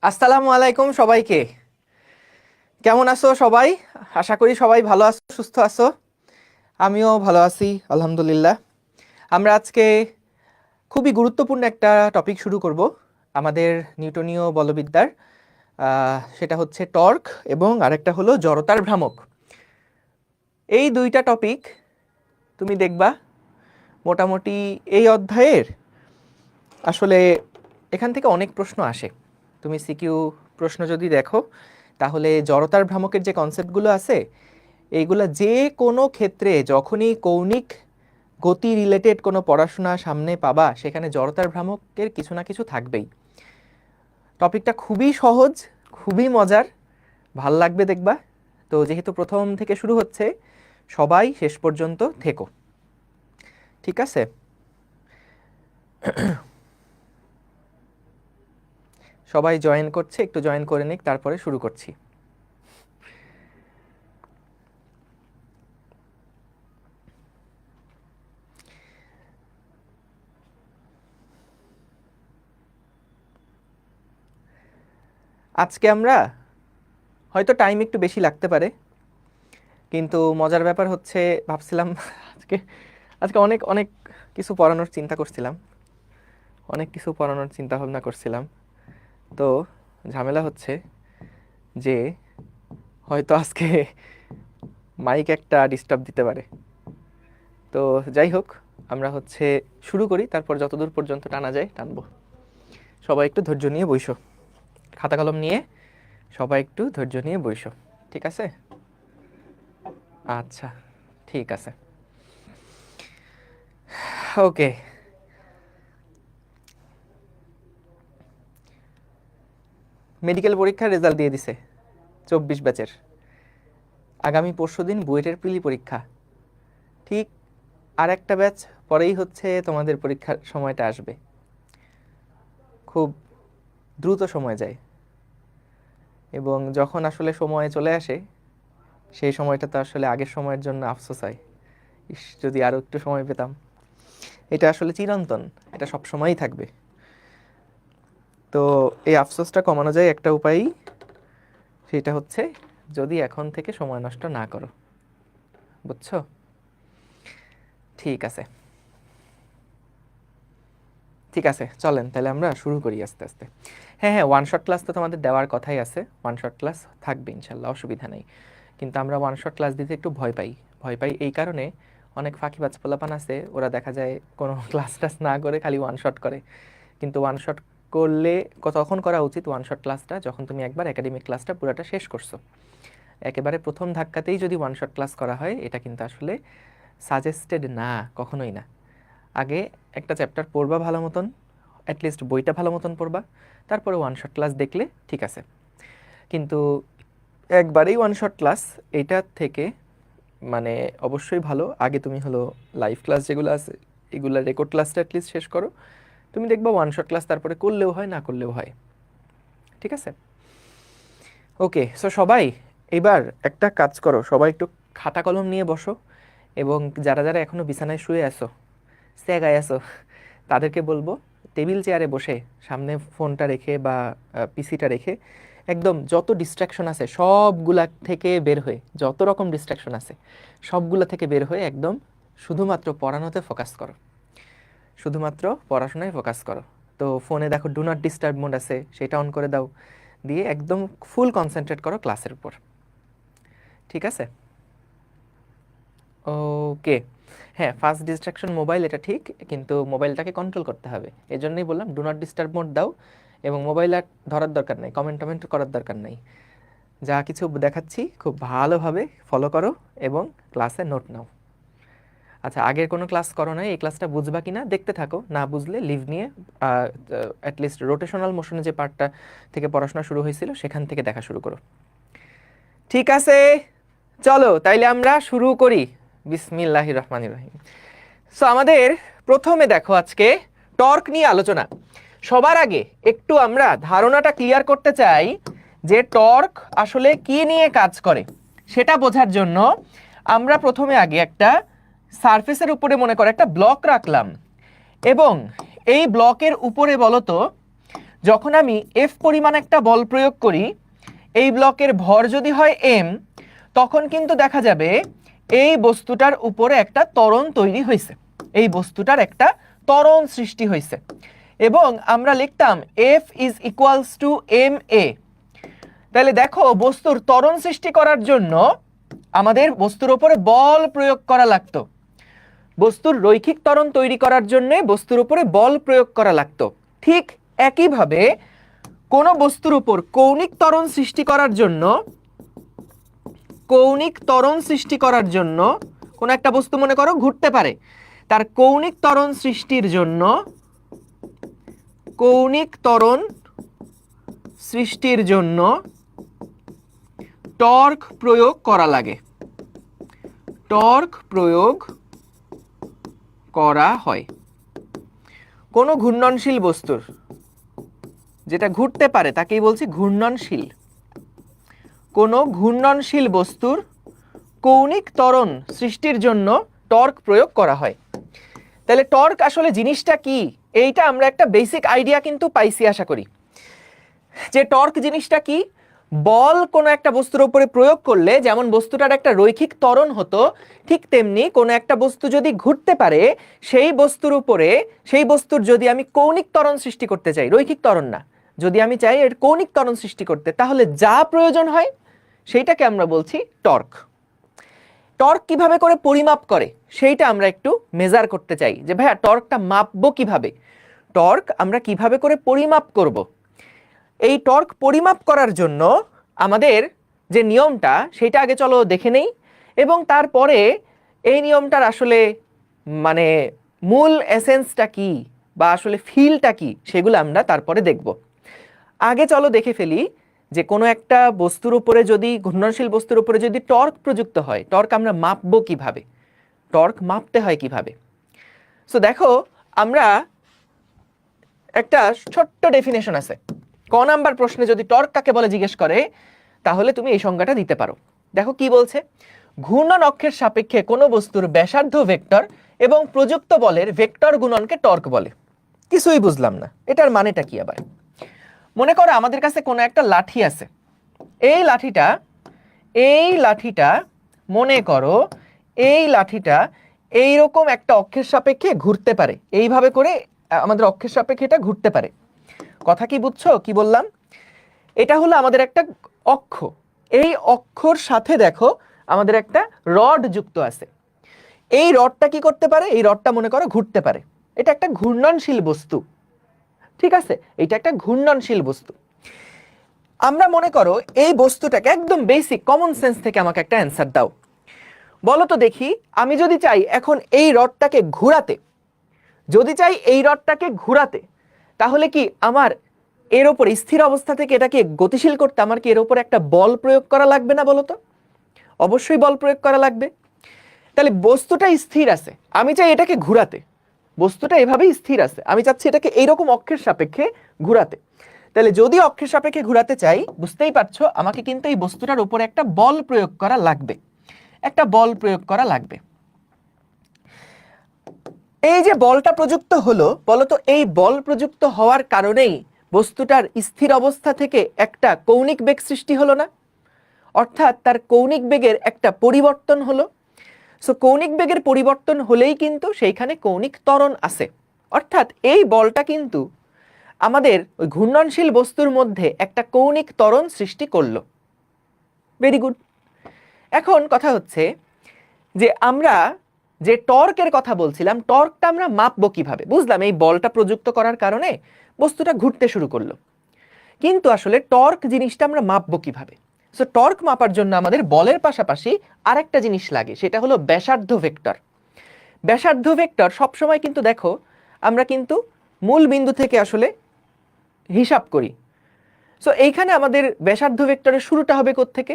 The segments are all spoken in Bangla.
আসসালামু আলাইকুম সবাইকে। কেমন আছো সবাই? আশা করি সবাই ভালো আছো, সুস্থ আছো। আমিও ভালো আছি আলহামদুলিল্লাহ। আমরা আজকে খুবই গুরুত্বপূর্ণ একটা টপিক শুরু করব আমাদের নিউটনীয় বলবিদ্যার। সেটা হচ্ছে টর্ক এবং আরেকটা হলো জড়তার ভ্রামক। এই দুইটা টপিক তুমি দেখবা মোটামুটি এই অধ্যায়ের আসলে এখান থেকে অনেক প্রশ্ন আসে। তুমি সিকিউ প্রশ্ন যদি দেখো তাহলে জড়তার ভ্রামকের যে কনসেপ্টগুলো আছে এইগুলা যে কোনো ক্ষেত্রে যখনই কৌণিক গতি রিলেটেড কোনো পড়াশোনা সামনে পাবা সেখানে জড়তার ভ্রামকের কিছু না কিছু থাকবেই। টপিকটা খুবই সহজ, খুবই মজার, ভাল লাগবে দেখবা। তো যেহেতু প্রথম থেকে শুরু হচ্ছে সবাই শেষ পর্যন্ত থেকো, ঠিক আছে? সবাই জয়েন করছে, একটু জয়েন করে নিক, তারপরে শুরু করছি। আজকে আমরা হয়তো টাইম একটু বেশি লাগতে পারে, কিন্তু মজার ব্যাপার হচ্ছে ভাবছিলাম আজকে আজকে অনেক অনেক কিছু পড়ানোর চিন্তা করছিলাম, অনেক কিছু পড়ানোর চিন্তা ভাবনা করছিলাম। তো ঝামেলা হচ্ছে যে হয়তো আজকে মাইক একটা ডিস্টার্ব দিতে পারে। তো যাই হোক, আমরা হচ্ছে শুরু করি, তারপর যতদূর পর্যন্ত টানা যায় টানবো। সবাই একটু ধৈর্য নিয়ে বইসো, খাতা কলম নিয়ে সবাই একটু ধৈর্য নিয়ে বইসো, ঠিক আছে? আচ্ছা, ঠিক আছে, ওকে। মেডিকেল পরীক্ষার রেজাল্ট দিয়ে দিছে 24 ব্যাচের। আগামী পরশুদিন বুয়েটের প্রিলি পরীক্ষা। ঠিক আর একটা ব্যাচ পরেই হচ্ছে তোমাদের পরীক্ষার সময়টা আসবে। খুব দ্রুত সময় যায়, এবং যখন আসলে সময় চলে আসে সেই সময়টা তো আসলে আগের সময়ের জন্য আফসোস হয়, ইস যদি আরও একটু সময় পেতাম। এটা আসলে চিরন্তন, এটা সব সময়ই থাকবে। তো এই আফসোসটা কমানো যায় একটা উপায়ই, সেটা হচ্ছে যদি এখন থেকে সময় নষ্ট না করো, বুঝছো? ঠিক আছে, ঠিক আছে, চলেন তাহলে আমরা শুরু করি আস্তে আস্তে। হ্যাঁ হ্যাঁ, ওয়ান শট ক্লাস তো তোমাদের দেওয়ার কথাই আছে, ওয়ান শট ক্লাস থাকবে ইনশাল্লাহ, অসুবিধা নেই। কিন্তু আমরা ওয়ান শট ক্লাস দিতে একটু ভয় পাই। ভয় পাই এই কারণে, অনেক ফাঁকিবাজ পোলাপান আছে, ওরা দেখা যায় কোনো ক্লাস টাস না করে খালি ওয়ান শট করে। কিন্তু ওয়ান শট করলে তখন করা উচিত ওয়ান শট ক্লাসটা যখন তুমি একবার একাডেমিক ক্লাসটা পুরোটা শেষ করছো। একেবারে প্রথম ধাক্কাতেই যদি ওয়ান শট ক্লাস করা হয় এটা কিন্তু আসলে সাজেস্টেড না, কখনোই না। আগে একটা চ্যাপ্টার পড়বা ভালো মতন, অ্যাটলিস্ট বইটা ভালো মতন পড়বা, তারপরে ওয়ান শট ক্লাস দেখলে ঠিক আছে। কিন্তু একবারেই ওয়ান শট ক্লাস, এইটার থেকে মানে অবশ্যই ভালো আগে তুমি হলো লাইভ ক্লাস যেগুলো আছে এগুলো রেকর্ড ক্লাসটা অ্যাটলিস্ট শেষ করো। তুমি দেখবা ওয়ান শট ক্লাস তারপরে করলেও হয়, না করলেও হয়, ঠিক আছে? ওকে, সো সবাই এবার একটা কাজ করো, সবাই একটু খাতা কলম নিয়ে বসো, এবং যারা যারা এখনো বিছানায় শুয়ে আসো, স্যাগায় আসো, তাদেরকে বলবো টেবিল চেয়ারে বসে সামনে ফোনটা রেখে বা পিসিটা রেখে একদম যত ডিস্ট্রাকশন আছে সবগুলা থেকে বের হয়ে, যত রকম ডিস্ট্রাকশন আছে সবগুলা থেকে বের হয়ে একদম শুধুমাত্র পড়ানোতে ফোকাস করো, শুধুমাত্র পড়াশোনায় ফোকাস করো। তো ফোনে দেখো ডু নট ডিস্টার্ব মোড আছে, সেটা অন করে দাও, দিয়ে একদম ফুল কনসেন্ট্রেট করো ক্লাসের উপর, ঠিক আছে? ওকে। হ্যাঁ, ফার্স্ট ডিস্ট্রাকশন মোবাইল, এটা ঠিক, কিন্তু মোবাইলটাকে কন্ট্রোল করতে হবে। এই জন্যই বললাম ডু নট ডিস্টার্ব মোড দাও, এবং মোবাইল আর ধরার দরকার নেই, কমেন্ট টমেন্ট করার দরকার নেই। যা কিছু দেখাচ্ছি খুব ভালোভাবে ফলো করো এবং ক্লাসে নোট নাও। আচ্ছা, আগের কোনো ক্লাস করো না, এই ক্লাসটা বুঝবা কিনা দেখতে থাকো, না বুঝলে লিভ নিয়ে অ্যাটলিস্ট রোটেশনাল মোশনে যে পার্টটা থেকে পড়াশোনা শুরু হয়েছিল সেখান থেকে দেখা শুরু করো, ঠিক আছে? চলো তাইলে আমরা শুরু করি। বিসমিল্লাহির রহমানির রহিম। সো আমাদের প্রথমে দেখো আজকে টর্ক নিয়ে আলোচনা। সবার আগে একটু আমরা ধারণাটা ক্লিয়ার করতে চাই যে টর্ক আসলে কি নিয়ে কাজ করে। সেটা বোঝার জন্য আমরা প্রথমে আগে একটা সারফেসের উপরে মনে করে একটা ব্লক রাখলাম, এবং এই ব্লকের উপরে বলতো যখন আমি এফ পরিমাণ একটা বল প্রয়োগ করি, এই ব্লকের ভর যদি হয় এম, তখন কিন্তু দেখা যাবে এই বস্তুটার উপরে একটা ত্বরণ তৈরি হয়েছে, এই বস্তুটার একটা ত্বরণ সৃষ্টি হয়েছে, এবং আমরা লিখতাম F is equals to M A. তাহলে দেখো বস্তুর ত্বরণ সৃষ্টি করার জন্য আমাদের বস্তুর উপরে বল প্রয়োগ করা লাগতো, বস্তুর রৈখিক ত্বরণ তৈরি করার জন্য বস্তুর উপরে বল প্রয়োগ করা লাগতো। ঠিক একইভাবে কোন বস্তুর উপর কৌণিক ত্বরণ সৃষ্টি করার জন্য, কৌণিক ত্বরণ সৃষ্টি করার জন্য কোন একটা বস্তু মনে করো ঘুরতে পারে, তার কৌণিক ত্বরণ সৃষ্টির জন্য, কৌণিক ত্বরণ সৃষ্টির জন্য টর্ক প্রয়োগ করা লাগে, টর্ক প্রয়োগ করা হয়। কোন ঘূর্ণনশীল বস্তুর, যেটা ঘুরতে পারে তাকেই বলছি ঘূর্ণনশীল, কোন ঘূর্ণনশীল বস্তুর কৌণিক ত্বরণ সৃষ্টির জন্য টর্ক প্রয়োগ করা হয়। তাহলে টর্ক আসলে জিনিসটা কি, এইটা আমরা একটা বেসিক আইডিয়া কিন্তু পাইছি আশা করি, যে টর্ক জিনিসটা কি। বল কোনো একটা বস্তুর উপরে প্রয়োগ করলে যেমন বস্তুটার একটা রৈখিক ত্বরণ হতো, ঠিক তেমনি কোনো একটা বস্তু যদি ঘুরতে পারে, সেই বস্তুর উপরে, সেই বস্তুর যদি আমি কৌণিক ত্বরণ সৃষ্টি করতে চাই, রৈখিক ত্বরণ না, যদি আমি চাই এর কৌণিক ত্বরণ সৃষ্টি করতে, তাহলে যা প্রয়োজন হয় সেইটাকে আমরা বলছি টর্ক। টর্ক কিভাবে করে পরিমাপ করে সেইটা আমরা একটু মেজার করতে চাই, যে ভাইয়া টর্কটা মাপবো কিভাবে, টর্ক আমরা কিভাবে করে পরিমাপ করব। এই টর্ক পরিমাপ করার জন্য আমাদের যে নিয়মটা সেটা আগে চলো দেখে নেই, এবং তারপরে এই নিয়মটার আসলে মানে মূল এসেন্সটা কি বা আসলে ফিলটা কি সেগুলো আমরা তারপরে দেখব। আগে চলো দেখে ফেলি যে কোনো একটা বস্তুর উপরে যদি, ঘূর্ণনশীল বস্তুর উপরে যদি টর্ক প্রযুক্ত হয়, টর্ক আমরা মাপবো কিভাবে, টর্ক মাপতে হয় কিভাবে। সো দেখো আমরা একটা ছোট্ট ডেফিনেশন আছে, ক নাম্বার প্রশ্নে যদি টর্ক কাকে বলে জিজ্ঞেস করে তাহলে তুমি এই সংজ্ঞাটা দিতে পারো। দেখো কি বলছে, ঘূর্ণন অক্ষের সাপেক্ষে কোনো বস্তুর ব্যাসার্ধ ভেক্টর এবং প্রযুক্ত বলের ভেক্টর গুণনকে টর্ক বলে। কিছুই বুঝলাম না, এটার মানেটা কি আবার। মনে করো আমাদের কাছে কোনো একটা লাঠি আছে, এই লাঠিটা মনে করো এই লাঠিটা এইরকম একটা অক্ষের সাপেক্ষে ঘুরতে পারে, এইভাবে করে আমাদের অক্ষের সাপেক্ষে এটা ঘুরতে পারে। কথা কি বুঝছো কি বললাম? এটা হলো আমাদের একটা অক্ষ, এই অক্ষর সাথে দেখো আমাদের একটা রড যুক্ত আছে, এই রডটা কি করতে পারে, এই রডটা মনে করো ঘুরতে পারে, এটা একটা ঘূর্ণনশীল বস্তু, ঠিক আছে, এটা একটা ঘূর্ণনশীল বস্তু। আমরা মনে করো এই বস্তুটাকে একদম বেসিক কমন সেন্স থেকে আমাকে একটা অ্যান্সার দাও, বলো তো দেখি, আমি যদি চাই এখন এই রডটাকে ঘোরাতে, যদি চাই এই রডটাকে ঘোরাতে, তাহলে কি আমার এর উপর স্থির অবস্থা থেকে এটাকে গতিশীল করতে আমার কি এর উপর একটা বল প্রয়োগ করা লাগবে না, বলো তো? অবশ্যই বল প্রয়োগ করা লাগবে। তাহলে বস্তুটা স্থির আছে, আমি চাই এটাকে ঘোরাতে, বস্তুটা এভাবেই স্থির আছে, আমি চাচ্ছি এটাকে এইরকম অক্ষের সাপেক্ষে ঘোরাতে। তাহলে যদি অক্ষের সাপেক্ষে ঘোরাতে চাই, বুঝতেই পারছো আমাকে কিন্তু এই বস্তুটার উপরে একটা বল প্রয়োগ করা লাগবে, একটা বল প্রয়োগ করা লাগবে। এই যে বলটা প্রযুক্ত হলো, বলতো এই বল প্রযুক্ত হওয়ার কারণেই বস্তুটার স্থির অবস্থা থেকে একটা কৌণিক বেগ সৃষ্টি হলো না, অর্থাৎ তার কৌণিক বেগের একটা পরিবর্তন হলো। সো কৌণিক বেগের পরিবর্তন হলেই কিন্তু সেইখানে কৌণিক ত্বরণ আছে, অর্থাৎ এই বলটা কিন্তু আমাদের ওই ঘূর্ণনশীল বস্তুর মধ্যে একটা কৌণিক ত্বরণ সৃষ্টি করলো। Very good. এখন কথা হচ্ছে যে আমরা যে টর্কের কথা বলছিলাম, টর্কটা আমরা মাপবো কিভাবে। বুঝলাম এই বলটা প্রযুক্ত করার কারণে বস্তুটা ঘুরতে শুরু করলো, কিন্তু আসলে টর্ক জিনিসটা আমরা মাপবো কিভাবে? সো টর্ক মাপার জন্য আমাদের বলের পাশাপাশি আরেকটা জিনিস লাগে, সেটা হলো ব্যাসার্ধ ভেক্টর। ব্যাসার্ধ ভেক্টর সবসময় কিন্তু দেখো আমরা কিন্তু মূল বিন্দু থেকে আসলে হিসাব করি। সো এইখানে আমাদের ব্যাসার্ধ ভেক্টরের শুরুটা হবে কোত্থেকে?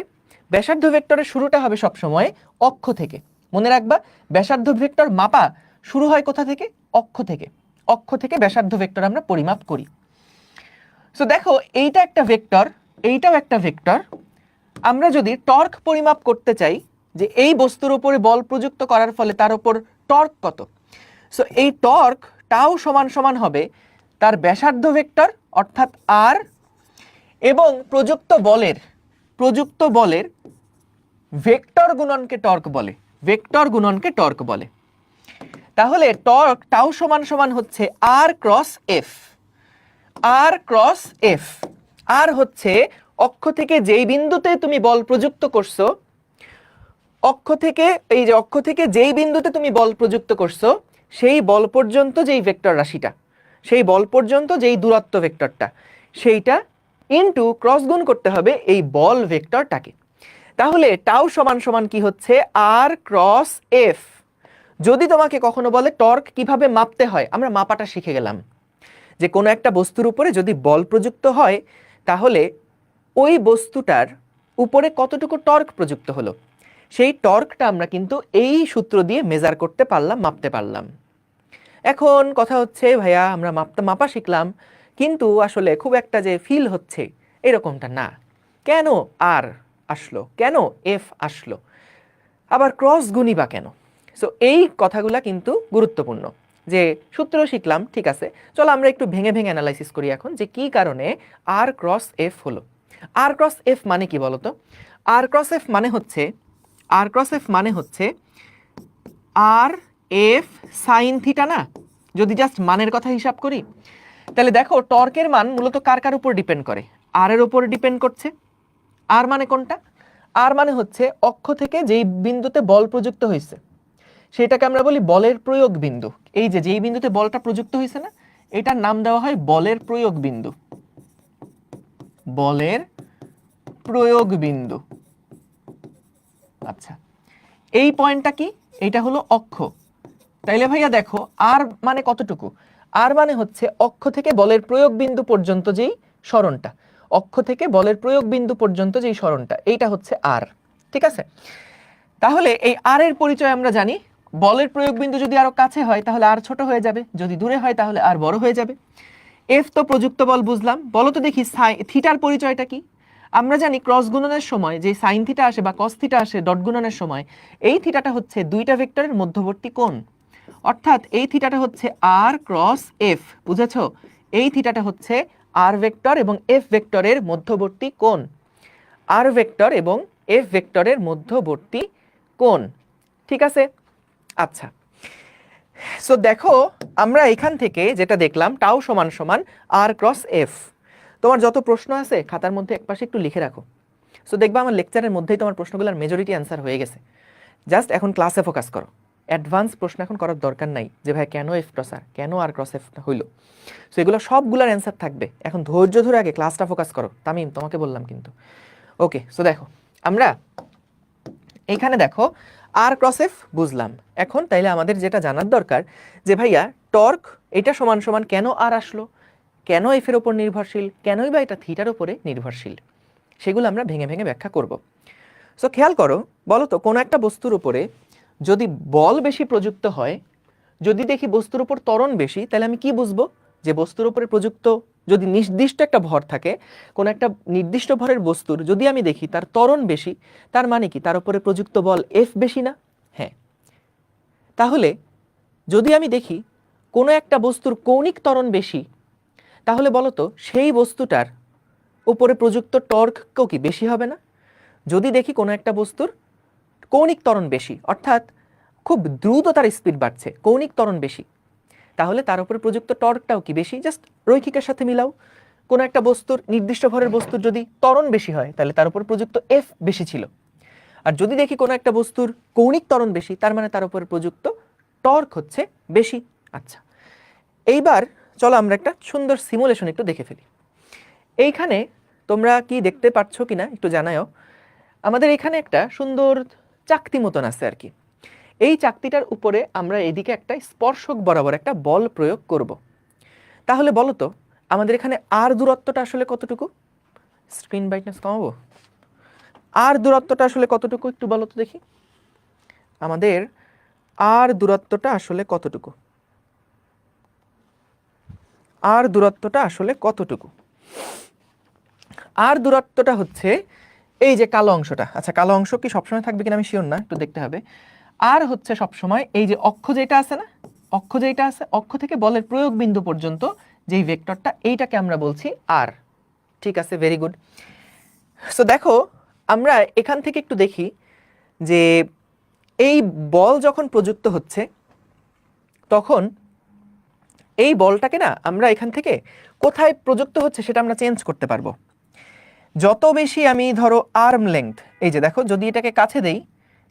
ব্যাসার্ধ ভেক্টরের শুরুটা হবে সবসময় অক্ষ থেকে। মনে রাখবা ব্যাসার্ধ ভেক্টর মাপা শুরু হয় কোথা থেকে? অক্ষ থেকে। অক্ষ থেকে ব্যাসার্ধ ভেক্টর আমরা পরিমাপ করি। সো দেখো এইটা একটা ভেক্টর, এইটাও একটা ভেক্টর। আমরা যদি টর্ক পরিমাপ করতে চাই যে এই বস্তুর উপরে বল প্রযুক্ত করার ফলে তার উপর টর্ক কত, সো এই টর্ক টাও সমান সমান হবে তার ব্যাসার্ধ ভেক্টর অর্থাৎ আর এবং প্রযুক্ত বলের ভেক্টর গুণনকে টর্ক বলে, ভেক্টর গুণনকে টর্ক বলে। তাহলে টর্ক টাউ সমান সমান হচ্ছে আর ক্রস এফ, আর ক্রস এফ। আর হচ্ছে অক্ষ থেকে যেই বিন্দুতে তুমি বল প্রযুক্ত করছো, অক্ষ থেকে যেই বিন্দুতে তুমি বল প্রযুক্ত করছো সেই বল পর্যন্ত যেই ভেক্টর রাশিটা, সেই বল পর্যন্ত যেই দূরত্ব ভেক্টরটা, সেইটা ইনটু ক্রস গুণ করতে হবে এই বল ভেক্টরটাকে। তাহলে টাউ সমান সমান কি হচ্ছে আর ক্রস এফ। যদি তোমাকে কখনো বলে টর্ক কিভাবে মাপতে হয়, আমরা মাপাটা শিখে গেলাম যে কোনো একটা বস্তুর উপরে যদি বল প্রযুক্ত হয় তাহলে ওই বস্তুটার উপরে কতটুকু টর্ক প্রযুক্ত হলো, সেই টর্কটা আমরা কিন্তু এই সূত্র দিয়ে মেজার করতে পারলাম, মাপতে পারলাম। এখন কথা হচ্ছে ভাইয়া আমরা মাপা শিখলাম কিন্তু আসলে খুব একটা যে ফিল হচ্ছে এরকমটা না। কেন আর আসলো, কেন এফ আসলো, আবার ক্রস গুণই বা কেন? সো এই কথাগুলা কিন্তু গুরুত্বপূর্ণ। যে সূত্র শিখলাম ঠিক আছে, চলো আমরা একটু ভেঙে ভেঙে অ্যানালাইসিস করি এখন যে কি কারণে আর ক্রস এফ হলো। আর ক্রস এফ মানে কি বলতো? আর ক্রস এফ মানে হচ্ছে আর এফ সাইন থিটা না? যদি জাস্ট মানের কথা হিসাব করি তাহলে দেখো টর্কের মান মূলত কার কার উপর ডিপেন্ড করে? আর এর উপর ডিপেন্ড করছে। আর মানে কোনটা? আর মানে হচ্ছে অক্ষ থেকে যেই বিন্দুতে বল প্রযুক্ত হয়েছে সেটাকে আমরা বলি বলের প্রয়োগ বিন্দু। এই যে যেই বিন্দুতে বলটা প্রযুক্ত হয়েছে না, এটার নাম দেওয়া হয় বলের প্রয়োগ বিন্দু, বলের প্রয়োগ বিন্দু। আচ্ছা, এই পয়েন্টটা কি? এটা হলো অক্ষ। তাইলে ভাইয়া দেখো আর মানে কতটুকু? আর মানে হচ্ছে অক্ষ থেকে বলের প্রয়োগ বিন্দু পর্যন্ত যেই সরণটা, অক্ষ থেকে বলের প্রয়োগ বিন্দু পর্যন্ত যেই সরণটা, এইটা হচ্ছে আর। ঠিক আছে, তাহলে এই আর এর পরিচয় আমরা জানি। বলের প্রয়োগ বিন্দু যদি আরো কাছে হয় তাহলে আর ছোট হয়ে যাবে, যদি দূরে হয় তাহলে আর বড় হয়ে যাবে। এফ তো প্রযুক্ত বল বুঝলাম, বলো তো দেখি থিটার পরিচয়টা কি? আমরা জানি ক্রস গুণনের সময় যে সাইন থিটা আসে বা কস থিটা আসে ডট গুণনের সময়, এই থিটাটা হচ্ছে দুইটা ভেক্টরের মধ্যবর্তী কোণ। অর্থাৎ এই থিটাটা হচ্ছে আর ক্রস এফ, বুঝেছো? এই থিটাটা হচ্ছে আর ভেক্টর এবং এফ ভেক্টরের মধ্যবর্তী কোণ, আর ভেক্টর এবং এফ ভেক্টরের মধ্যবর্তী কোণ। ঠিক আছে, আচ্ছা। সো দেখো আমরা এখান থেকে যেটা দেখলাম টাউ সমান সমান আর ক্রস এফ। তোমার যত প্রশ্ন আছে খাতার মধ্যে একপাশে একটু লিখে রাখো। সো দেখবা আমার লেকচারের মধ্যেই তোমার প্রশ্নগুলোর মেজরিটি অ্যান্সার হয়ে গেছে। জাস্ট এখন ক্লাসে ফোকাস করো, অ্যাডভান্স প্রশ্ন এখন করার দরকার নাই যে ভাই কেন এফ ক্রস আর, কেন আর ক্রস এফ হইলো। সো এগুলো সবগুলোর অ্যান্সার থাকবে, এখন ধৈর্য ধরে আগে ক্লাসটা ফোকাস করো। তামিম তোমাকে বললাম কিন্তু। ওকে, সো দেখো আমরা এইখানে দেখো আর ক্রস এফ বুঝলাম। এখন তাইলে আমাদের যেটা জানার দরকার যে ভাইয়া টর্ক এটা সমান সমান কেন আর আসলো, কেন এফ এর উপর নির্ভরশীল, কেনই বা এটা থিটার উপরে নির্ভরশীল, সেগুলো আমরা ভেঙে ভেঙে ব্যাখ্যা করব। সো খেয়াল করো, বলো তো কোনো একটা বস্তুর উপরে যদি বল বেশি প্রযুক্ত হয়, যদি দেখি বস্তুর উপর ত্বরণ বেশি, তাহলে আমি কি বুঝবো যে বস্তুর উপরে প্রযুক্ত যদি নির্দিষ্ট একটা ভর থাকে, কোন একটা নির্দিষ্ট ভরের বস্তুর যদি আমি দেখি তার ত্বরণ বেশি, তার মানে কি তার উপরে প্রযুক্ত বল এফ বেশি না? হ্যাঁ। তাহলে যদি আমি দেখি কোনো একটা বস্তুর কৌণিক ত্বরণ বেশি, তাহলে বলো তো সেই বস্তুটার উপরে প্রযুক্ত টর্কও কি বেশি হবে না? যদি দেখি কোনো একটা বস্তুর কৌণিক ত্বরণ বেশি, অর্থাৎ খুব দ্রুত তার স্পিড বাড়ছে, কৌণিক ত্বরণ বেশি, তাহলে তার উপরে প্রযুক্ত টর্কটাও কি বেশি? জাস্ট রৈখিকের সাথে মিলাও। কোনো একটা বস্তুর নির্দিষ্ট ভরের বস্তুর যদি ত্বরণ বেশি হয় তাহলে তার উপর প্রযুক্ত এফ বেশি ছিল। আর যদি দেখি কোনো একটা বস্তুর কৌণিক ত্বরণ বেশি, তার মানে তার উপর প্রযুক্ত টর্ক হচ্ছে বেশি। আচ্ছা, এইবার চলো আমরা একটা সুন্দর সিমুলেশন একটু দেখে ফেলি। এইখানে তোমরা কি দেখতে পাচ্ছ কিনা একটু জানাও। আমাদের এখানে একটা সুন্দর চাকতি মতন আছে আর কি। এই চাকতিটার উপরে আমরা এদিকে একটা স্পর্শক বরাবর একটা বল প্রয়োগ করব। তাহলে বলো তো আমাদের এখানে আর দূরত্বটা আসলে কতটুকু? স্ক্রিন ব্রাইটনেস কমাবো। আর দূরত্বটা আসলে কতটুকু একটু বলো তো দেখি। আমাদের আর দূরত্বটা আসলে কতটুকু? আর দূরত্বটা আসলে কতটুকু? আর দূরত্বটা হচ্ছে এই যে কালো অংশটা। আচ্ছা, কালো অংশ কি সবসময় থাকবে কিনা আমি শিওর না, একটু দেখতে হবে। আর হচ্ছে সবসময় এই যে অক্ষ যেটা আছে না, অক্ষ যেটা আছে, অক্ষ থেকে বলের প্রয়োগ বিন্দু পর্যন্ত যেই ভেক্টরটা, এইটাকে আমরা বলছি আর। ঠিক আছে, ভেরি গুড। সো দেখো আমরা এখান থেকে একটু দেখি যে এই বল যখন প্রযুক্ত হচ্ছে তখন এই বলটাকে না আমরা এখান থেকে কোথায় প্রযুক্ত হচ্ছে সেটা আমরা চেঞ্জ করতে পারবো। যত বেশি আমি ধরো আর্ম লেংথ, এই যে দেখো যদি এটাকে কাছে দেই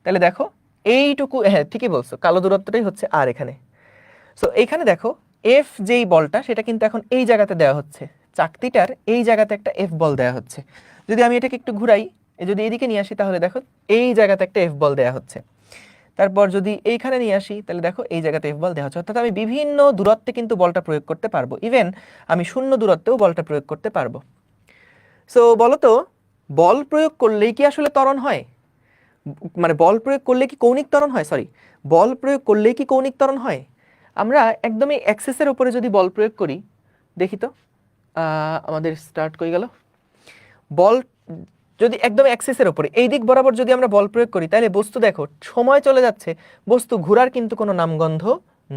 তাহলে দেখো এইটুকু, হ্যাঁ ঠিকই বলছো, কালো দূরত্বটাই হচ্ছে আর এখানে। সো এইখানে দেখো এফ যেই বলটা সেটা কিন্তু এখন এই জায়গাতে দেওয়া হচ্ছে, চাকতিটার এই জায়গাতে একটা এফ বল দেওয়া হচ্ছে। যদি আমি এটাকে একটু ঘুরাই, যদি এইদিকে নিয়ে আসি তাহলে দেখো এই জায়গাতে একটা এফ বল দেওয়া হচ্ছে। তারপর যদি এইখানে নিয়ে আসি তাহলে দেখো এই জায়গাতে এফ বল দেওয়া হচ্ছে। অর্থাৎ আমি বিভিন্ন দূরত্বে কিন্তু বলটা প্রয়োগ করতে পারবো, ইভেন আমি শূন্য দূরত্বেও বলটা প্রয়োগ করতে পারবো। সো বলো তো, বল প্রয়োগ করলেই কি আসলে ত্বরণ হয়? মানে বল প্রয়োগ করলে কি কৌণিক ত্বরণ হয়? সরি, বল প্রয়োগ করলেই কি কৌণিক ত্বরণ হয়? আমরা একদমই অ্যাক্সেসের উপরে যদি বল প্রয়োগ করি, দেখি তো আমাদের স্টার্ট কই গেল। বল যদি একদম অ্যাক্সেসের উপরে এই দিক বরাবর যদি আমরা বল প্রয়োগ করি তাহলে বস্তু দেখো সময় চলে যাচ্ছে, বস্তু ঘোরার কিন্তু কোনো নামগন্ধ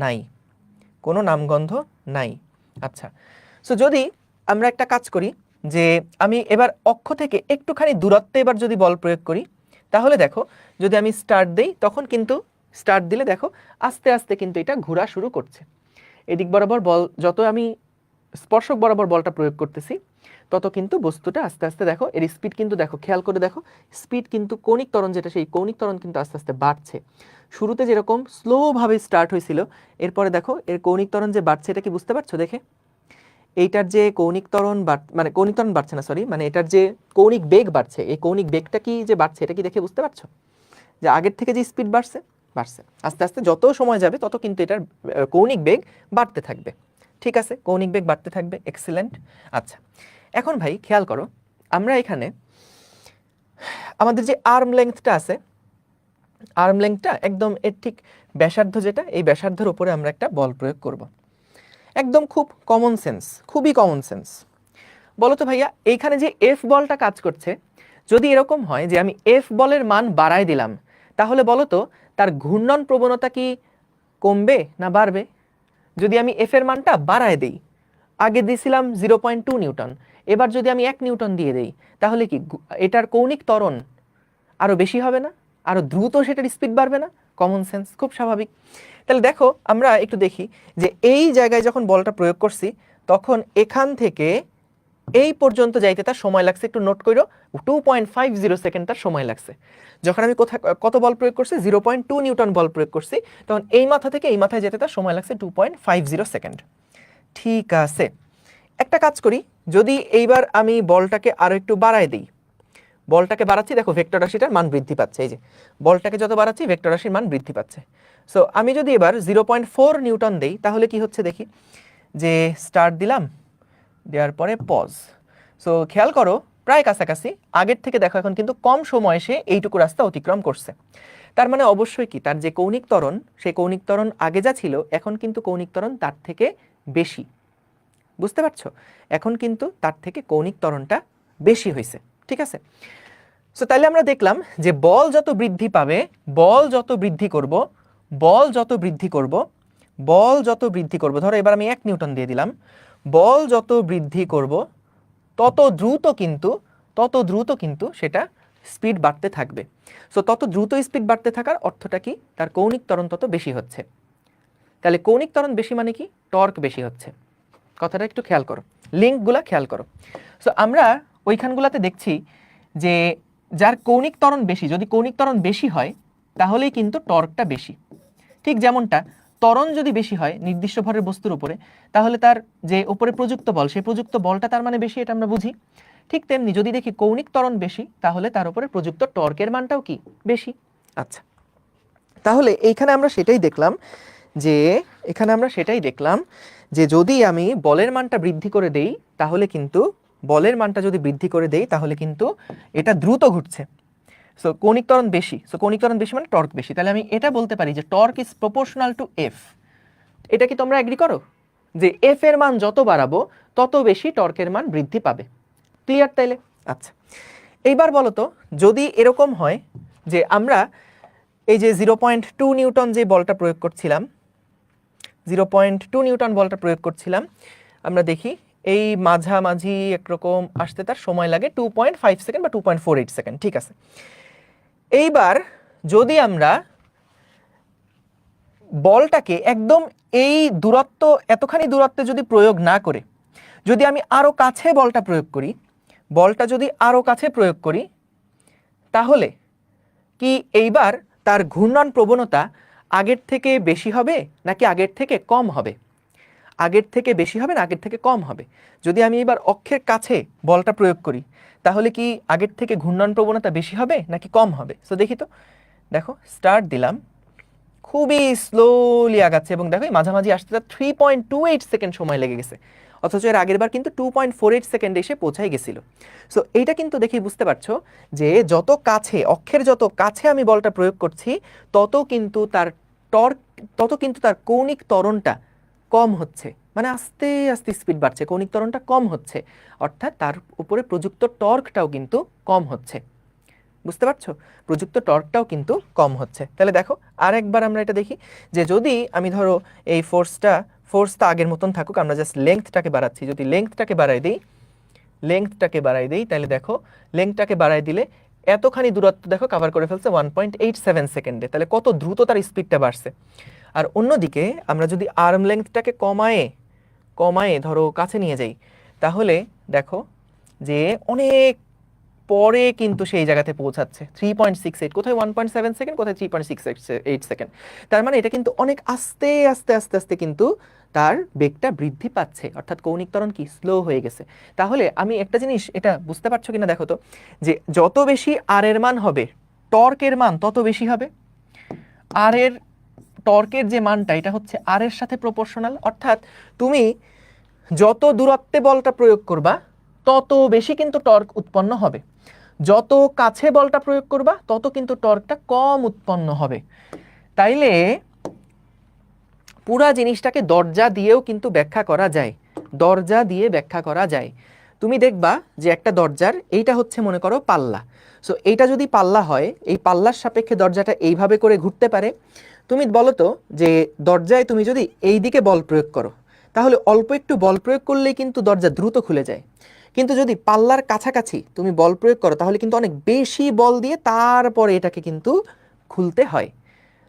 নাই, কোনো নামগন্ধ নাই। আচ্ছা, সো যদি আমরা একটা কাজ করি যে আমি এবার অক্ষ থেকে একটুখানি দূরত্বে এবার যদি বল প্রয়োগ করি তাহলে দেখো যদি আমি স্টার্ট দেই তখন কিন্তু স্টার্ট দিলে দেখো আস্তে আস্তে কিন্তু এটা ঘোরা শুরু করছে। এদিক বরাবর বল যত আমি স্পর্শক বরাবর বলটা প্রয়োগ করতেছি তত কিন্তু বস্তুটা আস্তে আস্তে দেখো এর স্পিড কিন্তু দেখো, খেয়াল করে দেখো স্পিড কিন্তু কৌণিক ত্বরণ যেটা সেই কৌণিক ত্বরণ কিন্তু আস্তে আস্তে বাড়ছে। শুরুতে যেরকম স্লোভাবে স্টার্ট হয়েছিল এরপরে দেখো এর কৌণিক ত্বরণ যে বাড়ছে, এটা কি বুঝতে পারছো? দেখে এইটার যে কৌণিক ত্বরণ মানে কৌণিক ত্বরণ বাড়ছে না, সরি, মানে এটার যে কৌণিক বেগ বাড়ছে, এই কৌণিক বেগটা কি যে বাড়ছে এটা কি দেখে বুঝতে পারছো? যে আগের থেকে যে স্পিড বাড়ছে বাড়ছে আস্তে আস্তে যত সময় যাবে তত কিন্তু এটার কৌণিক বেগ বাড়তে থাকবে। ঠিক আছে, কৌণিক বেগ বাড়তে থাকবে, এক্সিলেন্ট। আচ্ছা, এখন ভাই খেয়াল করো, আমরা এখানে আমাদের যে আর্ম লেংথটা আছে, আর্ম লেংথটা একদম এর ঠিক ব্যাসার্ধ যেটা, এই ব্যাসার্ধের উপরে আমরা একটা বল প্রয়োগ করব। একদম খুব কমন সেন্স, খুবই কমন সেন্স। বলো তো ভাইয়া, এইখানে যে এফ বলটা কাজ করছে, যদি এরকম হয় যে আমি এফ বলের মান বাড়ায় দিলাম তাহলে বলো তো তার ঘূর্ণন প্রবণতা কি কমবে না বাড়বে? যদি আমি এফ এর মানটা বাড়ায় দেই, আগে দিয়েছিলাম 0.2 নিউটন, এবার যদি আমি 1 নিউটন দিয়ে দেই তাহলে কি এটার কৌণিক ত্বরণ আরো বেশি হবে না? আরো দ্রুত সেটার স্পিড বাড়বে না? কমন সেন্স, খুব স্বাভাবিক। তাহলে দেখো আমরা একটু দেখি যে এই জায়গায় যখন বলটা প্রয়োগ করছি তখন এখান থেকে এই পর্যন্ত যাইতে তার সময় লাগছে, একটু নোট করো, 2.50 সেকেন্ড তার সময় লাগছে। যখন আমি কত বল প্রয়োগ করছি, 0.2 নিউটন বল প্রয়োগ করছি, তখন এই মাথা থেকে এই মাথায় যেতে তার সময় লাগছে 2.50 সেকেন্ড। ঠিক আছে, একটা কাজ করি, যদি এইবার আমি বলটাকে আরো একটু বাড়ায় দিই, বলটাকে বাড়াচ্ছি, দেখো ভেক্টর রাশিটার মান বৃদ্ধি পাচ্ছে, এই যে বলটাকে যত বাড়াচ্ছি ভেক্টর রাশির মান বৃদ্ধি পাচ্ছে। সো আমি যদি এবার 0.4 নিউটন দেই তাহলে কি হচ্ছে দেখি, যে স্টার্ট দিলাম, দেওয়ার পরে পজ। সো খেয়াল করো প্রায় কাছাকাছি, আগের থেকে দেখো এখন কিন্তু কম সময়ে সে এইটুকু রাস্তা অতিক্রম করছে। তার মানে অবশ্যই কি তার যে কৌণিক ত্বরণ, সেই কৌণিক ত্বরণ আগে যা ছিল এখন কিন্তু কৌণিক ত্বরণ তার থেকে বেশি। বুঝতে পারছো? এখন কিন্তু তার থেকে কৌণিক ত্বরণটা বেশি হয়েছে। ঠিক আছে, সো তাহলে আমরা দেখলাম যে বল যত বৃদ্ধি পাবে, বল যত বৃদ্ধি করব, বল যত বৃদ্ধি করব, বল যত বৃদ্ধি করব, ধরো এবার আমি 1 নিউটন দিয়ে দিলাম, বল যত বৃদ্ধি করব তত দ্রুত কিন্তু সেটা স্পিড বাড়তে থাকবে। সো তত দ্রুত স্পিড বাড়তে থাকার অর্থটা কি, তার কৌণিক ত্বরণ তত বেশি হচ্ছে। তাহলে কৌণিক ত্বরণ বেশি মানে কি, টর্ক বেশি হচ্ছে। কথাটা একটু খেয়াল করো, লিঙ্কগুলা খেয়াল করো। সো আমরা ওইখানগুলাতে দেখছি যে যার কৌণিক ত্বরণ বেশি, যদি কৌণিক ত্বরণ বেশি হয় তাহলেই কিন্তু টর্কটা বেশি। ঠিক যেমনটা ত্বরণ যদি বেশি হয় নির্দিষ্ট ভরের বস্তুর উপরে তাহলে তার যে উপরে প্রযুক্ত বল, সেই প্রযুক্ত বলটা তার মানে বেশি, এটা আমরা বুঝি। ঠিক তেমনি যদি দেখি কৌণিক ত্বরণ বেশি তাহলে তার উপরে প্রযুক্ত টর্কের মানটাও কি বেশি। আচ্ছা, তাহলে এইখানে আমরা সেটাই দেখলাম যে যদি আমি বলের মানটা বৃদ্ধি করে দেই তাহলে কিন্তু বলের মানটা যদি বৃদ্ধি করে দেই তাহলে কিন্তু এটা দ্রুত ঘুরছে। সো কৌণিক ত্বরণ বেশি, সো কৌণিক ত্বরণ বেশি মানে টর্ক বেশি। তাহলে আমি এটা বলতে পারি যে torque is proportional to F. এটা কি তোমরা এগ্রি করো যে এফ এর মান যত বাড়াবো তত বেশি টর্কের মান বৃদ্ধি পাবে? ক্লিয়ার তাইলে? আচ্ছা, এইবার বলো তো, যদি এরকম হয় যে আমরা এই যে 0.2 নিউটন যে বলটা প্রয়োগ করছিলাম, 0.2 নিউটন বলটা প্রয়োগ করছিলাম, আমরা দেখি এই মাঝামাঝি একরকম আসতে তার সময় লাগে 2.5 সেকেন্ড বা 2.48 সেকেন্ড, ঠিক আছে। এইবার যদি আমরা বলটাকে একদম এই দূরত্ব, এতখানি দূরত্বে যদি প্রয়োগ না করে যদি আমি আরো কাছে বলটা প্রয়োগ করি, বলটা যদি আরো কাছে প্রয়োগ করি, তাহলে কি এইবার তার ঘূর্ণন প্রবণতা আগের থেকে বেশি হবে নাকি আগের থেকে কম হবে? আগের থেকে বেশি হবে না আগের থেকে কম হবে? যদি আমি এবার অক্ষের কাছে বলটা প্রয়োগ করি, তাহলে কি আগের থেকে ঘূর্ণন প্রবণতা বেশি হবে নাকি কম হবে? সো দেখি তো, দেখো স্টার্ট দিলাম, খুবই স্লোলি আগাচ্ছে এবং দেখো মাঝামাঝি আসতে তার 3.28 সেকেন্ড সময় লেগে গেছে, অথচ এর আগের বার কিন্তু 2.48 সেকেন্ডে এসে পৌঁছাই গেছিল। সো এইটা কিন্তু দেখি বুঝতে পারছো যে যত কাছে, অক্ষের যত কাছে আমি বলটা প্রয়োগ করছি, তত কিন্তু তার টর্ক, তত কিন্তু তার কৌণিক ত্বরণটা কম হচ্ছে, মানে আস্তে আস্তে স্পিড বাড়ছে, কৌণিক ত্বরণটা কম হচ্ছে, অর্থাৎ তার উপরে প্রযুক্ত টর্কটাও কিন্তু কম হচ্ছে। বুঝতে পারছো, প্রযুক্ত টর্কটাও কিন্তু কম হচ্ছে। তাহলে দেখো আরেকবার আমরা এটা দেখি যে যদি আমি ধরো এই ফোর্সটা আগের মতন থাকুক, আমরা জাস্ট লেংথটাকে বাড়াচ্ছি, যদি লেংথটাকে বাড়াই দেই তাহলে দেখো লেংথটাকে বাড়াই দিলে এতখানি দূরত্ব দেখো কভার করে ফেলছে 1.87 সেকেন্ডে, তাহলে কত দ্রুত তার স্পিডটা বাড়ছে। আর অন্যদিকে আমরা যদি আর্ম লেংথটাকে কমায়ে ধরো কাছে নিয়ে যাই, তাহলে দেখো যে অনেক পরে কিন্তু সেই জায়গাতে পৌঁছাচ্ছে 3.68, কোথায় 1.7 সেকেন্ড, কোথায় 3.68 সেকেন্ড। তার মানে এটা কিন্তু অনেক আস্তে আস্তে আস্তে আস্তে কিন্তু তার বেগটা বৃদ্ধি পাচ্ছে, অর্থাৎ কৌণিক ত্বরণ কি স্লো হয়ে গেছে। তাহলে আমি একটা জিনিস এটা বুঝতে পারছো কিনা দেখো তো, যে যত বেশি আর এর মান হবে, টর্কের মান তত বেশি হবে। আর এর টর্কের যে মানটা, এটা হচ্ছে আর এর সাথে প্রপোর্শনাল, অর্থাৎ তুমি যত দূরত্বে বলটা প্রয়োগ করবা তত বেশি কিন্তু টর্ক উৎপন্ন হবে, যত কাছে বলটা প্রয়োগ করবা তত কিন্তু টর্কটা কম উৎপন্ন হবে। তাইলে পুরা জিনিসটাকে দরজা দিয়েও কিন্তু ব্যাখ্যা করা যায়, দরজা দিয়ে ব্যাখ্যা করা যায়। তুমি দেখবা যে একটা দরজার এইটা হচ্ছে মনে করো পাল্লা, সো এইটা যদি পাল্লা হয়, এই পাল্লার সাপেক্ষে দরজাটা এইভাবে করে ঘুরতে পারে। তুমি বলো তো যে দরজায় তুমি যদি এই দিকে বল প্রয়োগ করো, তাহলে অল্প একটু বল প্রয়োগ করলেই কিন্তু দরজা দ্রুত খুলে যায়, কিন্তু যদি পাল্লার কাছাকাছি তুমি বল প্রয়োগ করো তাহলে কিন্তু অনেক বেশি বল দিয়ে তারপরে এটাকে কিন্তু খুলতে হয়।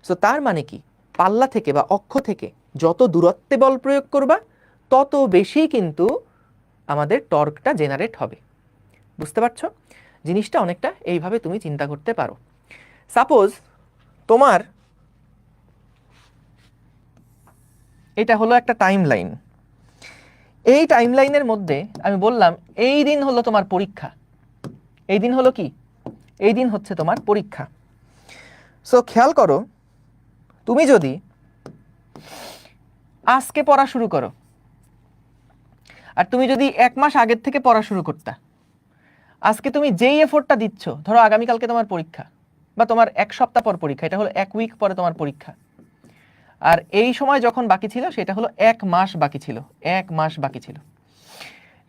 সো তার মানে কি, পাল্লা থেকে বা অক্ষ থেকে যত দূরত্বে বল প্রয়োগ করবা তত বেশি কিন্তু আমাদের টর্কটা জেনারেট হবে। বুঝতে পারছো, জিনিসটা অনেকটা এইভাবে তুমি চিন্তা করতে পারো। সাপোজ তোমার এটা হলো একটা টাইম লাইন, এই টাইম লাইনের মধ্যে আমি বললাম এই দিন হলো তোমার পরীক্ষা, এই দিন হলো কি, এই দিন হচ্ছে তোমার পরীক্ষা। সো খেয়াল করো, তুমি যদি আজকে পড়া শুরু করো আর তুমি যদি 1 মাস আগের থেকে পড়া শুরু করতা, আজকে তুমি যেই এফোর্টটা দিচ্ছ, ধরো আগামীকালকে তোমার পরীক্ষা বা তোমার 1 সপ্তাহ পর পরীক্ষা, এটা হলো 1 উইক পরে তোমার পরীক্ষা, আর এই সময় যখন বাকি ছিল সেটা হলো 1 মাস বাকি ছিল, 1 মাস বাকি ছিল।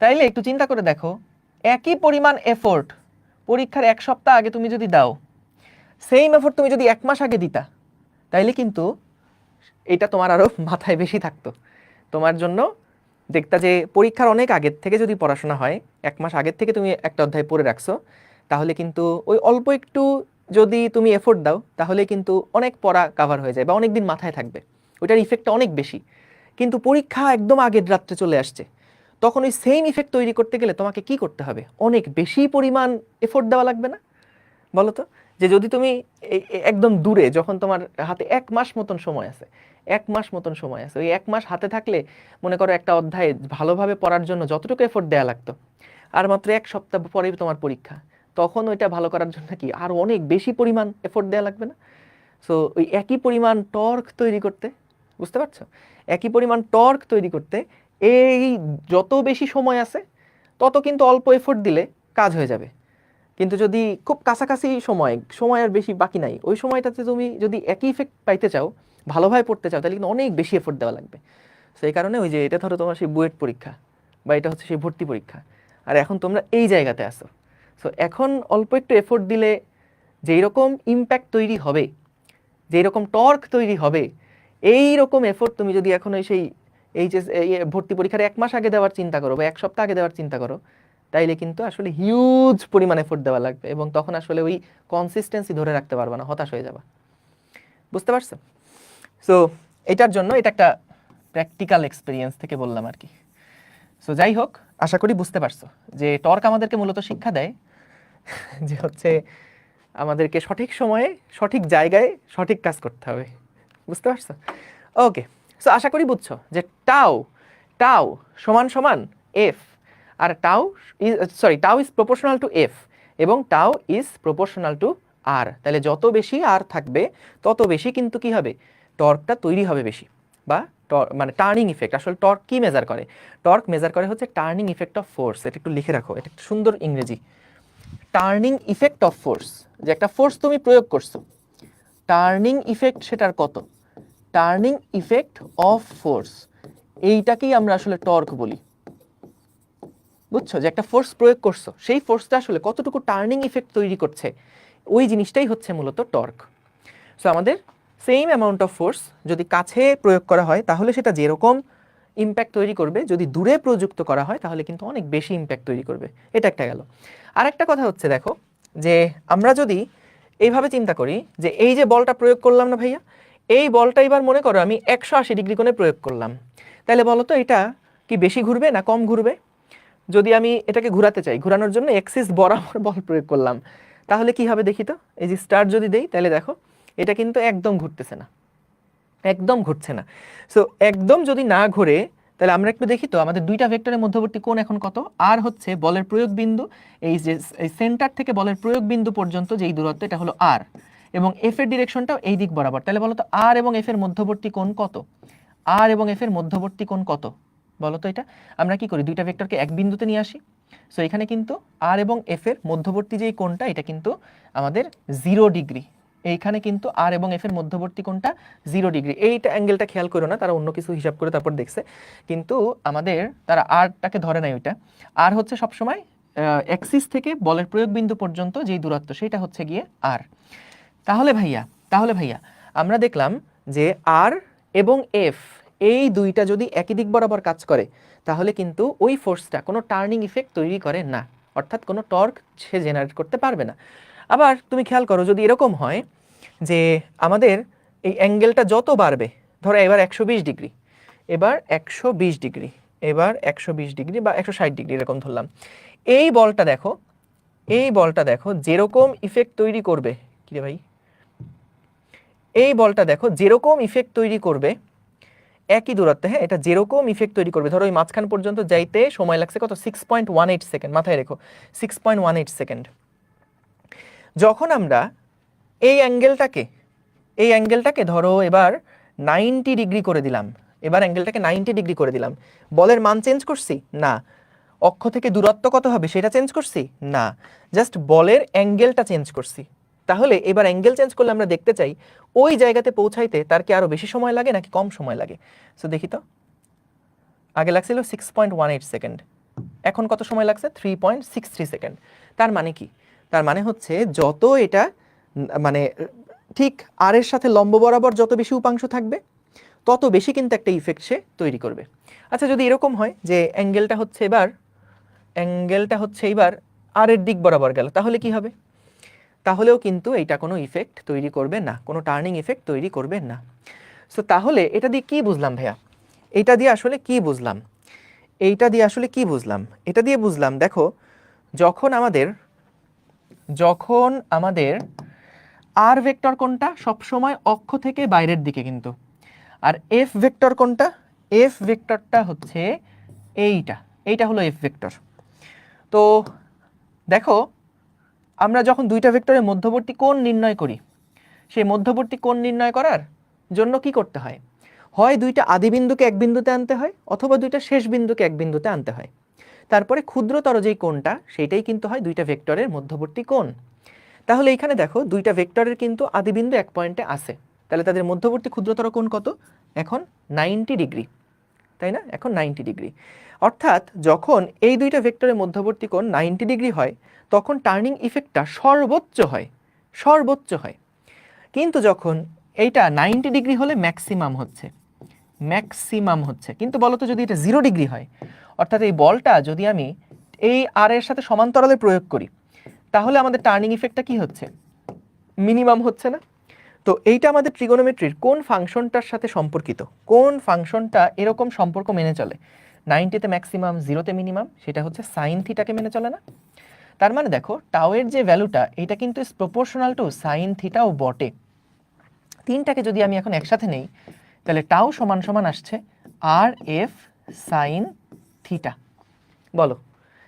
তাইলে একটু চিন্তা করে দেখো, একই পরিমাণ এফোর্ট পরীক্ষার 1 সপ্তাহ আগে তুমি যদি দাও, সেম এফোর্ট তুমি যদি 1 মাস আগে দিতা, তাইলে কিন্তু এটা তোমার আরো মাথায় বেশি থাকতো। তোমার জন্য দেখতা যে পরীক্ষার অনেক আগের থেকে যদি পড়াশোনা হয়, 1 মাস আগের থেকে তুমি একটা অধ্যায় পড়ে রাখছো, তাহলে কিন্তু ওই অল্প একটু যদি তুমি এফোর্ট দাও তাহলে কিন্তু অনেক পড়া কাভার হয়ে যায় বা অনেক দিন মাথায় থাকবে, ওইটার ইফেক্টটা অনেক বেশি। কিন্তু পরীক্ষা একদম আগের রাত্রে চলে আসছে, তখন ওই সেম ইফেক্ট তৈরি করতে গেলে তোমাকে কি করতে হবে, অনেক বেশি পরিমাণ এফোর্ট দেওয়া লাগবে না? বলো তো, যে যদি তুমি একদম দূরে, যখন তোমার হাতে 1 মাস মতন সময় আছে, 1 মাস মতন সময় আছে, ওই 1 মাস হাতে থাকলে মনে করো একটা অধ্যায়ে ভালোভাবে পড়ার জন্য যতটুকু এফোর্ট দেওয়া লাগতো, আর মাত্র 1 সপ্তাহ পরেই তোমার পরীক্ষা, তখন ওইটা ভালো করার জন্য কি আর অনেক বেশি পরিমাণ এফোর্ট দেওয়া লাগবে না? সো ওই একই পরিমাণ টর্ক তৈরি করতে, বুঝতে পারছো, একই পরিমাণ টর্ক তৈরি করতে এই যত বেশি সময় আছে তত কিন্তু অল্প এফোর্ট দিলে কাজ হয়ে যাবে। কিন্তু যদি খুব কাছাকাছি সময় আর বেশি বাকি নাই, ওই সময়টাতে তুমি যদি একই ইফেক্ট পাইতে চাও, ভালোভাবে পড়তে চাও, তাহলে কিন্তু অনেক বেশি এফোর্ট দেওয়া লাগবে। সেই কারণে ওই যে এটা ধরো তোমার সেই বুয়েট পরীক্ষা বা এটা হচ্ছে সেই ভর্তি পরীক্ষা, আর এখন তোমরা এই জায়গাতে আসো। সো এখন অল্প একটু এফোর্ট দিলে যেই রকম ইম্প্যাক্ট তৈরি হবে, যেই রকম টর্ক তৈরি হবে, এই রকম এফোর্ট তুমি যদি এখন ওই সেই এইচএস ভর্তি পরীক্ষার 1 মাস আগে দেওয়ার চিন্তা করো বা 1 সপ্তাহ আগে দেওয়ার চিন্তা করো, তাইলে কিন্তু আসলে হিউজ পরিমাণ এফোর্ট দেওয়া লাগবে এবং তখন আসলে ওই কনসিস্টেন্সি ধরে রাখতে পারবে না, হতাশ হয়ে যাবা। বুঝতে পারছো? সো এটার জন্য এটা একটা প্র্যাকটিক্যাল এক্সপিরিয়েন্স থেকে বললাম আর কি। সো যাই হোক, আশা করি বুঝতে পারছো যে টর্ক আমাদেরকে মূলত শিক্ষা দেয় যে হচ্ছে আমাদেরকে সঠিক সময়ে সঠিক জায়গায় সঠিক কাজ করতে হবে। বুঝতে পারছো? ওকে, সো আশা করি বুঝছো যে টাউ টাউ সমান সমান F, R tau is proportional to F এবং tau is proportional to R. তাহলে যত বেশি আর থাকবে তত বেশি কিন্তু কি হবে, টর্কটা তৈরি হবে বেশি, বা মানে টার্নিং ইফেক্ট। আসলে টর্ক কি মেজার করে? টর্ক মেজার করে হচ্ছে টার্নিং ইফেক্ট অফ ফোর্স। এটা একটু লিখে রাখো, এটা একটা সুন্দর ইংরেজি, টার্নিং ইফেক্ট অফ ফোর্স। যে একটা ফোর্স তুমি প্রয়োগ করছো, টার্নিং ইফেক্ট সেটার কত, টার্নিং ইফেক্ট অফ ফোর্স, এইটাকেই আমরা আসলে টর্ক বলি। বুঝছো? যে একটা ফোর্স প্রয়োগ করছো, সেই ফোর্সটা আসলে কতটুকু টার্নিং ইফেক্ট তৈরি করছে, ওই জিনিসটাই হচ্ছে মূলত টর্ক। সো আমাদের সেম অ্যামাউন্ট অফ ফোর্স যদি কাছে প্রয়োগ করা হয় তাহলে সেটা যেরকম ইম্প্যাক্ট তৈরি করবে, যদি দূরে প্রযুক্ত করা হয় তাহলে কিন্তু অনেক বেশি ইম্প্যাক্ট তৈরি করবে। এটা একটা গেল। আর একটা কথা হচ্ছে দেখো, যে আমরা যদি এইভাবে চিন্তা করি যে এই যে বলটা প্রয়োগ করলাম না ভাইয়া, এই বলটা এবার মনে করো আমি 180 ডিগ্রি কোণে প্রয়োগ করলাম, তাহলে বলো তো এটা কি বেশি ঘুরবে না কম ঘুরবে? যদি আমি এটাকে ঘোরাতে চাই, ঘোরানোর জন্য এক্সিস বরাবর বল প্রয়োগ করলাম, তাহলে কি হবে দেখি তো? এই যে স্টার্ট যদি দেই, তাহলে দেখো এটা কিন্তু একদম ঘুরতেছে না, একদম ঘুরছে না। সো একদম যদি না ঘুরে, তাহলে আমরা একটু দেখি তো আমাদের দুইটা ভেক্টরের মধ্যবর্তী কোণ এখন কত। আর হচ্ছে বলের প্রয়োগ বিন্দু, এই যে সেন্টার থেকে বলের প্রয়োগ বিন্দু পর্যন্ত যেই দূরত্ব, এটা হলো আর, এবং এফ এর ডিরেকশনটাও এই দিক বরাবর। তাহলে বলো তো আর এবং এফ এর মধ্যবর্তী কোণ কত? আর এবং এফ এর মধ্যবর্তী কোণ কত বলো তো? এটা আমরা কি করি, দুইটা ভেক্টরকে এক বিন্দুতে নিয়ে আসি। সো এখানে কিন্তু আর এবং এফ এর মধ্যবর্তী যেই কোণটা, এটা কিন্তু আমাদের 0 ডিগ্রি। এইখানে কিন্তু আর এবং এফ এর মধ্যবর্তী কোণটা 0 ডিগ্রি। এইটা অ্যাঙ্গেলটা খেয়াল করো না, তারা অন্য কিছু হিসাব করে তারপর দেখছে, কিন্তু আমাদের তারা আরটাকে ধরে নাই। ওইটা আর হচ্ছে সবসময় অ্যাক্সিস থেকে বলের প্রয়োগ বিন্দু পর্যন্ত যেই দূরত্ব, সেটা হচ্ছে গিয়ে আর। তাহলে ভাইয়া আমরা দেখলাম যে আর এবং এফ এই দুইটা যদি একই দিক বরাবর কাজ করে, তাহলে কিন্তু ওই ফোর্সটা কোনো টার্নিং ইফেক্ট তৈরি করে না, অর্থাৎ কোনো টর্ক সে জেনারেট করতে পারবে না। আবার তুমি খেয়াল করো, যদি এরকম হয় যে আমাদের এই অ্যাঙ্গেলটা যত বাড়বে, ধরো এবার 120 ডিগ্রি, এবার 120 ডিগ্রি, এবার 120 ডিগ্রি বা 160 ডিগ্রি এরকম ধরলাম, এই বলটা দেখো, এই বলটা দেখো যেরকম ইফেক্ট তৈরি করবে, কি রে ভাই, এই বলটা দেখো যেরকম ইফেক্ট তৈরি করবে একই দূরত্বে, হ্যাঁ, এটা যেরকম ইফেক্ট তৈরি করবে, ধরো ওই মাঝখান পর্যন্ত যাইতে সময় লাগছে কত, 6.18 সেকেন্ড, মাথায় রেখো 6.18 সেকেন্ড। যখন আমরা এই অ্যাঙ্গেলটাকে ধরো এবার 90 ডিগ্রি করে দিলাম, এবার অ্যাঙ্গেলটাকে 90 ডিগ্রি করে দিলাম, বলের মান চেঞ্জ করছি না, অক্ষ থেকে দূরত্ব কত হবে সেটা চেঞ্জ করছি না, জাস্ট বলের অ্যাঙ্গেলটা চেঞ্জ করছি। তাহলে এবার অ্যাঙ্গেল চেঞ্জ করলে আমরা দেখতে চাই ওই জায়গাতে পৌঁছাইতে তার কি আরো বেশি সময় লাগে নাকি কম সময় লাগে। সো দেখি তো, আগে লাগছিল 6.18 সেকেন্ড, এখন কত সময় লাগছে, 3.63 সেকেন্ড। তার মানে কি? তার মানে হচ্ছে যত এটা মানে ঠিক আর এর সাথে লম্ব বরাবর যত বেশি উপাংশ থাকবে, তত বেশি কিন্তু একটা ইফেক্ট সে তৈরি করবে। আচ্ছা, যদি এরকম হয় যে অ্যাঙ্গেলটা হচ্ছে এবার আর এর দিক বরাবর গেল, তাহলে কি হবে? তাহলেও কিন্তু এইটা কোনো ইফেক্ট তৈরি করবে না, কোনো টার্নিং ইফেক্ট তৈরি করবে না। সো তাহলে এটা দিয়ে কি বুঝলাম ভাইয়া? এটা দিয়ে আসলে কি বুঝলাম? এটা দিয়ে বুঝলাম দেখো, যখন আমাদের আর ভেক্টর কোনটা, সবসময় অক্ষ থেকে বাইরের দিকে কিন্তু, আর এফ ভেক্টর কোনটা, এফ ভেক্টরটা হচ্ছে এইটা হলো এফ ভেক্টর। তো দেখো, আমরা যখন দুইটা ভেক্টরের মধ্যবর্তী কোণ নির্ণয় করি, সেই মধ্যবর্তী কোণ নির্ণয় করার জন্য কি করতে হয়? হয় দুইটা আদি বিন্দুকে এক বিন্দুতে আনতে হয়, অথবা দুইটা শেষ বিন্দুকে এক বিন্দুতে আনতে হয়। তারপরে ক্ষুদ্রতর যেই কোণটা, সেইটাই কিন্তু হয় দুইটা ভেক্টরের মধ্যবর্তী কোণ। তাহলে এইখানে দেখো দুইটা ভেক্টরের কিন্তু আদি বিন্দু এক পয়েন্টে আছে, তাহলে তাদের মধ্যবর্তী ক্ষুদ্রতর কোণ কত? এখন 90 ডিগ্রি, তাই না? এখন 90 ডিগ্রি। অর্থাৎ যখন এই দুইটা ভেক্টরের মধ্যবর্তী কোণ 90 ডিগ্রি হয়, তখন টার্নিং ইফেক্টটা সর্বোচ্চ হয়। কিন্তু যখন এইটা 90 ডিগ্রি হলে ম্যাক্সিমাম হচ্ছে, ম্যাক্সিমাম হচ্ছে। কিন্তু বলো তো যদি এটা 0 ডিগ্রি হয়, অর্থাৎ এই বলটা যদি আমি এই আর এর সাথে সমান্তরালে প্রয়োগ করি, তাহলে আমাদের টার্নিং ইফেক্টটা কি হচ্ছে? মিনিমাম হচ্ছে না? তো এইটা আমাদের ট্রিগোনোমেট্রির কোন ফাংশনটার সাথে সম্পর্কিত, কোন ফাংশনটা এরকম সম্পর্ক মেনে চলে? 90তে ম্যাক্সিমাম, 0তে মিনিমাম, সেটা হচ্ছে সাইন থিটাকে মেনে চলে না? তার মানে দেখো টাওয়ের যে ভ্যালুটা এটা কিন্তু ইজ প্রপোর্শনাল টু সাইন থিটাও বটে। তিনটাকে যদি আমি এখন একসাথে নেই, তাহলে টাও সমান সমান আসছে আর এফ সাইন থিটা। বলো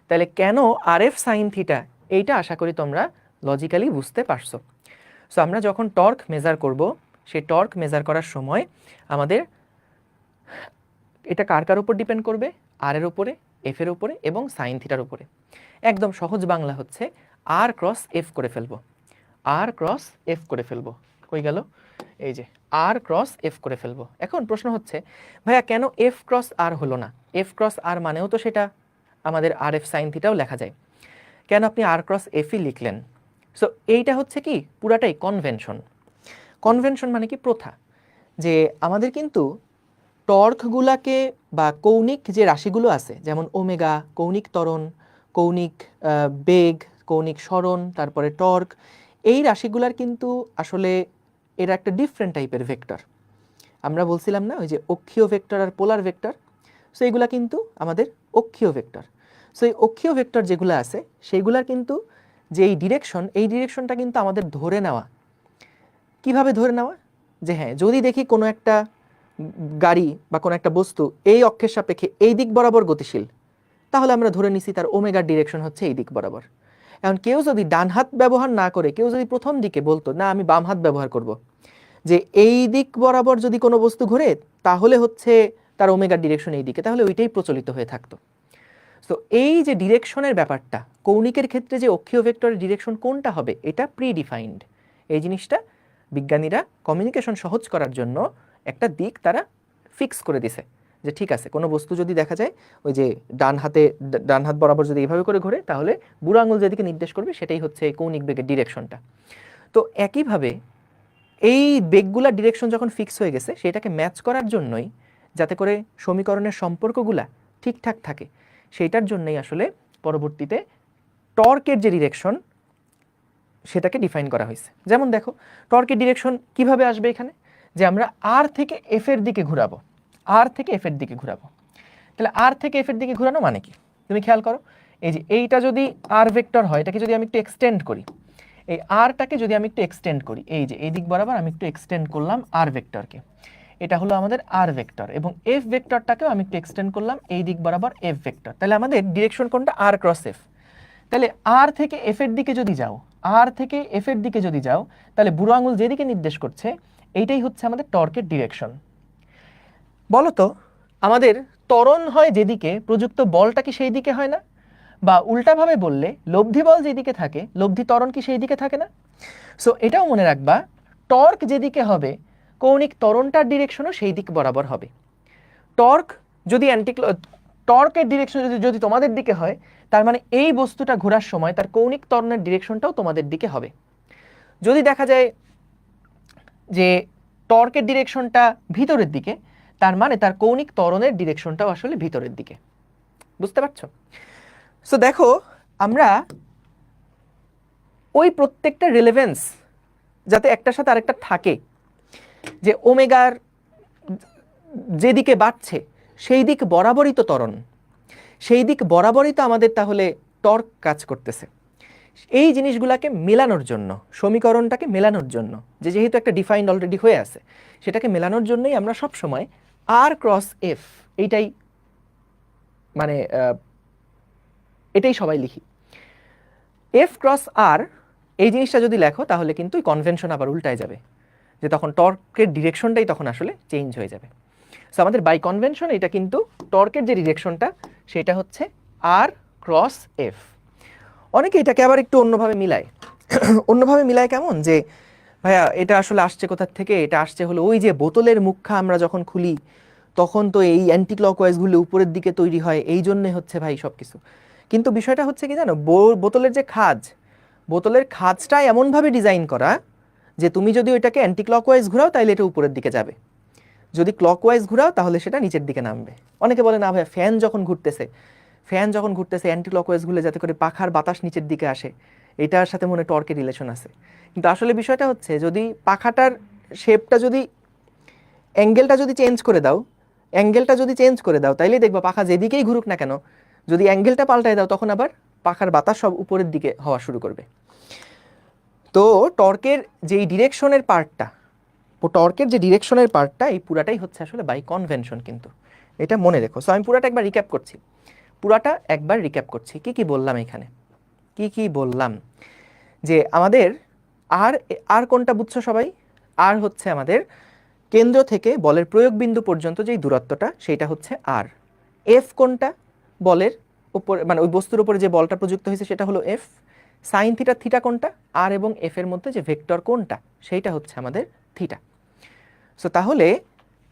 তাহলে কেন আর এফ সাইন থিটা? এইটা আশা করি তোমরা লজিক্যালি বুঝতে পারছো। সো আমরা যখন টর্ক মেজার করব, সেই টর্ক মেজার করার সময় আমাদের এটা কার কার উপর ডিপেন্ড করবে? আর এর উপরে, এফ এর উপরে এবং সাইন থিটার উপরে। একদম সহজ বাংলা হচ্ছে আর ক্রস এফ করে ফেলবো, আর ক্রস এফ করে ফেলবো। কই গেল? এই যে আর ক্রস এফ করে ফেলবো। এখন প্রশ্ন হচ্ছে ভাইয়া কেন এফ ক্রস আর হলো না? এফ ক্রস আর মানেও তো সেটা আমাদের আর এফ সাইন থিটাও লেখা যায়, কেন আপনি আর ক্রস এফই লিখলেন? সো এইটা হচ্ছে কি পুরাটাই কনভেনশন। কনভেনশন মানে কি? প্রথা। যে আমাদের কিন্তু টর্কগুলাকে বা কৌণিক যে রাশিগুলো আছে, যেমন ওমেগা, কৌণিক ত্বরণ, কৌণিক বেগ, কৌণিক সরণ, তারপরে টর্ক, এই রাশিগুলার কিন্তু আসলে এরা একটা ডিফারেন্ট টাইপের ভেক্টর। আমরা বলছিলাম না ওই যে অক্ষীয় ভেক্টর আর পোলার ভেক্টর, সো এইগুলা কিন্তু আমাদের অক্ষীয় ভেক্টর। সো এই অক্ষীয় ভেক্টর যেগুলো আছে সেইগুলার কিন্তু যে এই ডিরেকশন, এই ডিরেকশনটা কিন্তু আমাদের ধরে নেওয়া। কিভাবে ধরে নেওয়া? যে হ্যাঁ, যদি দেখি কোনো একটা গাড়ি বা কোনো একটা বস্তু এই অক্ষের সাপেক্ষে এই দিক বরাবর গতিশীল, তাহলে আমরা ধরে নিছি তার ওমেগার ডিরেকশন হচ্ছে এই দিক বরাবর। এখন কেউ যদি ডান হাত ব্যবহার না করে, কেউ যদি প্রথম দিকে বলতো না আমি বাম হাত ব্যবহার করব, যে এই দিক বরাবর যদি কোনো বস্তু ঘোরে তাহলে হচ্ছে তার ওমেগার ডিরেকশন এই দিকে, তাহলে ওইটাই প্রচলিত হয়ে থাকতো। তো এই যে ডিরেকশনের ব্যাপারটা, কৌণিকের ক্ষেত্রে যে অক্ষীয় ভেক্টরের ডিরেকশন কোনটা হবে এটা প্রিডিফাইন্ড। এই জিনিসটা বিজ্ঞানীরা কমিউনিকেশন সহজ করার জন্য একটা দিক তারা ফিক্স করে দিছে, যে ঠিক আছে কোনো বস্তু যদি দেখা যায় ওই যে ডান হাত বরাবর যদি এইভাবে করে ঘোরে, তাহলে বুড়ো আঙুল যেদিকে নির্দেশ করবে সেটাই হচ্ছে কৌণিক বেগের ডিরেকশনটা। তো একইভাবে এই বেগগুলার ডিরেকশন যখন ফিক্স হয়ে গেছে, সেটাকে ম্যাচ করার জন্যই, যাতে করে সমীকরণের সম্পর্কগুলা ঠিকঠাক থাকে, সেইটার জন্যই আসলে পরবর্তীতে টর্কের যে ডিরেকশন সেটাকে ডিফাইন করা হয়েছে। যেমন দেখো টর্কের ডিরেকশন কিভাবে আসবে এখানে, যে আমরা আর থেকে এফ এর দিকে ঘুরাবো, আর থেকে এফ এর দিকে ঘুরাবো। তাহলে আর থেকে এফ এর দিকে ঘুরানো মানে কি? তুমি খেয়াল করো, এই যে এইটা যদি আর ভেক্টর হয়, এটাকে যদি আমি একটু এক্সটেন্ড করি, এই আরটাকে যদি আমি একটু এক্সটেন্ড করি, এই যে এই দিক বরাবর আমি একটু এক্সটেন্ড করলাম আর ভেক্টরকে, এটা হলো আমাদের আর ভেক্টর, এবং এফ ভেক্টরটাকেও আমি একটু এক্সটেন্ড করলাম এই দিক বরাবর এফ ভেক্টর। তাহলে আমাদের ডিরেকশন কোনটা? আর ক্রস এফ। তাহলে আর থেকে এফ এর দিকে যদি যাও, আর থেকে এফ এর দিকে যদি যাও, তাহলে বুড়ো আঙুল যেদিকে নির্দেশ করছে এইটাই হচ্ছে আমাদের টর্কের ডিরেকশন। বলো তো আমাদের ত্বরণ হয় যেদিকে, প্রযুক্ত বলটা কি সেই দিকে হয় না? বা উল্টাভাবে বললে লব্ধি বল যেদিকে থাকে, লব্ধি ত্বরণ কি সেই দিকে থাকে না? সো এটাও মনে রাখবা, টর্ক যেদিকে হবে কৌণিক ত্বরণটার ডিরেকশনও সেই দিক বরাবর হবে। টর্ক যদি টর্কের ডিরেকশন যদি তোমাদের দিকে হয়, তার মানে এই বস্তুটা ঘোরার সময় তার কৌণিক ত্বরণের ডিরেকশনটাও তোমাদের দিকে হবে। যদি দেখা যায় যে টর্কের ডিরেকশনটা ভিতরের দিকে, তার মানে তার কৌণিক ত্বরণের ডিরেকশনটাও আসলে ভিতরের দিকে। বুঝতে পারছো? সো দেখো আমরা ওই প্রত্যেকটা রিলেভেন্স যাতে একটার সাথে আরেকটা থাকে, যে ওমেগার যেদিকে বাড়ছে সেই দিক বরাবরই তো ত্বরণ, সেই দিক বরাবরই তো আমাদের তাহলে টর্ক কাজ করতেছে। এই জিনিসগুলোকে মেলানোর জন্য, সমীকরণটাকে মেলানোর জন্য, যে যেহেতু একটা ডিফাইন্ড অলরেডি হয়ে আছে, সেটাকে মেলানোর জন্যই আমরা সব সময় আর ক্রস এফ এইটাই মানে এটাই সবাই লিখি। এফ ক্রস আর এই জিনিসটা যদি লেখো তাহলে কিন্তু কনভেনশন আবার উল্টায় যাবে, যে তখন টর্কের ডিরেকশনটাই তখন আসলে চেঞ্জ হয়ে যাবে। সো আমাদের বাই কনভেনশন এটা কিন্তু টর্কের যে ডিরেকশনটা সেটা হচ্ছে আর ক্রস এফ। অনেকে এটাকে আবার একটু অন্যভাবে মিলায়। অন্যভাবে মিলায় কেমন, যে ভাইয়া এটা আসলে আসছে কোথার থেকে? এটা আসছে হলো ওই যে বোতলের মুখা আমরা যখন খুলি তখন তো এই অ্যান্টি ক্লকওয়াইজগুলো উপরের দিকে তৈরি হয়, এই জন্যে হচ্ছে ভাই সব কিছু। কিন্তু বিষয়টা হচ্ছে কি জানো, বোতলের যে খাঁজ, বোতলের খাঁজটা এমনভাবে ডিজাইন করা যে তুমি যদি ওইটাকে অ্যান্টি ক্লকওয়াইজ ঘুরাও তাহলে এটা উপরের দিকে যাবে। যদি ক্লকওয়াইজ ঘুরাও তাহলে সেটা নিচের দিকে নামবে। অনেকে বলে না ভাই ফ্যান যখন ঘুরতেছে অ্যান্টি ক্লকওয়াইজ ঘুরলে যাতে করে পাখার বাতাস নিচের দিকে আসে, এটার সাথে মনে টর্কের রিলেশন আছে। কিন্তু আসলে বিষয়টা হচ্ছে যদি পাখাটার শেপটা যদি অ্যাঙ্গেলটা যদি চেঞ্জ করে দাও তাইলেই দেখবা পাখা যেদিকেই ঘুরুক না কেন, যদি অ্যাঙ্গেলটা পাল্টায় দাও তখন আবার পাখার বাতাস সব উপরের দিকে হওয়া শুরু করবে। তো টর্কের যে ডিরেকশনের পার্টটা এই পুরাটাই হচ্ছে আসলে বাই কনভেনশন, কিন্তু এটা মনে রেখো। সো আমি পুরাটা একবার রিক্যাপ করছি। কি বললাম এখানে, কি বললাম, যে আমাদের আর কোনটা বুঝছো সবাই? আর হচ্ছে আমাদের কেন্দ্র থেকে বলের প্রয়োগ বিন্দু পর্যন্ত যেই দূরত্বটা সেটা হচ্ছে আর। এফ কোনটা? বলের উপর মানে ওই বস্তুর উপরে যে বলটা প্রযুক্ত হয়েছে সেটা হলো এফ। সাইন থিটা কোনটা? আর এবং এফ এর মধ্যে যে ভেক্টর কোনটা সেইটা হচ্ছে আমাদের থিটা। সো তাহলে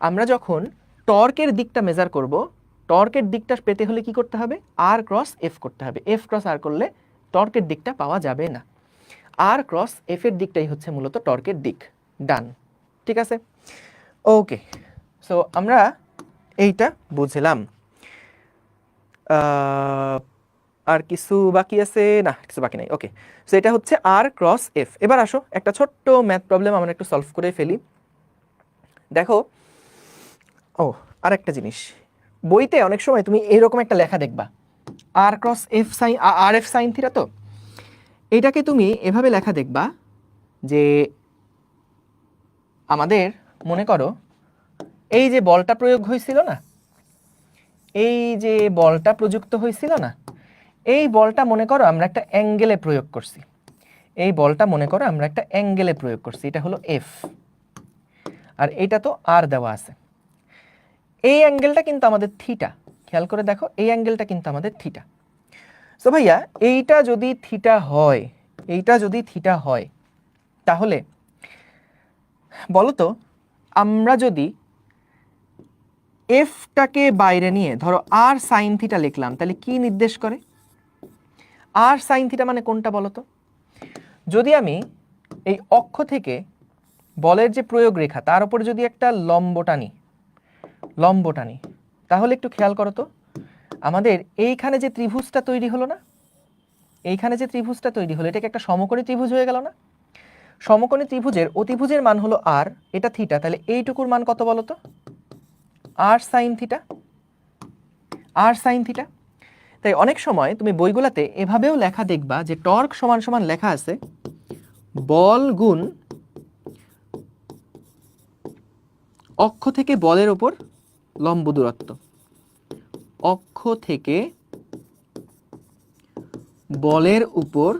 আমরা যখন টর্কের দিকটা মেজার করব, টর্কের দিকটা পেতে হলে কি করতে হবে? আর ক্রস এফ করতে হবে। এফ ক্রস আর করলে টর্কের দিকটা পাওয়া যাবে না। আর ক্রস এফ এর দিকটাই হচ্ছে মূলত টর্কের দিক। ডান, ঠিক আছে, ওকে। সো আমরা এইটা বুঝলাম। আর কিছু বাকি আছে? না, কিছু বাকি নাই। ওকে, সো এটা হচ্ছে আর ক্রস এফ। এবার আসো একটা ছোট্ট ম্যাথ প্রবলেম আমরা একটু সলভ করে ফেলি। দেখো, আরেকটা জিনিস, বইতে অনেক সময় তুমি এরকম একটা লেখা দেখবা, আর ক্রস এফ সাইন আর এফ সাইন থিটা। তো এটাকে তুমি এভাবে লেখা দেখবা যে আমাদের মনে করো এই যে বলটা প্রযুক্ত হয়েছিল না, এই বলটা মনে করো আমরা একটা অ্যাঙ্গেলে প্রয়োগ করছি। এটা হলো এফ, আর এটা তো আর দেওয়া আছে। এই অ্যাঙ্গেলটা কিন্তু আমাদের থিটা। খেয়াল করে দেখো, এই অ্যাঙ্গেলটা কিন্তু আমাদের থিটা। সো ভাইয়া এইটা যদি থিটা হয় তাহলে বলো তো, আমরা যদি এফটাকে বাইরে নিয়ে ধরো আর সাইন থিটা লিখলাম তাহলে কি নির্দেশ করে? আর সাইন থিটা মানে কোনটা বলো তো? যদি আমি এই অক্ষ থেকে বলের যে প্রয়োগ রেখা তার উপর যদি একটা লম্ব টানি, তাহলে একটু খেয়াল করো তো, আমাদের এইখানে যে ত্রিভুজটা তৈরি হলো না, এটাকে একটা সমকোণী ত্রিভুজ হয়ে গেল না? সমকোণী ত্রিভুজের অতিভুজের মান হলো আর, এটা থিটা, তাহলে এইটুকুর মান কত বলো তো? আর সাইন থিটা। তাই অনেক সময় তুমি বইগুলাতে এভাবেও লেখা দেখবা যে টর্ক সমান সমান লেখা আছে বল গুণ অক্ষ থেকে বলের উপর লম্ব দূরত্ব। অক্ষ থেকে বলের উপর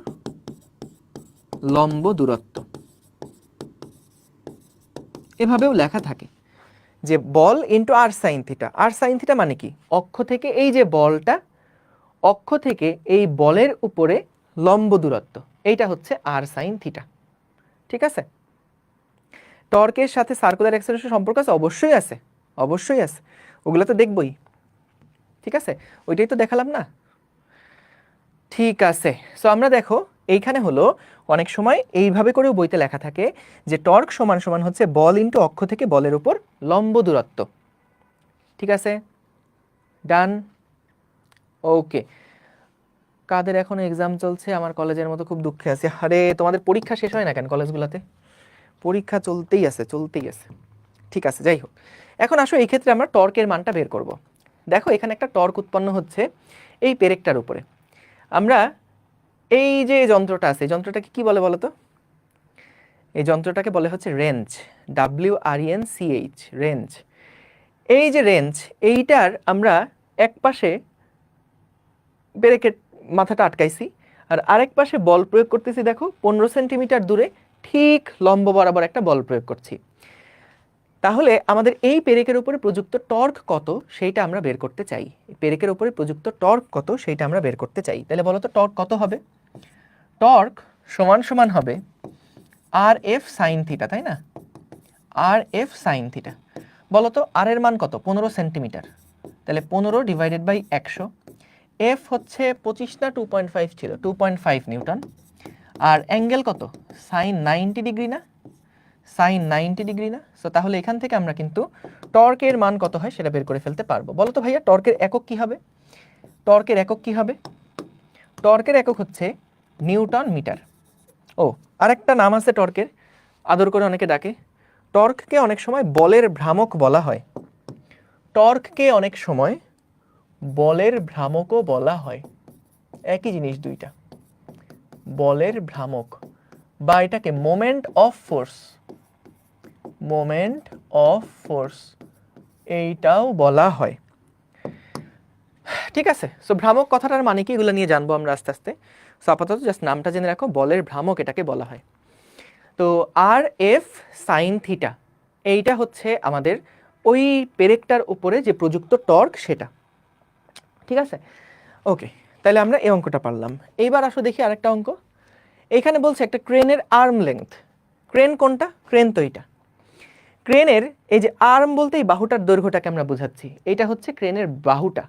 লম্ব দূরত্ব, এভাবেও লেখা থাকে যে বল ইন্টু আর সাইন থিটা। আর সাইন থিটা মানে কি? অক্ষ থেকে এই যে বলটা, অক্ষ থেকে এই বলের উপরে লম্ব দূরত্ব, এইটা হচ্ছে আর সাইন থিটা। ঠিক আছে? টর্কের সাথে সার্কুলার অ্যাক্সেলারেশন সম্পর্ক আছে? অবশ্যই আছে, ওগুলো তো দেখবই। ঠিক আছে, ওইটাই তো দেখালাম না? ঠিক আছে, সো আমরা দেখো এইখানে হলো অনেক সময় এইভাবে করেও বইতে লেখা থাকে যে টর্ক সমান সমান হচ্ছে বল ইন্টু অক্ষ থেকে বলের উপর লম্ব দূরত্ব। ঠিক আছে, ডান, ওকে। কাদের এখন এক্সাম চলছে? আমার কলেজের মতো খুব দুঃখে আছি। আরে তোমাদের পরীক্ষা শেষ হয় না কেন কলেজগুলোতে? পরীক্ষা চলতেই আছে। ঠিক আছে, যাই হোক, এখন আসো এই ক্ষেত্রে আমরা টর্কের মানটা বের করব। দেখো এখানে একটা টর্ক উৎপন্ন হচ্ছে এই পেরেকটার উপরে। আমরা এই যে যন্ত্রটা আছে, যন্ত্রটাকে কি বলে বলো তো? এই যন্ত্রটাকে বলে হচ্ছে রেঞ্চ, WRENCH, রেঞ্চ। এই যে রেঞ্চ, এইটার আমরা এক পাশে পেরেকের মাথাটা আটকাইছি, আর আরেক পাশে বল প্রয়োগ করতেছি। দেখো 15 সেন্টিমিটার দূরে ঠিক লম্ব বরাবর একটা বল প্রয়োগ করছি। তাহলে আমাদের এই পেরেকের উপরে প্রযুক্ত টর্ক কত সেইটা আমরা বের করতে চাই। পেরেকের উপরে প্রযুক্ত টর্ক কত সেইটা আমরা বের করতে চাই। তাহলে বলো তো টর্ক কত হবে? টর্ক সমান সমান হবে আর এফ সাইন থিটা, তাই না? আর এফ সাইন থিটা। বলো তো আর এর মান কত? 15 সেন্টিমিটার, তাহলে 15 ডিভাইডেড বাই 100। এফ হচ্ছে 25 না 2.5 ছিল, 2.5 নিউটন। আর অ্যাঙ্গেল কত? সাইন 90 ডিগ্রি না? সাইন 90 ডিগ্রি না? সো তাহলে এখান থেকে আমরা কিন্তু টর্কের মান কত হয় সেটা বের করে ফেলতে পারবো। বলো তো ভাইয়া টর্কের একক কি হবে? টর্কের একক কি হবে? টর্কের একক হচ্ছে নিউটন মিটার। ও আরেকটা নাম আছে টর্কের, আদর করে অনেকে ডাকে, টর্ককে অনেক সময় বলের ভ্রামক বলা হয়। টর্ককে অনেক সময় বলের ভ্রামকও বলা হয়। একই জিনিস দুইটা, বলের ভ্রামক, বা এটাকে moment of force, moment of force এইটাও বলা হয়। ঠিক আছে, সো ভ্রামক কথাটার মানে কি এগুলো নিয়ে জানবো আমরা আস্তে আস্তে। সো আপাতত জাস্ট নামটা জেনে রাখো, বলের ভ্রামক এটাকে বলা হয়। তো আর এফ সাইন থিটা এইটা হচ্ছে আমাদের ওই পেরেকটার উপরে যে প্রযুক্ত টর্ক সেটা। ঠিক আছে, ওকে, তাহলে আমরা এই অঙ্কটা পারলাম। এইবার আসো দেখি আরেকটা অঙ্ক। এইখানে বলছে একটা ক্রেনের আর্ম লেংথ। ক্রেন কোনটা? ক্রেন তো এইটা। ক্রেনের এই যে আর্ম বলতে এই বাহুটার দৈর্ঘ্যটাকে আমরা বোঝাচ্ছি, এইটা হচ্ছে ক্রেনের বাহুটা,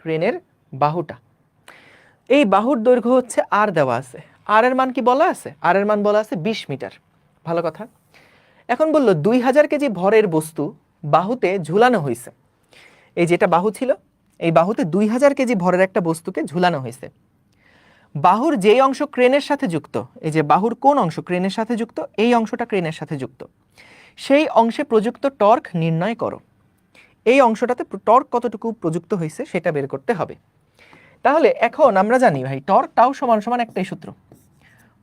ক্রেনের বাহুটা। এই বাহুর দৈর্ঘ্য হচ্ছে আর দেওয়া আছে। আর এর মান কি বলা আছে? আর এর মান বলা আছে 20 মিটার। ভালো কথা। এখন বললো 2000 কেজি ভরের বস্তু বাহুতে ঝুলানো হয়েছে। এই যেটা বাহু ছিল, এই বাহুতে 2000 কেজি ভরের একটা বস্তুকে ঝুলানো হয়েছে। বাহুর যেই অংশ ক্রেনের সাথে যুক্ত, এই যে বাহুর কোন অংশ ক্রেনের সাথে যুক্ত, এই অংশটা ক্রেনের সাথে যুক্ত, সেই অংশে প্রযুক্ত টর্ক নির্ণয় করো। এই অংশটাতে টর্ক কতটুকু প্রযুক্ত হয়েছে সেটা বের করতে হবে। তাহলে এখন আমরা জানি ভাই টর্ক টাও সমান সমান একটাই সূত্র,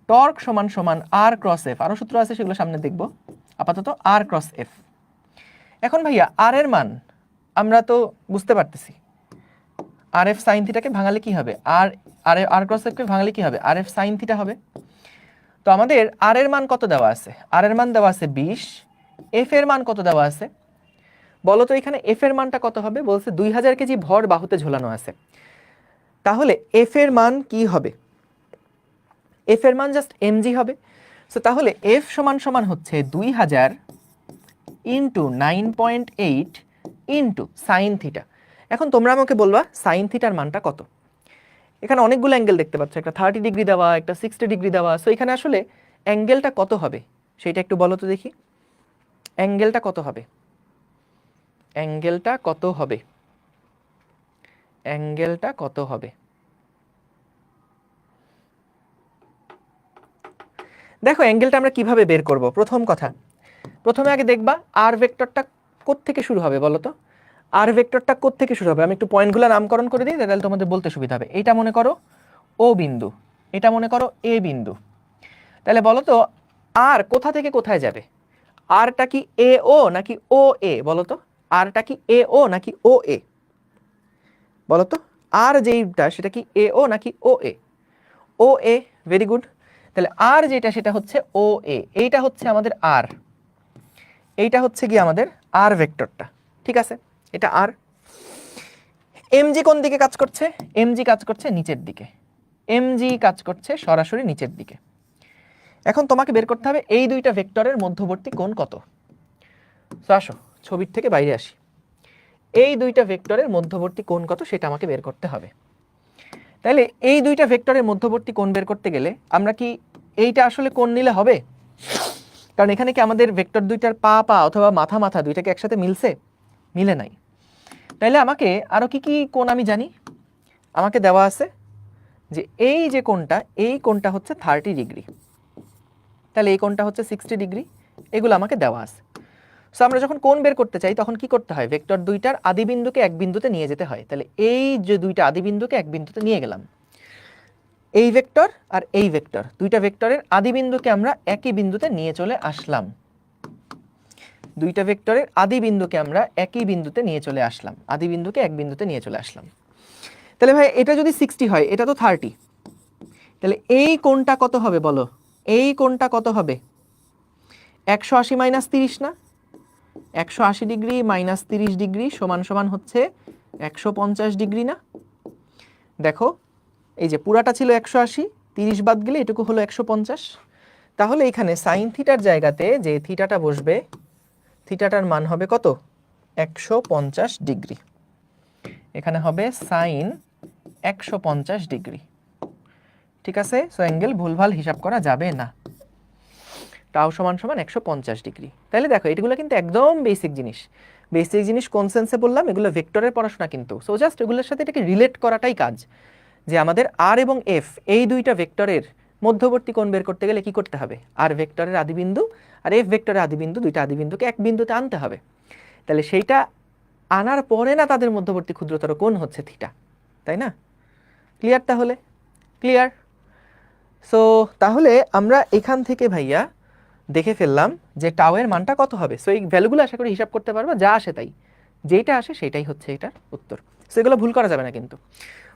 টর্ক সমান সমান আর ক্রস এফ। আরো সূত্র আছে সেগুলো সামনে দেখব, আপাতত আর ক্রস এফ। এখন ভাইয়া আর এর মান আমরা তো বুঝতে পারতেছি, আর এফ সাইন থিটাকে ভাঙালে কি হবে? আর আর আর ক্রস এফ কে ভাঙালে কি হবে? আর এফ সাইন থিটা হবে। তো আমাদের আর এর মান কত দেওয়া আছে? আর এর মান দেওয়া আছে 20। এফ এর মান কত দেওয়া আছে বলো তো? এখানে এফ এর মানটা কত হবে? বলছে 2000 কেজি ভর বাহুতে ঝোলানো আছে। তাহলে এফ এর মান কি হবে? এফ এর মান জাস্ট এমজি হবে। সো তাহলে এফ সমান সমান হচ্ছে 2000 ইন্টু 9.8 ইন্টু সাইন থিটা। এখন তোমরা আমাকে বলবা সাইন থিটার মানটা কত? এখানে অনেকগুলো অ্যাঙ্গেল দেখতে পাচ্ছ, একটা 30 ডিগ্রি দেওয়া, একটা 60 ডিগ্রি দেওয়া। সো এখানে আসলে অ্যাঙ্গেলটা কত হবে সেটা একটু বলো তো দেখি। অ্যাঙ্গেলটা কত হবে? অ্যাঙ্গেলটা কত হবে? অ্যাঙ্গেলটা কত হবে? দেখো অ্যাঙ্গেলটা আমরা কিভাবে বের করব। প্রথম কথা, প্রথমে আগে দেখবা আর ভেক্টরটা কোত্থেকে শুরু হবে বলো তো? আর ভেক্টরটা কোত্থেকে শুরু হবে? আমি একটু পয়েন্টগুলো নামকরণ করে দিই, তাহলে তোমাদের বলতে সুবিধা হবে। এইটা মনে করো ও বিন্দু, এটা মনে করো এ বিন্দু। তাহলে বলো তো আর কোথা থেকে কোথায় যাবে? আরটা কি এ ও নাকি ও এ বলো তো? আরটা কি এ ও নাকি ও এ বলো তো? আর যেইটা সেটা কি এ ও নাকি ও এ? ও এ, ভেরি গুড। তাহলে আর যেটা সেটা হচ্ছে ও এ, এইটা হচ্ছে আমাদের আর, এইটা হচ্ছে কি আমাদের আর ভেক্টরটা। ঠিক আছে, এটা আর। এমজি কোন দিকে কাজ করছে? এমজি কাজ করছে নিচের দিকে, এমজি কাজ করছে সরাসরি নিচের দিকে। এখন তোমাকে বের করতে হবে এই দুইটা ভেক্টরের মধ্যবর্তী কোণ কত। তো আসো ছবির থেকে বাইরে আসি, এই দুইটা ভেক্টরের মধ্যবর্তী কোণ কত সেটা আমাকে বের করতে হবে। তাহলে এই দুইটা ভেক্টরের মধ্যবর্তী কোণ বের করতে গেলে আমরা কি এইটা আসলে কোণ নিলে হবে? কারণ এখানে কি আমাদের ভেক্টর দুইটার পা পা অথবা মাথা মাথা দুইটাকে একসাথে মিলছে? মিলে নাই। তাইলে আমাকে আরো কি কি কোণ আমি জানি? আমাকে দেওয়া আছে যে এই যে কোণটা, এই কোণটা হচ্ছে 30 ডিগ্রি, তাহলে এই কোণটা হচ্ছে 60 ডিগ্রি, এগুলো আমাকে দেওয়া আছে। সো আমরা যখন কোণ বের করতে চাই তখন কি করতে হয়? ভেক্টর দুইটার আদি বিন্দুকে এক বিন্দুতে নিয়ে যেতে হয়। তাহলে এই যে দুইটা আদি বিন্দুকে এক বিন্দুতে নিয়ে গেলাম, এই ভেক্টর আর এই ভেক্টর, দুইটা ভেক্টরের আদি বিন্দুকে আমরা একই বিন্দুতে নিয়ে চলে আসলাম। দুইটা ভেক্টরের আদি বিন্দুকে আমরা একই বিন্দুতে নিয়ে চলে আসলাম, আদি বিন্দুকে এক বিন্দুতে নিয়ে চলে আসলাম। তাহলে ভাই এটা যদি 60 হয়, এটা তো 30, তাহলে এই কোণটা কত হবে বলো? এই কোণটা কত হবে? 180 মাইনাস 30 না? 180 ডিগ্রি মাইনাস 30 ডিগ্রি সমান সমান হচ্ছে 150 ডিগ্রি না? দেখো এই যে পুরাটা ছিল 180, 30 বাদ গেলে এটুকু হলো 150। তাহলে এখানে সাইন থিটার জায়গাতে যে থিটাটা বসবে, থিটাটার মান হবে কত? 150 ডিগ্রি। এখানে হবে সাইন 150 ডিগ্রি। ঠিক আছে, সো অ্যাঙ্গেল ভুলভাল হিসাব করা যাবে না। টাও সমান সমান 150 ডিগ্রি। তাহলে দেখো এগুলো কিন্তু একদম বেসিক জিনিস কোন সেন্সে বললাম, এগুলো ভেক্টরের পড়াশোনা কিন্তু। সো জাস্ট এগুলোর সাথে এটাকে রিলেট করাটাই কাজ, যে আমাদের আর এবং এফ এই দুইটা ভেক্টরের মধ্যবর্তী কোণ বের করতে গেলে কি করতে হবে, আর ভেক্টরের আদিবিন্দু আর এফ ভেক্টরের আদিবিন্দু, দুইটা আদিবিন্দুকে এক বিন্দুতে আনতে হবে। তাহলে সেইটা আনার পরে না তাদের মধ্যবর্তী ক্ষুদ্রতর কোণ হচ্ছে থিটা, তাই না? ক্লিয়ার? তাহলে ক্লিয়ার। সো তাহলে আমরা এখান থেকে ভাইয়া দেখে ফেললাম যে টাওয়ের মানটা কত হবে। সো এই ভ্যালুগুলো আশা করি হিসাব করতে পারবো, যা আসে তাই, যেইটা আসে সেটাই হচ্ছে এটার উত্তর। সো এগুলো ভুল করা যাবে না কিন্তু।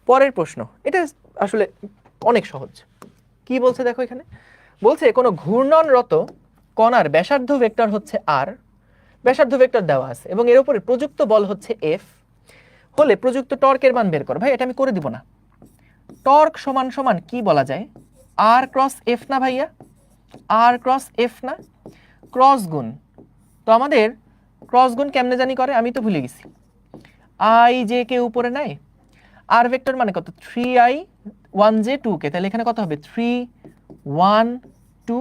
পরের প্রশ্ন, এটা আসলে অনেক সহজ। কি বলছে দেখো, এখানে বলছে কোনো ঘূর্ণনরত কণার ব্যাসার্ধ ভেক্টর হচ্ছে আর, ব্যাসার্ধ ভেক্টর দেওয়া আছে এবং এর উপরে প্রযুক্ত বল হচ্ছে এফ হলে প্রযুক্ত টর্কের মান বের করো। ভাই এটা আমি করে দিব না। টর্ক সমান সমান কি বলা যায়, আর ক্রস এফ না ভাইয়া, আর ক্রস এফ না, ক্রস গুণ। তো আমাদের ক্রস গুণ কেমনে জানি করে, আমি তো ভুলে গেছি। আই জে কে উপরে নেয়, আর ভেক্টর মানে কত, 3i 1j 2k, তাহলে এখানে কত হবে 3 1 2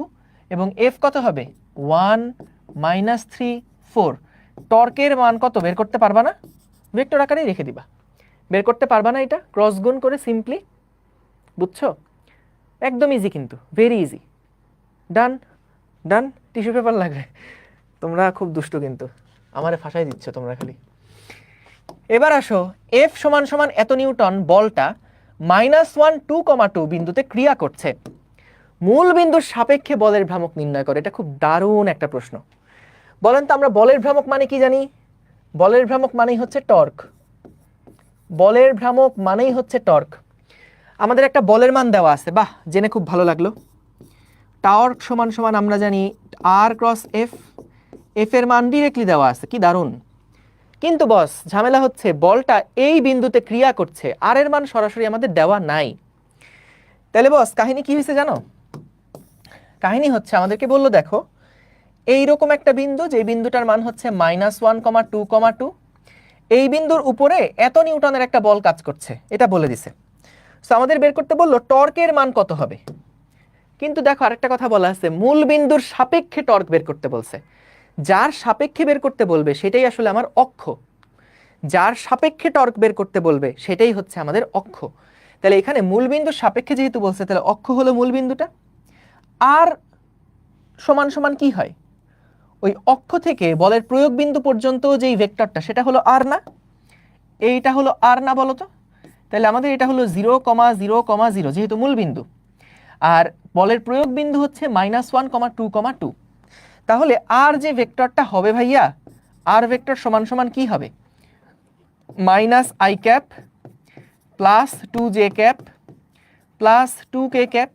এবং এফ কত হবে 1 3 4। টর্কের মান কত বের করতে পারবা না, ভেক্টর আকারেই রেখে দিবা, বের করতে পারবা না এটা ক্রস গুণ করে সিম্পলি, বুঝছো? একদম ইজি কিন্তু, ভেরি ইজি। ডান ডান, টিস্যু পেপার লাগবে। তোমরা খুব দুষ্ট কিন্তু, আমারে ফাঁসাই দিচ্ছ তোমরা খালি। এবার আসো, এফ সমান সমান এত নিউটন বলটা -1 2,2 বিন্দুতে ক্রিয়া করছে, মূল বিন্দুর সাপেক্ষে বলের ভ্রামক নির্ণয় করে। এটা খুব দারুণ একটা প্রশ্ন। বলেন তো আমরা বলের ভ্রামক মানে কি জানি? বলের ভ্রামক মানেই হচ্ছে টর্ক, বলের ভ্রামক মানেই হচ্ছে টর্ক। আমাদের একটা বলের মান দেওয়া আছে, বাহ জেনে খুব ভালো লাগলো। টর্ক সমান সমান আমরা জানি আর ক্রস এফ, এফ এর মান ডিরেক্টলি দেওয়া আছে, কি দারুণ। কিন্তু বস ঝামেলা হচ্ছে বলটা এই বিন্দুতে ক্রিয়া করছে, আর এর মান সরাসরি আমাদের দেওয়া নাই। তাহলে বস কাহিনী কি হয়েছে জানো? কাহিনী হচ্ছে আমাদেরকে বললো দেখো এইরকম একটা বিন্দু, যে বিন্দুটার মান হচ্ছে -1, 2,2, এই বিন্দুর উপরে এত নিউটনের একটা বল কাজ করছে, এটা বলে দিছে। সো আমাদের বের করতে বললো টর্কের মান কত হবে। কিন্তু দেখো আরেকটা কথা বলা আছে, মূল বিন্দুর সাপেক্ষে টর্ক বের করতে বলছে। যার সাপেক্ষে বের করতে বলবে সেটাই আসলে আমার অক্ষ, যার সাপেক্ষে টর্ক বের করতে বলবে সেটাই হচ্ছে আমাদের অক্ষ। তাহলে এখানে মূল বিন্দুর সাপেক্ষে যেহেতু বলছে, তাহলে অক্ষ হলো মূল বিন্দুটা। আর সমান সমান কি হয়, ওই অক্ষ থেকে বলের প্রয়োগ বিন্দু পর্যন্ত যেই ভেক্টরটা সেটা হলো আর না, এইটা হলো আর না বলো তো? তাহলে আমাদের এটা হলো 0,0,0, যেহেতু মূল বিন্দু, আর বলের প্রয়োগ বিন্দু হচ্ছে -1, 2,2। তাহলে আর যে ভেক্টরটা হবে ভাইয়া, আর ভেক্টর সমান সমান কি হবে, -i cap plus 2j cap plus 2k cap.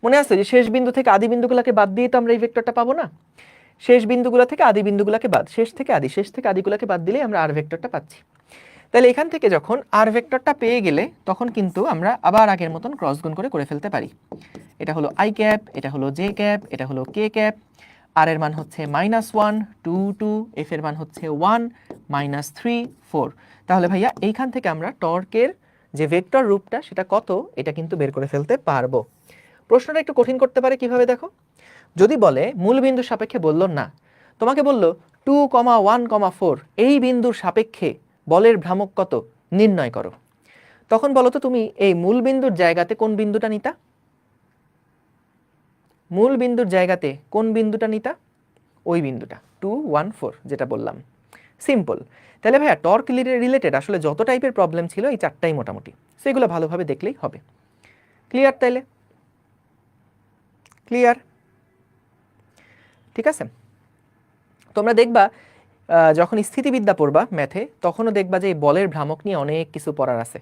মনে আছে যে শেষ বিন্দু থেকে আদি বিন্দুগুলোকে বাদ দিয়ে তো আমরা এই ভেক্টরটা পাবো না, শেষ বিন্দুগুলো থেকে আদি বিন্দুগুলোকে বাদ, শেষ থেকে আদিগুলোকে বাদ দিলেই আমরা আর ভেক্টরটা পাচ্ছি। তাহলে এখান থেকে যখন আর ভেক্টরটা পেয়ে গেলে তখন কিন্তু আমরা আবার আগের মতন ক্রস গুণ করে ফেলতে পারি। এটা হলো আই ক্যাপ, এটা হলো জে ক্যাপ, এটা হলো কে ক্যাপ, আর এর মান হচ্ছে -1 2 2, এফ এর মান হচ্ছে 1 3 4। তাহলে ভাইয়া এইখান থেকে আমরা টর্কের যে ভেক্টর রূপটা সেটা কত এটা কিন্তু বের করে ফেলতে পারবো। প্রশ্নটা একটু কঠিন করতে পারে, কিভাবে দেখো, যদি বলে মূল বিন্দুর সাপেক্ষে, বললো না, তোমাকে বললো 2,1,4 এই বিন্দুর সাপেক্ষে বলের ভ্রামক কত নির্ণয় করো, তখন বলো তো তুমি এই মূল বিন্দুর জায়গাতে কোন বিন্দুটা নিতা, মূল বিন্দুর জায়গাতে কোন বিন্দুটা নিতা, ওই বিন্দুটা 2, 1, 4 যেটা বললাম, সিম্পল। তাহলে ভাইয়া টর্ক রিলেটেড আসলে যত টাইপের প্রবলেম ছিল এই চারটাই মোটামুটি, সেগুলো ভালোভাবে দেখলেই হবে। ক্লিয়ার? তাইলে ক্লিয়ার? ঠিক আছে। তোমরা দেখবা যখন স্থিতিবিদ্যা পড়বা ম্যাথে, তখনও দেখবা যে এই বলের ভ্রামক নিয়ে অনেক কিছু পড়ার আছে।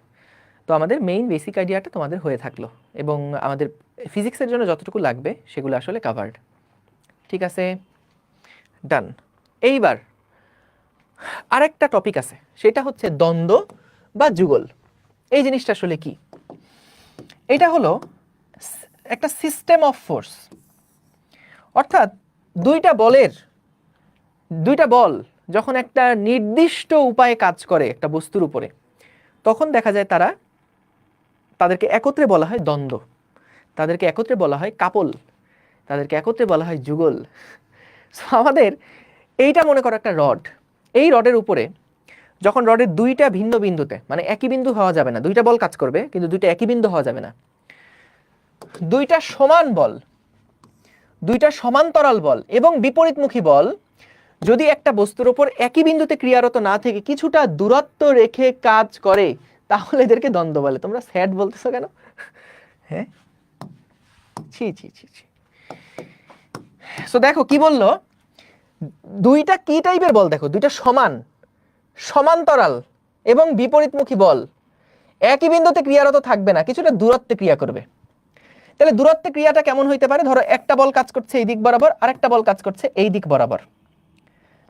তো আমাদের মেইন বেসিক আইডিয়াটা তোমাদের হয়ে থাকলো, এবং আমাদের ফিজিক্সের জন্য যতটুকু লাগবে সেগুলো আসলে কাভার্ড। ঠিক আছে, ডান। এইবার আরেকটা টপিক আছে, সেটা হচ্ছে দ্বন্দ্ব বা যুগল। এই জিনিসটা আসলে কি? এটা হলো একটা সিস্টেম অফ ফোর্স, অর্থাৎ দুইটা বল যখন একটা নির্দিষ্ট উপায়ে কাজ করে একটা বস্তুর উপরে, তখন দেখা যায় তাদেরকে একত্রে বলা হয় দ্বন্দ্ব, তাদেরকে একত্রে বলা হয় কাপল। তাদেরকে একত্রে বলা হয় যুগল। সো আমাদের এইটা মনে করো একটা রড, এই রডের উপরে যখন রডের দুইটা ভিন্ন বিন্দুতে, মানে একই বিন্দু হওয়া যাবে না, দুইটা বল কাজ করবে কিন্তু দুইটা একই বিন্দু হওয়া যাবে না, দুইটা সমান বল, দুইটা সমান্তরাল বল এবং বিপরীতমুখী বল যদি একটা বস্তুর উপর একই বিন্দুতে ক্রিয়ারত না থেকে কিছুটা দূরত্ব রেখে কাজ করে তাহলে এদেরকে দ্বন্দ্ব বলে। তোমরা স্যাড বলতেছো কেন? হ্যাঁ, ছি ছি ছি ছি। সো দেখো কি বললো, দুইটা কি টাইপের বল দেখো, দুইটা সমান, সমান্তরাল এবং বিপরীতমুখী বল একই বিন্দুতে ক্রিয়ারত থাকবে না, কিছুটা দূরত্বে ক্রিয়া করবে। তাহলে দূরত্বে ক্রিয়াটা কেমন হইতে পারে? ধরো একটা বল কাজ করছে এই দিক বরাবর, আর একটা বল কাজ করছে এই দিক বরাবর।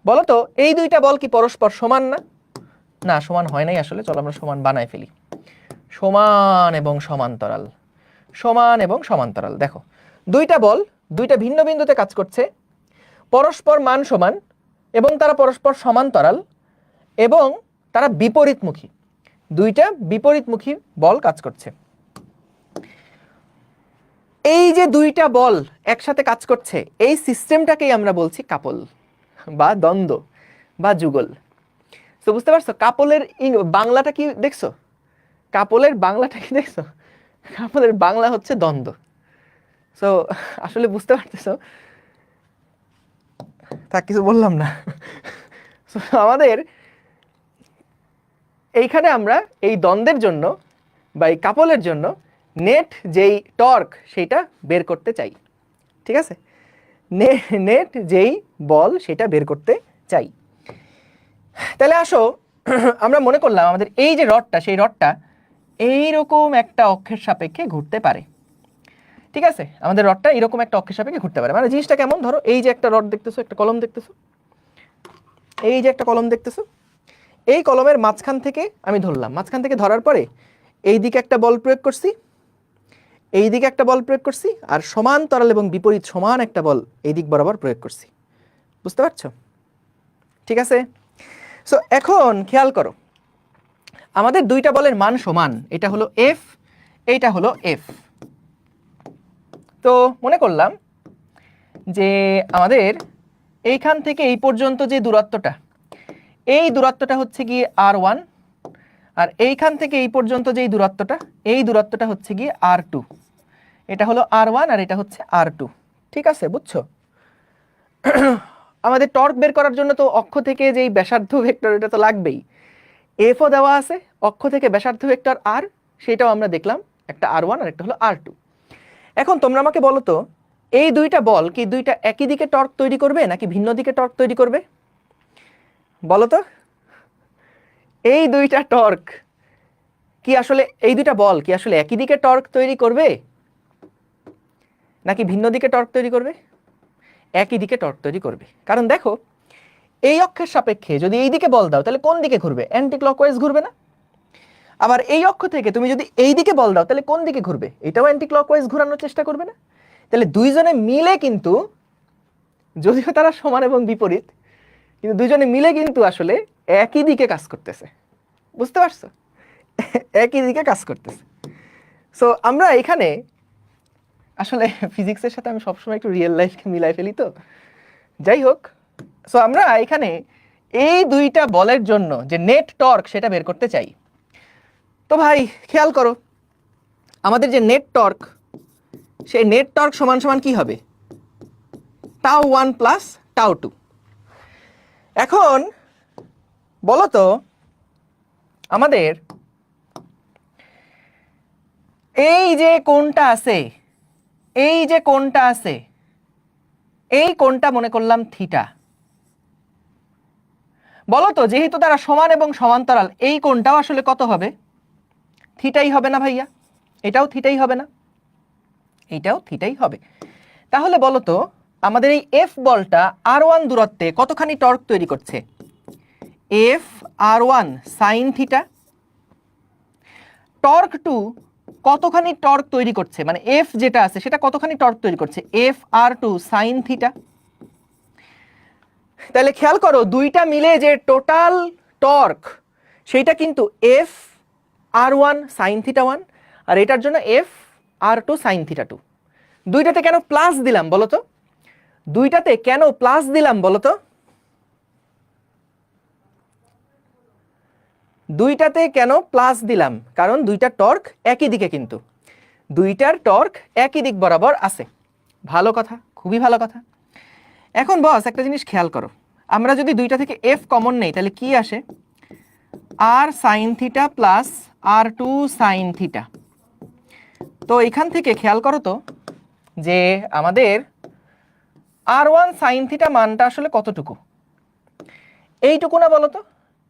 বলো তো এই দুইটা বল কি পরস্পর সমান না? না, সমান হয় নাই আসলে। চলো আমরা সমান বানাই ফেলি। সমান এবং সমান্তরাল, সমান এবং সমান্তরাল। দেখো দুইটা বল দুইটা ভিন্ন বিন্দুতে কাজ করছে, পরস্পর মান সমান এবং তারা পরস্পর সমান্তরাল এবং তারা বিপরীতমুখী, দুইটা বিপরীতমুখী বল কাজ করছে। এই যে দুইটা বল একসাথে কাজ করছে এই সিস্টেমটাকেই আমরা বলছি কাপল বা দ্বন্দ্ব বা যুগল। তো বুঝতে পারছো কাপলের বাংলাটা কি দেখছো? কাপলের বাংলাটা কি দেখছো? কাপলের বাংলা হচ্ছে দ্বন্দ্ব। সো আসলে বুঝতে পারতেছো, তা কিছু বললাম না। আমাদের এইখানে আমরা এই দ্বন্দ্বের জন্য বা এই কাপলের জন্য নেট যেই টর্ক সেটা বের করতে চাই, ঠিক আছে? নেট যেই বল সেটা বের করতে চাই। তাহলে আসো আমরা মনে করলাম আমাদের এই যে রডটা, সেই রডটা এইরকম একটা অক্ষের সাপেক্ষে ঘুরতে পারে, ঠিক আছে? আমাদের রডটা এরকম একটা অক্ষের সাপেক্ষে ঘুরতে পারে। মানে জিনিসটা কেমন? ধরো এই যে একটা রড দেখতেছো, একটা কলম দেখতেছো, এই যে একটা কলম দেখতেছো, এই কলমের মাঝখান থেকে আমি ধরলাম, মাঝখান থেকে ধরার পরে এই দিকে একটা বল প্রয়োগ করছি, এই দিকে একটা বল প্রয়োগ করছি, আর সমান্তরাল এবং বিপরীত সমান একটা বল এই দিক বরাবর প্রয়োগ করছি। বুঝতে পারছো? ঠিক আছে। সো এখন খেয়াল করো, আমাদের দুইটা বলের মান সমান, এটা হলো এফ, এইটা হলো এফ। তো মনে করলাম যে আমাদের এইখান থেকে এই পর্যন্ত যে দূরত্বটা, এই দূরত্বটা হচ্ছে গিয়ে R1, আর এইখান থেকে এই পর্যন্ত যেই দূরত্বটা, এই দূরত্বটা হচ্ছে গিয়ে R2। এটা হলো R1 আর এটা হচ্ছে R2, ঠিক আছে? বুঝছো? আমাদের টর্ক বের করার জন্য তো অক্ষ থেকে যেই ব্যাসার্ধ ভেক্টর এটা তো লাগবেই, এফও দেওয়া আছে, অক্ষ থেকে ব্যাসার্ধ ভেক্টর আর, সেটাও আমরা দেখলাম, একটা R1 আর একটা হলো R2। এখন তোমরা আমাকে বলো তো এই দুইটা বল কি দুইটা একই দিকে টর্ক তৈরি করবে নাকি ভিন্ন দিকে টর্ক তৈরি করবে? বলো তো এই দুইটা টর্ক কি আসলে, এই দুইটা বল কি আসলে একই দিকে টর্ক তৈরি করবে নাকি ভিন্ন দিকে টর্ক তৈরি করবে? একই দিকে টর্ক তৈরি করবে। কারণ দেখো এই অক্ষের সাপেক্ষে যদি এই দিকে বল দাও তাহলে কোন দিকে ঘুরবে? অ্যান্টি ক্লকওয়াইজ ঘুরবে না? আবার এই অক্ষ থেকে তুমি যদি এই দিকে বল দাও তাহলে কোন দিকে ঘুরবে? এটাও অ্যান্টি ক্লকওয়াইজ ঘোরানোর চেষ্টা করবে না? তাহলে দুইজনে মিলে কিন্তু, যদিও তারা সমান এবং বিপরীত, কিন্তু দুইজনে মিলে কিন্তু আসলে একই দিকে কাজ করতেছে। বুঝতে পারছো? একই দিকে কাজ করতেছে। সো আমরা এখানে আসলে ফিজিক্সের সাথে আমি সবসময় একটু রিয়েল লাইফকে মিলাই ফেলি, তো যাই হোক। সো আমরা এখানে এই দুইটা বলের জন্য যে নেট টর্ক সেটা বের করতে চাই। তো ভাই খেয়াল করো, আমাদের যে নেট টর্ক, সেই নেট টর্ক সমান সমান কি হবে? τ1 প্লাস τ2। এখন বলো তো আমাদের এই যে কোণটা আছে, এই যে কোণটা আছে, এই কোণটা মনে করলাম থিটা। বলো তো যেহেতু তারা সমান এবং সমান্তরাল, এই কোণটাও আসলে কত হবে? থিটাই হবে না ভাইয়া? এটাও থিটাই হবে না? এইটাও থিটাই হবে। তাহলে বলো তো আমাদের এই এফ বলটা R1 দূরত্বে কতখানি টর্ক তৈরি করছে? F R1 sine theta. Torque 2 কতখানি টর্ক তৈরি করছে, মানে এফ যেটা আছে সেটা কতখানি টর্ক তৈরি করছে? F R2 sine theta. তাহলে খেয়াল করো দুইটা মিলে যে টোটাল টর্ক সেইটা কিন্তু এফ R1 সাইন থিটা 1 আর এটার জন্য এফ R2 সাইন থিটা 2। দুইটাতে কেন প্লাস দিলাম বলো তো? দুইটাতে কেন প্লাস দিলাম বলো তো? দুইটাতে কেন প্লাস দিলাম? কারণ দুইটার টর্ক একই দিকে, কিন্তু দুইটার টর্ক একই দিক বরাবর আছে। ভালো কথা, খুবই ভালো কথা। এখন বস একটা জিনিস খেয়াল করো, আমরা যদি দুইটা থেকে এফ কমন নেই তাহলে কি আসে? আর সাইন থিটা প্লাস আর টু সাইন থিটা। তো এখান থেকে খেয়াল করো তো যে আমাদের আর ওয়ান সাইন থিটা মানটা আসলে কতটুকু? এইটুকু না বলো তো?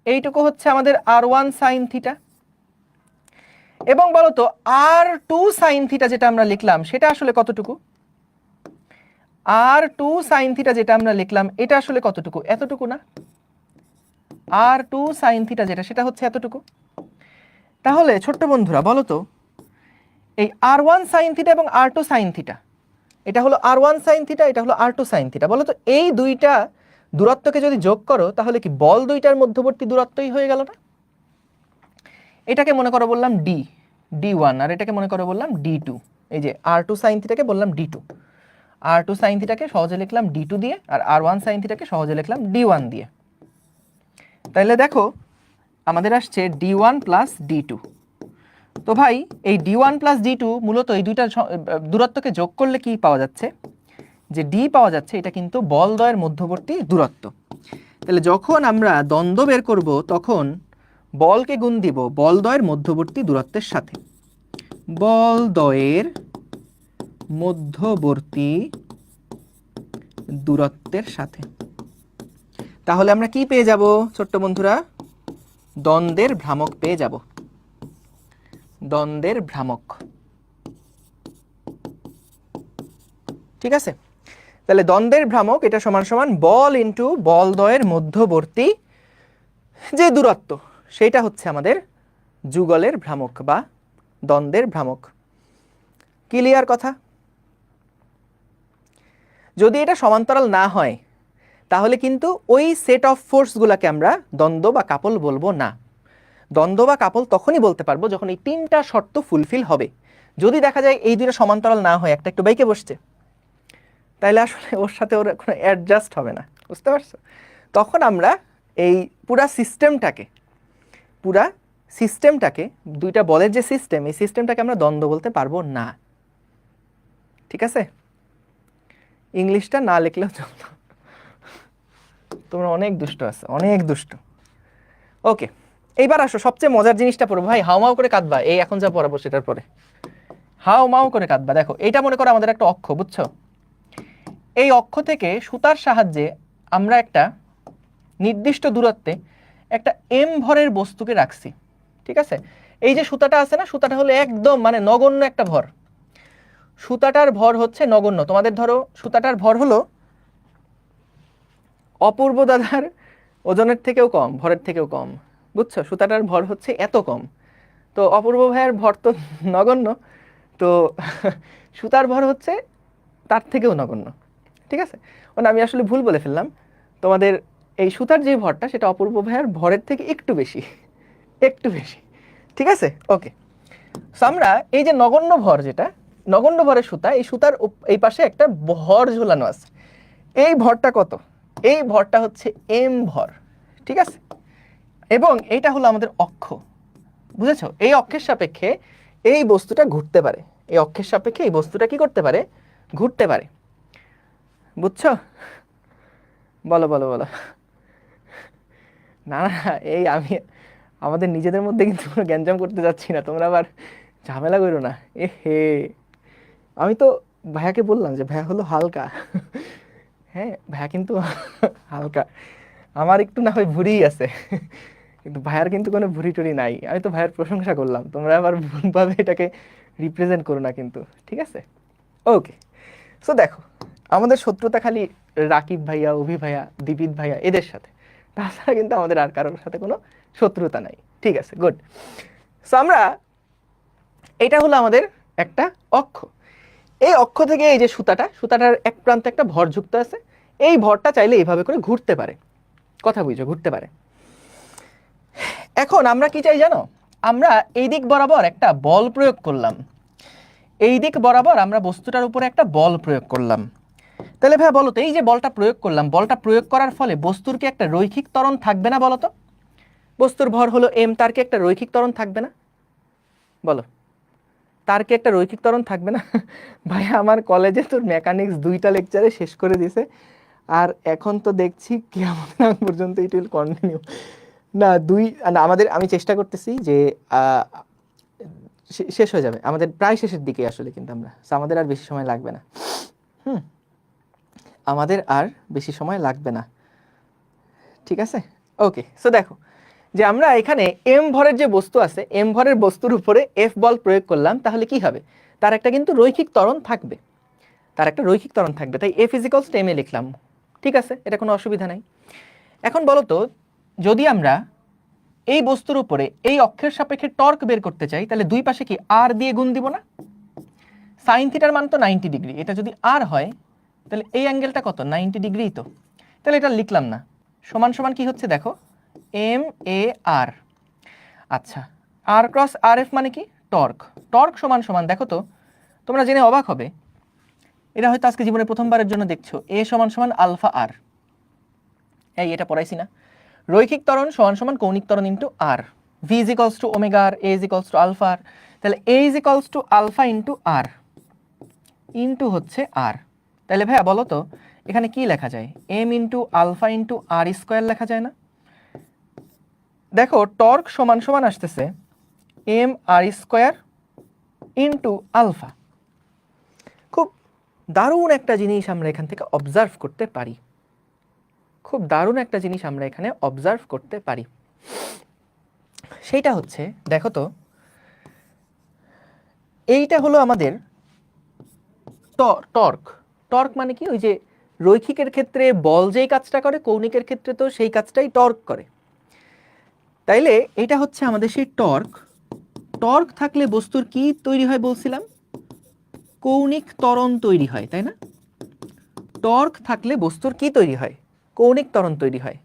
এইটুকু হচ্ছে আমাদের আর ওয়ান সাইন থিটা। এবং বলো তো আর টু সাইন থিটা যেটা আমরা লিখলাম সেটা আসলে কতটুকু? আর টু সাইন থিটা যেটা আমরা লিখলাম এটা আসলে কতটুকু? এতটুকু না? আর টু সাইন থিটা যেটা সেটা হচ্ছে এতটুকু। তাহলে ছোট্ট বন্ধুরা বলো তো, এই আর ওয়ান সাইন থিটা এবং আর টু সাইন থিটা, এটা হলো আর ওয়ান সাইন থিটা, এটা হলো আর টু সাইন থিটা, বলো তো এই দুইটা দূরত্বকে যদি যোগ করো তাহলে কি বল দুইটার মধ্যবর্তী দূরত্বই হয়ে গেল না? এটাকে মনে করো বললাম D1, আর এটাকে মনে করো বললাম D2। এই যে আর টু সাইন থিটাকে বললাম D2, আর টু সাইন থিটাকে সহজে লিখলাম D2 দিয়ে, আর আর ওয়ান সাইন থিটাকে সহজে লিখলাম D1 দিয়ে। তাহলে দেখো আমাদের আসছে D1 প্লাস D2। তো ভাই এই D1 প্লাস D2 মূলত এই দুইটা দূরত্বকে যোগ করলে কি পাওয়া যাচ্ছে? যে D পাওয়া যাচ্ছে, এটা কিন্তু বলদ্বয়ের মধ্যবর্তী দূরত্ব। তাহলে যখন আমরা দ্বন্দ্ব বের করব তখন বলকে গুণ দিব বলদ্বয়ের মধ্যবর্তী দূরত্বের সাথে, বলদ্বয়ের মধ্যবর্তী দূরত্বের সাথে। তাহলে আমরা কি পেয়ে যাব ছোট্ট বন্ধুরা? দ্বন্দ্বের ভ্রামক পেয়ে যাব, দ্বন্দ্বের ভ্রামক। ঠিক আছে? তাহলে দ্বন্দ্বের ভ্রামক এটা সমান সমান বল ইন্টু বলদ্বয়ের মধ্যবর্তী যে দূরত্ব, সেটা হচ্ছে আমাদের যুগলের ভ্রামক বা দ্বন্দ্বের ভ্রামক। ক্লিয়ার কথা? যদি এটা সমান্তরাল না হয় তাহলে কিন্তু ওই সেট অফ ফোর্সগুলোকে আমরা দ্বন্দ্ব বা কাপল বলবো না। দ্বন্দ্ব বা কাপল তখনই বলতে পারবো যখন এই তিনটা শর্ত ফুলফিল হবে। যদি দেখা যায় এই দুইটা সমান্তরাল না হয়, একটা একটু বাইকে বসছে, তাইলে আসলে ওর সাথে ওর কোনো অ্যাডজাস্ট হবে না, বুঝতে পারছো? তখন আমরা এই পুরা সিস্টেমটাকে দুইটা বলের যে সিস্টেম, এই সিস্টেমটাকে আমরা দ্বন্দ্ব বলতে পারবো না। ঠিক আছে? ইংলিশটা না লিখলেও চলতো। তোমরা অনেক দুষ্ট আছো, অনেক দুষ্ট। ওকে, এইবার আসো সবচেয়ে মজার জিনিসটা পড়বো। ভাই হাও মাও করে কাঁদবা, এই এখন যা পড়াবো সেটার পরে হাও মাও করে কাঁদবা। দেখো এটা মনে করো আমাদের একটা অক্ষ, বুঝছো? এই অক্ষ থেকে সুতার সাহায্যে আমরা একটা নির্দিষ্ট দূরত্বে একটা এম ভরের বস্তুকে রাখছি। ঠিক আছে? এই যে সুতাটা আছে না, সুতাটা হলো একদম মানে নগণ্য একটা ভর। সুতাটার ভর হচ্ছে নগণ্য। তোমাদের ধরো সুতাটার ভর হলো অপূর্ব দাদার ওজনের থেকেও কম, ভরের থেকেও কম, বুঝছো? সুতাটার ভর হচ্ছে এত কম, তো অপূর্ব ভাইয়ের ভর তো নগণ্য, তো সুতার ভর হচ্ছে তার থেকেও নগণ্য। ঠিক আছে? মানে আমি আসলে ভুল বলে ফেললাম, তোমাদের এই সুতার যে ভরটা সেটা অপূর্ব ভাইয়ের ভরের থেকে একটু বেশি, একটু বেশি। ঠিক আছে? ওকে, সো আমরা এই যে নগণ্য ভর, যেটা নগণ্য ভরের সুতা, এই সুতার এই পাশে একটা ভর ঝুলানো আছে। এই ভরটা কত? এই ভরটা হচ্ছে এম ভর। ঠিক আছে? এবং এইটা হলো আমাদের অক্ষ, বুঝেছো? এই অক্ষের সাপেক্ষে এই বস্তুটা ঘুরতে পারে, এই অক্ষের সাপেক্ষে এই বস্তুটা কি করতে পারে? ঘুরতে পারে। বুঝছো? বলো বলো বলো। না না, এই আমি আমাদের নিজেদের মধ্যে কিন্তু কোনো গ্যাঞ্জাম করতে যাচ্ছি না, তোমরা আবার ঝামেলা করো না। এ হে, আমি তো ভাইয়াকে বললাম যে ভাইয়া হলো হালকা। হ্যাঁ, ভাইয়া কিন্তু হালকা। আমার একটু না হয় ভুঁড়ি আছে, কিন্তু ভাইয়ার কিন্তু কোনো ভুঁড়ি টুড়ি নাই। আমি তো ভাইয়ার প্রশংসা করলাম, তোমরা আবার ভুলভাবে এটাকে রিপ্রেজেন্ট করো না কিন্তু। ঠিক আছে? ওকে, সো দেখো আমাদের শত্রুতা খালি রাকিব ভাইয়া, অভি ভাইয়া, দীপিত ভাইয়া এদের সাথে, তাছাড়া কিন্তু আমাদের আর কারোর সাথে কোনো শত্রুতা নাই। ঠিক আছে, গুড। সো আমরা, এটা হলো আমাদের একটা অক্ষ। এই অক্ষ থেকে এই যে সুতাটার এক প্রান্তে একটা ভর যুক্ত আছে, এই ভরটা চাইলে এইভাবে করে ঘুরতে পারে। কথা বুঝছো? ঘুরতে পারে। এখন আমরা কি চাই জানো? আমরা এই দিক বরাবর একটা বল প্রয়োগ করলাম। এই দিক বরাবর আমরা বস্তুটার উপরে একটা বল প্রয়োগ করলাম। তাহলে ভাই বলো তো, এই যে বলটা প্রয়োগ করলাম, বলটা প্রয়োগ করার ফলে বস্তুর কি একটা রৈখিক ত্বরণ থাকবে না বলো তো? বস্তুর ভর হলো m, তার কি একটা রৈখিক ত্বরণ থাকবে না? বলো, তার কি একটা রৈখিক ত্বরণ থাকবে না? ভাই আমার কলেজে তোর মেকানিক্স 2টা লেকচারে শেষ করে দিছে, আর এখন তো দেখছি কিয়ামত নাগ পর্যন্ত ইট উইল কন্টিনিউ। না আমাদের, আমি চেষ্টা করতেছি যে শেষ হয়ে যাবে আমাদের প্রায় শেষের দিকে আসলে, কিন্তু আমাদের আর বেশি সময় লাগবে না। আমাদের আর বেশি সময় লাগবে না, ঠিক আছে? ওকে, সো দেখো যে আমরা এখানে m ভরের যে বস্তু আছে, m ভরের বস্তুর উপরে f বল প্রয়োগ করলাম, তাহলে কি হবে? তার একটা কিন্তু রৈখিক ত্বরণ থাকবে, তার একটা রৈখিক ত্বরণ থাকবে, তাই f = ma লিখলাম। ঠিক আছে, এটা কোনো অসুবিধা নাই। এখন বলো তো, যদি আমরা এই বস্তুর উপরে এই অক্ষের সাপেক্ষে টর্ক বের করতে চাই, তাহলে দুই পাশে কি r দিয়ে গুণ দিব না? সাইন থিটার মান তো 90 ডিগ্রি, এটা যদি r হয় তাহলে এই অ্যাঙ্গেলটা কত? 90 ডিগ্রি। তো তাহলে এটা লিখলাম না, সমান সমান কি হচ্ছে দেখো, MAR। আচ্ছা, r ক্রস RF মানে কি? টর্ক। টর্ক সমান সমান দেখো তো, তোমরা জেনে অবাক হবে, এটা হয়তো আজকে জীবনে প্রথমবারের জন্য দেখছো, A সমান সমান আলফা আর। এই এটা পড়াইছি না? রৈখিক ত্বরণ সমান সমান কৌণিক ত্বরণ into R. V = omega R, A = alpha R. তাহলে A = alpha into R into হচ্ছে আর। তাহলে ভাইয়া বলো তো, এখানে কি লেখা যায়? m into alpha into R square লেখা যায় না? দেখো টর্ক সমান সমান আসতেছে m আর স্কোয়ার ইন্টু আলফা। খুব দারুণ একটা জিনিস আমরা এখান থেকে অবজার্ভ করতে পারি, খুব দারুণ একটা জিনিস আমরা এখানে অবজার্ভ করতে পারি। সেইটা হচ্ছে, দেখো তো, এইটা হলো আমাদের টর্ক। টর্ক মানে কি? ওই যে রৈখিকের ক্ষেত্রে বল যেই কাজটা করে, কৌণিকের ক্ষেত্রে তো সেই কাজটাই টর্ক করে। তাইলে এটা হচ্ছে আমাদের সেই টর্ক। টর্ক থাকলে বস্তুর কি তৈরি হয় বলছিলাম? কৌণিক ত্বরণ তৈরি হয়, তাই না? টর্ক থাকলে বস্তুর কি তৈরি হয়? কৌণিক ত্বরণ তৈরি হয়।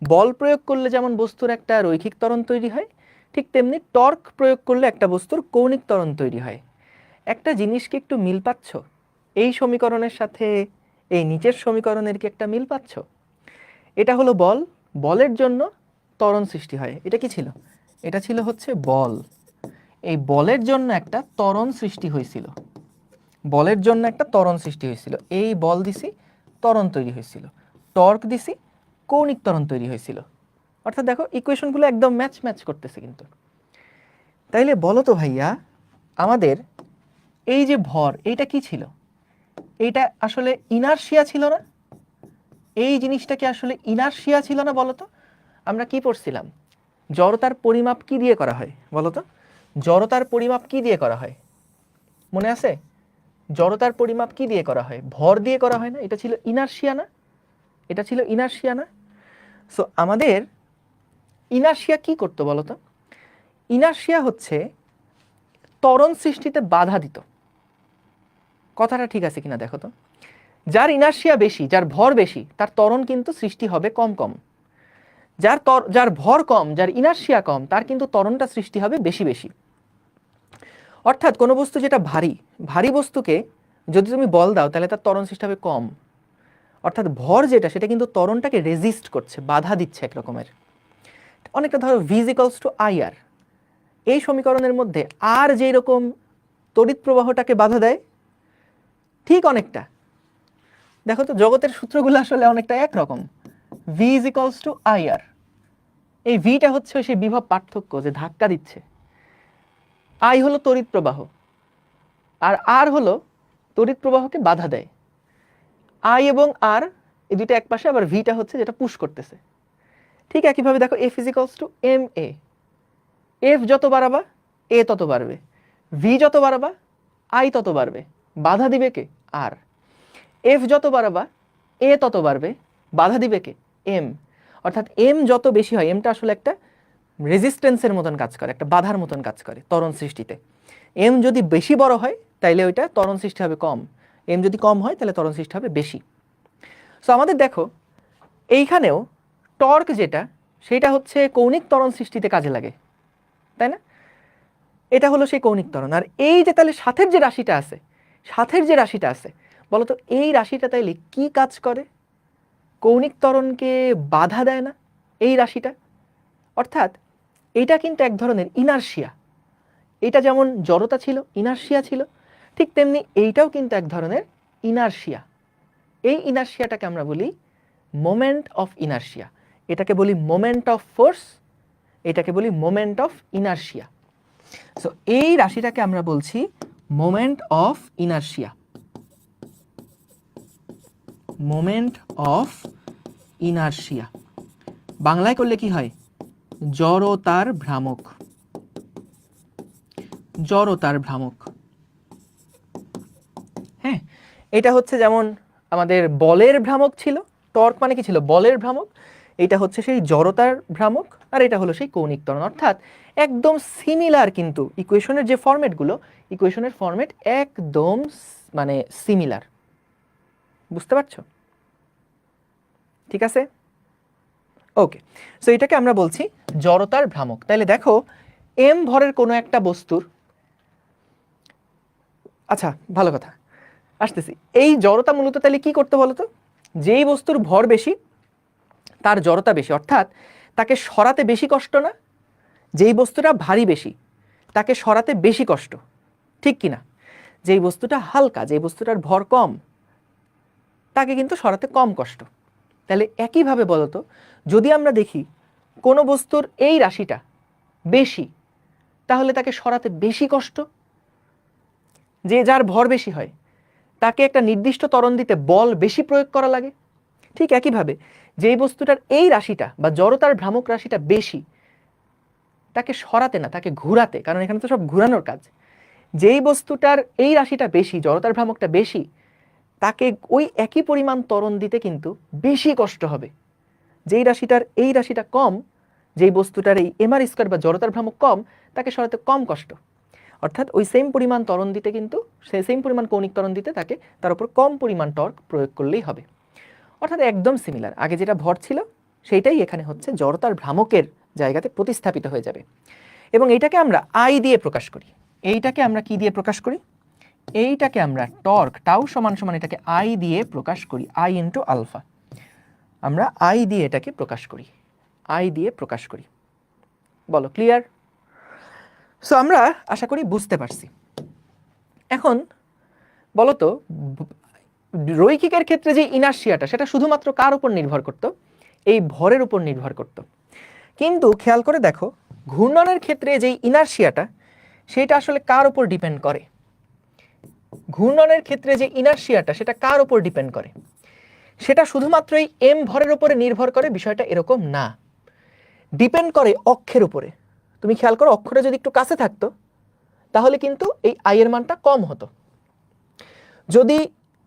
বল প্রয়োগ করলে যেমন বস্তুর একটা রৈখিক ত্বরণ তৈরি হয়, ঠিক তেমনি টর্ক প্রয়োগ করলে একটা বস্তুর কৌণিক ত্বরণ তৈরি হয়। একটা জিনিস কি একটু মিল পাচ্ছ? এই সমীকরণের সাথে এই নিচের সমীকরণের কি একটা মিল পাচ্ছ? এটা হলো বল, বলের জন্য ত্বরণ সৃষ্টি হয়। এটা কি ছিল? এটা ছিল হচ্ছে বল। এই বলের জন্য একটা ত্বরণ সৃষ্টি হয়েছিল, বলের জন্য একটা ত্বরণ সৃষ্টি হয়েছিল। এই বল দিছি, ত্বরণ তৈরি হয়েছিল। টর্ক দিছি, কৌণিক ত্বরণ তৈরি হয়েছিল। অর্থাৎ দেখো ইকুয়েশনগুলো একদম ম্যাচ ম্যাচ করতেছে কিন্তু। তাইলে বলো তো ভাইয়া, আমাদের এই যে ভর, এইটা কি ছিল? এইটা আসলে ইনারশিয়া ছিল না? এই জিনিসটা কি আসলে ইনারশিয়া ছিল না বলো তো? আমরা কি পড়ছিলাম? জড়তার পরিমাপ কি দিয়ে করা হয় বলো তো? জড়তার পরিমাপ কি দিয়ে করা হয় মনে আছে? জড়তার পরিমাপ কি দিয়ে করা হয়? ভর দিয়ে করা হয় না? এটা ছিল ইনারশিয়া না? এটা ছিল ইনারশিয়া না? সো আমাদের ইনারশিয়া কি করতো বলো তো? ইনারশিয়া হচ্ছে ত্বরণ সৃষ্টিতে বাধা দিত। কথাটা ঠিক আছে কিনা দেখো তো? যার ইনারশিয়া বেশি, যার ভর বেশি, তার ত্বরণ কিন্তু সৃষ্টি হবে কম কম। যার ভর কম, যার ইনারশিয়া কম, তার কিন্তু ত্বরণটা সৃষ্টি হবে বেশি বেশি। অর্থাৎ কোনো বস্তু যেটা ভারী, ভারী বস্তুকে যদি তুমি বল দাও তাহলে তার ত্বরণ সৃষ্টি হবে কম। অর্থাৎ ভর যেটা, সেটা কিন্তু ত্বরণটাকে রেজিস্ট করছে, বাধা দিচ্ছে এক রকমের। অনেকটা ধরো V = IR। এই সমীকরণের মধ্যে আর যেই রকম তড়িৎ প্রবাহটাকে বাধা দেয়, ঠিক অনেকটা দেখো তো জগতের সূত্রগুলো আসলে অনেকটা একরকম। V = IR। এই ভিটা হচ্ছে সেই বিভব পার্থক্য যে ধাক্কা দিচ্ছে। I হলো তড়িৎ প্রবাহ, আর R হলো তড়িৎ প্রবাহকে বাধা দেয়। I এবং R এই দুইটা এক পাশে, আবার ভিটা হচ্ছে যেটা পুশ করতেছে। ঠিক একইভাবে দেখো F = ma। F যত বাড়াবা A তত বাড়বে, V যত বাড়াবা I তত বাড়বে, বাধা দিবে কে? R। F যত বাড়াবা A তত বাড়বে, বাধা দিবে কে? M। অর্থাৎ M যত বেশি হয়, এমটা আসলে একটা রেজিস্ট্যান্সের মতন কাজ করে, একটা বাধার মতন কাজ করে ত্বরণ সৃষ্টিতে। M যদি বেশি বড় হয় তাইলে ওইটা ত্বরণ সৃষ্টি হবে কম, M যদি কম হয় তাহলে ত্বরণ সৃষ্টি হবে বেশি। সো আমাদের দেখো এইখানেও টর্ক যেটা, সেটা হচ্ছে কৌণিক ত্বরণ সৃষ্টিতে কাজে লাগে, তাই না? এটা হলো সেই কৌণিক ত্বরণ। আর এই যে তাহলে সাথের যে রাশিটা আছে বলতো, এই রাশিটা তাইলে কি কাজ করে? কৌণিক ত্বরণকে বাধা দেয় না এই রাশিটা। অর্থাৎ এটা কিন্তু এক ধরনের ইনার্শিয়া। এটা যেমন জড়তা ছিল, ইনার্শিয়া ছিল, ঠিক তেমনি এইটাও কিন্তু এক ধরনের ইনার্শিয়া। এই ইনার্শিয়াটাকে আমরা বলি মোমেন্ট অফ ইনার্শিয়া। এটাকে বলি মোমেন্ট অফ ফোর্স, এটাকে বলি মোমেন্ট অফ ইনার্শিয়া। সো এই রাশিটাকে আমরা বলছি moment of inertia, moment of inertia. বাংলায় করলে কি হয়? জড়তার ভ্রামক, জড়তার ভ্রামক। হ্যাঁ, এটা হচ্ছে যেমন আমাদের বলের ভ্রামক ছিল, টর্ক মানে কি ছিল? বলের ভ্রামক। এটা হচ্ছে সেই জড়তার ভ্রামক, আর এটা হলো সেই কৌণিক ত্বরণ। অর্থাৎ একদম সিমিলার, কিন্তু ইকুয়েশনের যে ফরম্যাটগুলো, ইকুয়েশনের ফরম্যাট একদম মানে সিমিলার। বুঝতে পারছো? ঠিক আছে, ওকে। সো এটাকে আমরা বলছি জড়তার ভ্রামক। তাহলে দেখো, এম ভরের কোনো একটা বস্তুর, আচ্ছা ভালো কথা, আসতেছি। এই জড়তা মূলত তাহলে কি করতে বলো তো? যেই বস্তুর ভর বেশি তার জড়তা বেশি, অর্থাৎ তাকে সরাতে বেশি কষ্ট না। যেই বস্তুটা ভারী বেশি তাকে সরাতে বেশি কষ্ট, ঠিক কি না? যেই বস্তুটা হালকা, যেই বস্তুটার ভর কম, তাকে কিন্তু সরাতে কম কষ্ট। তাহলে একইভাবে বলতো, যদি আমরা দেখি কোনো বস্তুর এই রাশিটা বেশি, তাহলে তাকে সরাতে বেশি কষ্ট। যে যার ভর বেশি হয় তাকে একটা নির্দিষ্ট ত্বরণ দিতে বল বেশি প্রয়োগ করা লাগে। ঠিক একইভাবে যেই বস্তুটার এই রাশিটা বা জড়তার ভ্রামক রাশিটা বেশি, তাকে সরাতে না, তাকে ঘুরাতে, কারণ এখানে তো সব ঘুরানোর কাজ। যেই বস্তুটার এই রাশিটা বেশি, জড়তার ভ্রামকটা বেশি, তাকে ওই একই পরিমাণ ত্বরণ দিতে কিন্তু বেশি কষ্ট হবে। যেই রাশিটার এই রাশিটা কম, যেই বস্তুটার এই এমআর স্কয়ার বা জড়তার ভ্রামক কম, তাকে সরাতে কম কষ্ট। অর্থাৎ ওই সেম পরিমাণ ত্বরণ দিতে কিন্তু, সেই সেম পরিমাণ কৌণিক ত্বরণ দিতে তাকে তার উপর কম পরিমাণ টর্ক প্রয়োগ করলেই হবে। অর্থাৎ একদম সিমিলার। আগে যেটা ভর ছিল সেইটাই এখানে হচ্ছে জড়তার ভ্রামকের জায়গাতে প্রতিস্থাপিত হয়ে যাবে। এবং এইটাকে আমরা আই দিয়ে প্রকাশ করি। এইটাকে আমরা কি দিয়ে প্রকাশ করি? এইটাকে আমরা টর্ক, টাউ সমান সমান এটাকে আই দিয়ে প্রকাশ করি, আই ইন্টু আলফা। আমরা আই দিয়ে এটাকে প্রকাশ করি, আই দিয়ে প্রকাশ করি। বলো, ক্লিয়ার? সো আমরা আশা করি বুঝতে পারছি। এখন বলো তো, রৈখিকের ক্ষেত্রে যে ইনার্শিয়াটা, সেটা শুধুমাত্র কার উপর নির্ভর করত? এই ভরের উপর নির্ভর করত। কিন্তু খেয়াল করে দেখো, ঘূর্ণনের ক্ষেত্রে যেই ইনার্শিয়াটা, সেটা আসলে কার উপর ডিপেন্ড করে? ঘূর্ণনের ক্ষেত্রে যে ইনার্শিয়াটা, সেটা কার উপর ডিপেন্ড করে? সেটা শুধুমাত্র এই এম ভরের উপরে নির্ভর করে, বিষয়টা এরকম না। ডিপেন্ড করে অক্ষের উপরে। তুমি খেয়াল করো, অক্ষটা যদি একটু কাছে থাকতো তাহলে কিন্তু এই আই এর মানটা কম হতো। যদি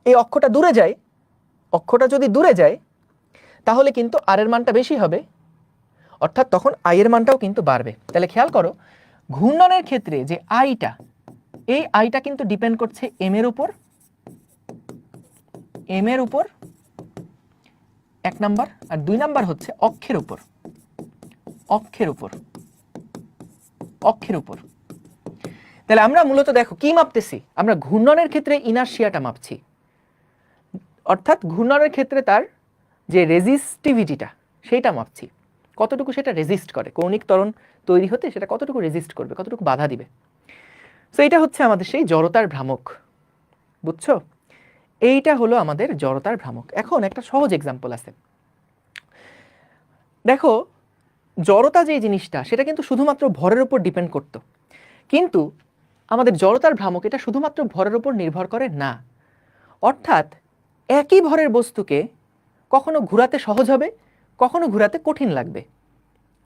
এই অক্ষটা দূরে যায়, অক্ষটা যদি দূরে যায়, তাহলে কিন্তু আর এর মানটা বেশি হবে, অর্থাৎ তখন আই এর মানটাও কিন্তু বাড়বে। তাহলে খেয়াল করো, ঘূর্ণনের ক্ষেত্রে যে আইটা, এই আইটা কিন্তু ডিপেন্ড করছে এম এর উপর, এম এর উপর এক নাম্বার, আর দুই নাম্বার হচ্ছে অক্ষের উপর, অক্ষের উপর, অক্ষের উপর। তাহলে আমরা মূলত দেখো কি মাপতেছি? আমরা ঘূর্ণনের ক্ষেত্রে ইনার্শিয়াটা মাপছি, অর্থাৎ ঘূর্ণনের ক্ষেত্রে তার যে রেজিস্টিভিটিটা সেইটা মাপছি, কতটুকু সেটা রেজিস্ট করে, কৌণিক ত্বরণ তৈরি হতে সেটা কতটুকু রেজিস্ট করবে, কতটুকু বাধা দিবে। সো এটা হচ্ছে আমাদের সেই জড়তার ভ্রামক। বুঝছো? এইটা হলো আমাদের জড়তার ভ্রামক। এখন একটা সহজ এক্সাম্পল আছে। দেখো, জড়তা যে জিনিসটা, সেটা কিন্তু শুধুমাত্র ভরের উপর ডিপেন্ড করতো, কিন্তু আমাদের জড়তার ভ্রামক এটা শুধুমাত্র ভরের উপর নির্ভর করে না। অর্থাৎ একই ভরের বস্তুকে কখনো ঘোরাতে সহজ হবে, কখনো ঘোরাতে কঠিন লাগবে।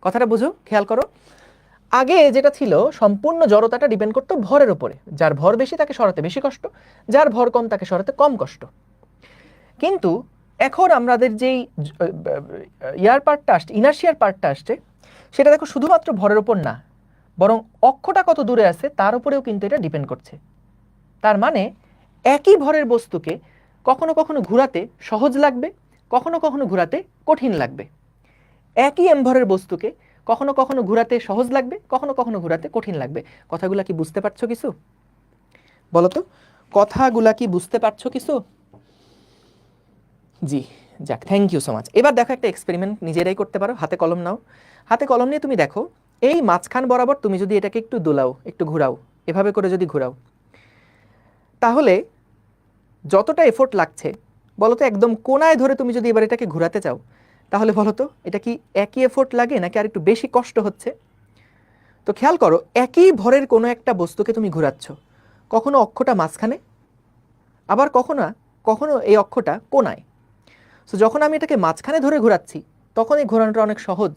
কথাটা বুঝো, খেয়াল করো। আগে যেটা ছিল, সম্পূর্ণ জড়তাটা ডিপেন্ড করতো ভরের উপরে। যার ভর বেশি তাকে সরাতে বেশি কষ্ট, যার ভর কম তাকে সরাতে কম কষ্ট। কিন্তু এখন আমাদের যেই ইয়ার পার্টটা আসছে, ইনার্শিয়ার পার্টটা আসছে, সেটা দেখো শুধুমাত্র ভরের উপর না, বরং অক্ষটা কত দূরে আছে তার উপরেও কিন্তু এটা ডিপেন্ড করছে। তার মানে একই ভরের বস্তুকে কখনো কখনো ঘোরাতে সহজ লাগবে, কখনো কখনো ঘোরাতে কঠিন লাগবে। একই এম ভরের বস্তুকে কখনো কখনো ঘোরাতে সহজ লাগবে, কখনো কখনো ঘোরাতে কঠিন লাগবে। কথাগুলা কি বুঝতে পারছো কিছু? বলো তো, কথাগুলা কি বুঝতে পারছো কিছু? জি, যাক, থ্যাংক ইউ সো মাচ। এবার দেখো একটা এক্সপেরিমেন্ট নিজেরাই করতে পারো। হাতে কলম নাও, হাতে কলম নিয়ে তুমি দেখো এই মাঝখান বরাবর তুমি যদি এটাকে একটু দোলাও, একটু ঘোরাও, এভাবে করে যদি ঘোরাও, তাহলে যতটা এফোর্ট লাগছে বলো তো, একদম কোনায় ধরে তুমি যদি এবার এটাকে ঘোরাতে চাও, তাহলে বলো তো এটা কি একই এফোর্ট লাগে নাকি আর একটু বেশি কষ্ট হচ্ছে? তো খেয়াল করো, একই ভরের কোনো একটা বস্তুকে তুমি ঘোরাচ্ছ, কখনো অক্ষটা মাঝখানে, আবার কখনো কখনো এই অক্ষটা কোনায়। সো যখন আমি এটাকে মাঝখানে ধরে ঘোরাচ্ছি তখন এই ঘোরানোটা অনেক সহজ,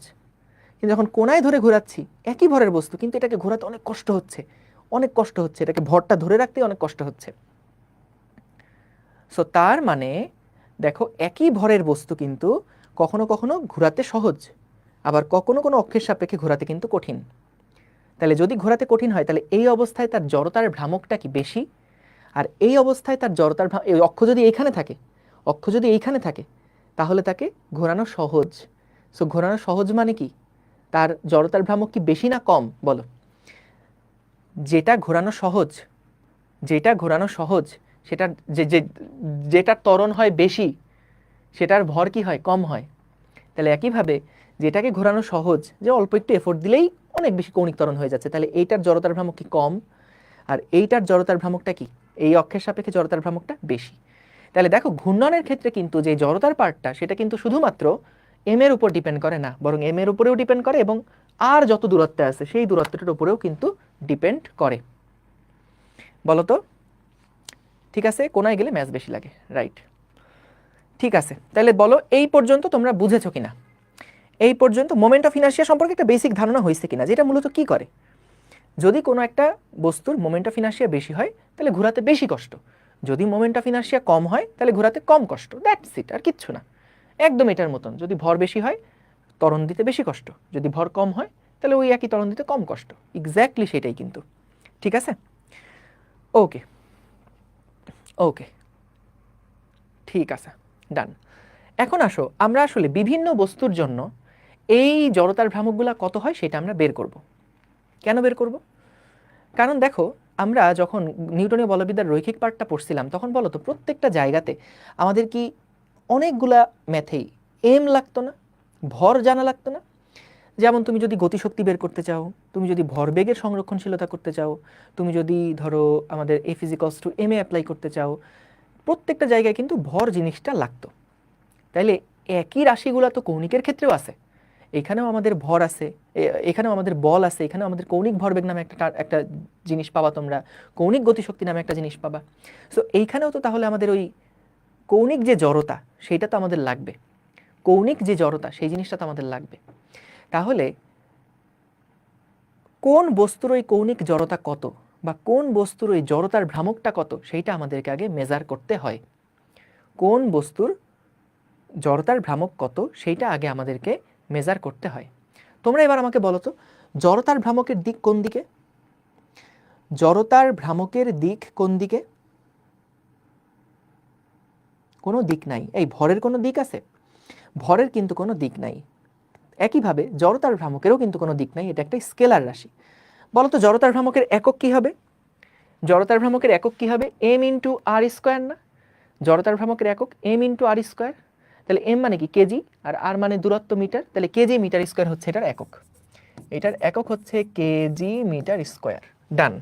কিন্তু যখন কোনায় ধরে ঘোরাচ্ছি একই ভরের বস্তু কিন্তু এটাকে ঘোরাতে অনেক কষ্ট হচ্ছে, অনেক কষ্ট হচ্ছে, এটাকে ভরটা ধরে রাখতে অনেক কষ্ট হচ্ছে। সো তার মানে দেখো, একই ভরের বস্তু কিন্তু কখনো কখনো ঘোরাতে সহজ, আবার কখনো কোনো অক্ষের সাপেক্ষে ঘোরাতে কিন্তু কঠিন। তাহলে যদি ঘোরাতে কঠিন হয় তাহলে এই অবস্থায় তার জড়তার ভ্রামকটা কি বেশি, আর এই অবস্থায় তার জড়তার এই অক্ষ যদি এইখানে থাকে, অক্ষ যদি এইখানে থাকে, তাহলে তাকে ঘোরানো সহজ। সো ঘোরানো সহজ মানে কি, তার জড়তার ভ্রামক কি বেশি না কম? বলো। যেটা ঘোরানো সহজ, যেটা ঘোরানো সহজ সেটার যেটার ত্বরণ হয় বেশি সেটার ভর কি হয়? কম হয়। তাহলে একইভাবে যেটাকে ঘোরানো সহজ, যে অল্প একটু এফোর্ট দিলেই অনেক বেশি কৌণিক ত্বরণ হয়ে যাচ্ছে, তাহলে এইটার জড়তার ভ্রামক কি? কম। আর এইটার জড়তার ভ্রামকটা কি? এই অক্ষের সাপেক্ষে জড়তার ভ্রামকটা বেশি। তাহলে দেখো, ঘূর্ণনের ক্ষেত্রে কিন্তু যে জড়তার পার্টটা সেটা কিন্তু শুধুমাত্র এম এর উপর ডিপেন্ড করে না, বরং এম এর উপরেও ডিপেন্ড করে এবং আর যত দূরত্বে আছে সেই দূরত্বটার উপরেও কিন্তু ডিপেন্ড করে। বলো তো, ঠিক আছে? কোনায় গেলে ম্যাথ বেশি লাগে, রাইট? ঠিক আছে, তাহলে বলো এই পর্যন্ত তোমরা বুঝেছো কিনা? এই পর্যন্ত মোমেন্ট অফ ইনার্শিয়া সম্পর্কে একটা বেসিক ধারণা হয়েছে কিনা, যেটা মূলত কি করে? যদি কোনো একটা বস্তুর মোমেন্ট অফ ইনার্শিয়া বেশি হয় তাহলে ঘোরাতে বেশি কষ্ট, যদি মোমেন্ট অফ ইনার্শিয়া কম হয় তাহলে ঘোরাতে কম কষ্ট। দ্যাটস ইট, আর কিচ্ছু না। একদম এটার মতন, যদি ভর বেশি হয় ত্বরণ দিতে বেশি কষ্ট, যদি ভর কম হয় তাহলে ওই একই ত্বরণ দিতে কম কষ্ট। এক্স্যাক্টলি সেটাই কিন্তু। ঠিক আছে, ওকে ওকে, ঠিক আছে, ডান। এখন আসো আমরা আসলে বিভিন্ন বস্তুর জন্য এই জড়তার ভ্রামকগুলা কত হয় সেটা আমরা বের করব। কেন বের করব? কারণ দেখো, আমরা যখন নিউটনীয় বলবিদ্যার রৈখিক পার্টটা পড়ছিলাম তখন বলো তো, প্রত্যেকটা জায়গাতে আমাদের কি অনেকগুলা ম্যাথেই এম লাগতো না, ভর জানা লাগতো না? যেমন তুমি যদি গতিশক্তি বের করতে চাও, তুমি যদি ভরবেগের সংরক্ষণশীলতা করতে চাও, তুমি যদি ধরো আমাদের এফ ইজিক্যালস টু এম এ অ্যাপ্লাই করতে চাও, প্রত্যেকটা জায়গায় কিন্তু ভর জিনিসটা লাগতো। তাইলে একই রাশিগুলো তো কৌণিকের ক্ষেত্রেও আছে, এখানেও আমাদের ভর আছে, এখানেও আমাদের বল আছে, এখানেও আমাদের কৌণিক ভরবেগ নামে একটা জিনিস পাবা তোমরা, কৌণিক গতিশক্তি নামে একটা জিনিস পাবা। সো এইখানেও তো তাহলে আমাদের ওই কৌণিক যে জড়তা সেইটা তো আমাদের লাগবে, কৌণিক যে জড়তা সেই জিনিসটা তো আমাদের লাগবে। তাহলে কোন বস্তুর ওই কৌণিক জড়তা কত, বা কোন বস্তুর ওই জড়তার ভ্রামকটা কত, সেইটা আমাদেরকে আগে মেজার করতে হয়। কোন বস্তুর জড়তার ভ্রামক কত সেইটা আগে আমাদেরকে মেজার করতে হয়। তোমরা এবার আমাকে বলো তো, জড়তার ভ্রামকের দিক কোন দিকে? জড়তার ভ্রামকের দিক কোন দিকে? কোনো দিক নাই। এই ভরের কোনো দিক আছে? ভরের কিন্তু কোনো দিক নাই। একইভাবে জড়তার ভ্রামকেরও কিন্তু কোনো দিক নাই, এটা একটা স্কেলার রাশি। বলো তো, জড়তার ভ্রামকের একক কি হবে? জড়তার ভ্রামকের একক কি হবে? এম ইন্টু আর স্কোয়ার না? জড়তার ভ্রামকের একক এম ইন্টু আর স্কোয়ার। তাহলে এম মানে কি? কেজি, আর আর মানে দূরত্ব মিটার, তাহলে কেজি মিটার স্কোয়ার হচ্ছে এটার একক। এটার একক হচ্ছে কেজি মিটার স্কোয়ার। ডান,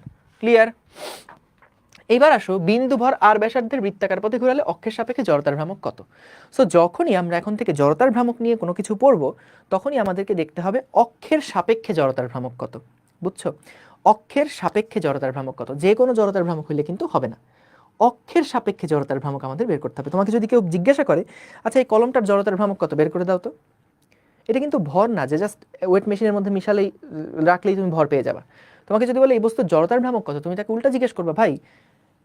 ক্লিয়ার? এবার আসো, বিন্দু ভর আর ব্যাসার্ধের বৃত্তাকার পথে ঘোরালে অক্ষের সাপেক্ষে জড়তার ভ্রামক কত? সো যখনই আমরা এখন থেকে জড়তার ভ্রামক নিয়ে কোনো কিছু পড়বো তখনই আমাদেরকে দেখতে হবে অক্ষের সাপেক্ষে জড়তার ভ্রামক কত। বুঝছো? অক্ষের সাপেক্ষে জড়তার ভ্রামক কত? যে কোনো জড়তার ভ্রামক হইলে কিন্তু হবে না, অক্ষের সাপেক্ষে জড়তার ভ্রামক আমাদের বের করতে হবে। তোমাকে যদি কেউ জিজ্ঞাসা করে, আচ্ছা এই কলমটার জড়তার ভ্রামক কত, বের করে দাও তো, এটা কিন্তু ভর না যে জাস্ট ওয়েট মেশিনের মধ্যে মিশালেই রাখলেই তুমি ভর পেয়ে যাবা। তোমাকে যদি বলে এই বস্তুর জড়তার ভ্রামক কত, তুমি তাকে উল্টা জিজ্ঞেস করবা, ভাই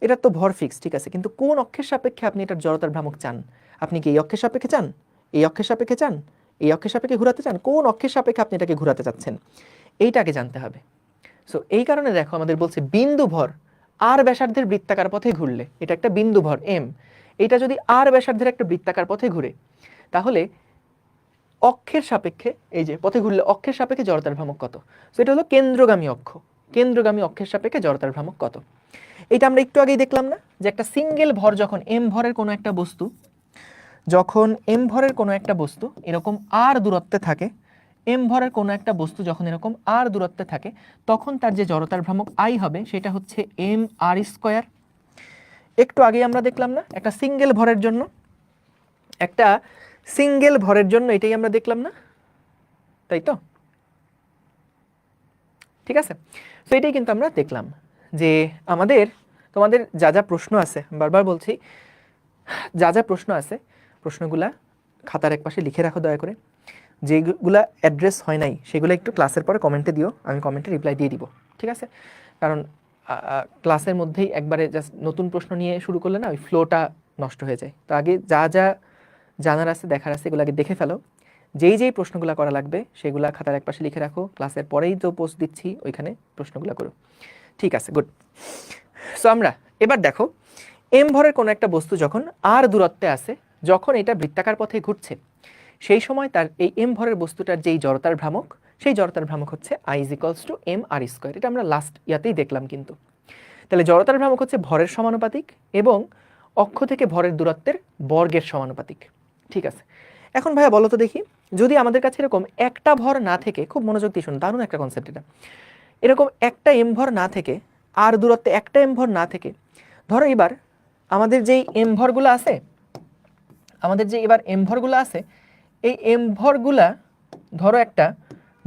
এটা তো ভর ফিক্স, ঠিক আছে, কিন্তু কোন অক্ষের সাপেক্ষে আপনি এটার জড়তার ভ্রামক চান? আপনি কি এই অক্ষের সাপেক্ষে চান, এই অক্ষের সাপেক্ষে চান, এই অক্ষের সাপেক্ষে ঘোরাতে চান? কোন অক্ষের সাপেক্ষে আপনি এটাকে ঘোরাতে চাচ্ছেন এইটাকে জানতে হবে। সো এই কারণে দেখো আমাদের বলছে বিন্দু ভর আর ব্যাসার্ধের বৃত্তাকার পথে ঘুরলে, এটা একটা বিন্দু ভর এম, এটা যদি আর ব্যাসার্ধের একটা বৃত্তাকার পথে ঘুরে তাহলে অক্ষের সাপেক্ষে, এই যে পথে ঘুরলে অক্ষের সাপেক্ষে জড়তার ভ্রামক কত, তো এটা হলো কেন্দ্রগামী অক্ষ, কেন্দ্রগামী অক্ষের সাপেক্ষে জড়তার ভ্রামক কত। এটা আমরা একটু আগেই দেখলাম না, যে একটা সিঙ্গেল ভর যখন এম ভরের কোনো একটা বস্তু, যখন এম ভরের কোনো একটা বস্তু এরকম আর দূরত্বে থাকে, এম ভরের কোনো একটা বস্তু যখন এরকম আর দূরত্বে থাকে, তখন তার যে জড়তার ভ্রামক আই হবে সেটা হচ্ছে এম আর স্কোয়ার। একটু আগে আমরা দেখলাম না একটা সিঙ্গেল ভরের জন্য, একটা সিঙ্গেল ভরের জন্য এটাই আমরা দেখলাম না, তাই তো? ঠিক আছে, তো এটাই কিন্তু আমরা দেখলাম যে আমাদের, তোমাদের যা যা প্রশ্ন আছে, বারবার বলছি, যা যা প্রশ্ন আছে প্রশ্নগুলা খাতার একপাশে লিখে রাখো দয়া করে। যেগুলা অ্যাড্রেস হয় নাই সেগুলো একটু ক্লাসের পরে কমেন্টে দিও, আমি কমেন্টে রিপ্লাই দিয়ে দিব, ঠিক আছে? কারণ ক্লাসের মধ্যেই একবারে জাস্ট নতুন প্রশ্ন নিয়ে শুরু করলে না ওই ফ্লোটা নষ্ট হয়ে যায়। তো আগে যা যা জানার আছে, দেখার আছে, এগুলো আগে দেখে ফেলো। যেই যেই প্রশ্নগুলো করা লাগবে সেগুলা খাতার একপাশে লিখে রাখো, ক্লাসের পরেই তো পোস্ট দিচ্ছি ওইখানে প্রশ্নগুলো করো, ঠিক আছে? গুড। সো আমরা এবার দেখো, এম ভরের কোনো একটা বস্তু যখন আর দূরত্বে আছে, যখন এটা বৃত্তাকার পথে ঘুরছে, সেই সময় তার এই এম ভরের বস্তুটার যেই জড়তার ভ্রামক, সেই জড়তার ভ্রামক হচ্ছে I is equals to M R square. এটা আমরা লাস্ট ইয়াতেই দেখলাম কিন্তু। তাহলে জড়তার ভ্রামক হচ্ছে ভরের সমানুপাতিক এবং অক্ষ থেকে ভরের দূরত্বের বর্গের সমানুপাতিক, ঠিক আছে? এখন ভাইয়া বলো তো দেখি, যদি আমাদের কাছে এরকম একটা ভর না থেকে, খুব মনোযোগ দিয়ে শুনুন, দারুণ একটা কনসেপ্ট এটা, এরকম একটা এম ভর না থেকে, আর দূরত্বে একটা এম ভর না থেকে, ধরো এবার আমাদের যেই এম ভরগুলো আছে, আমাদের যে এবার এম ভরগুলো আছে, এই এম ভরগুলা ধরো একটা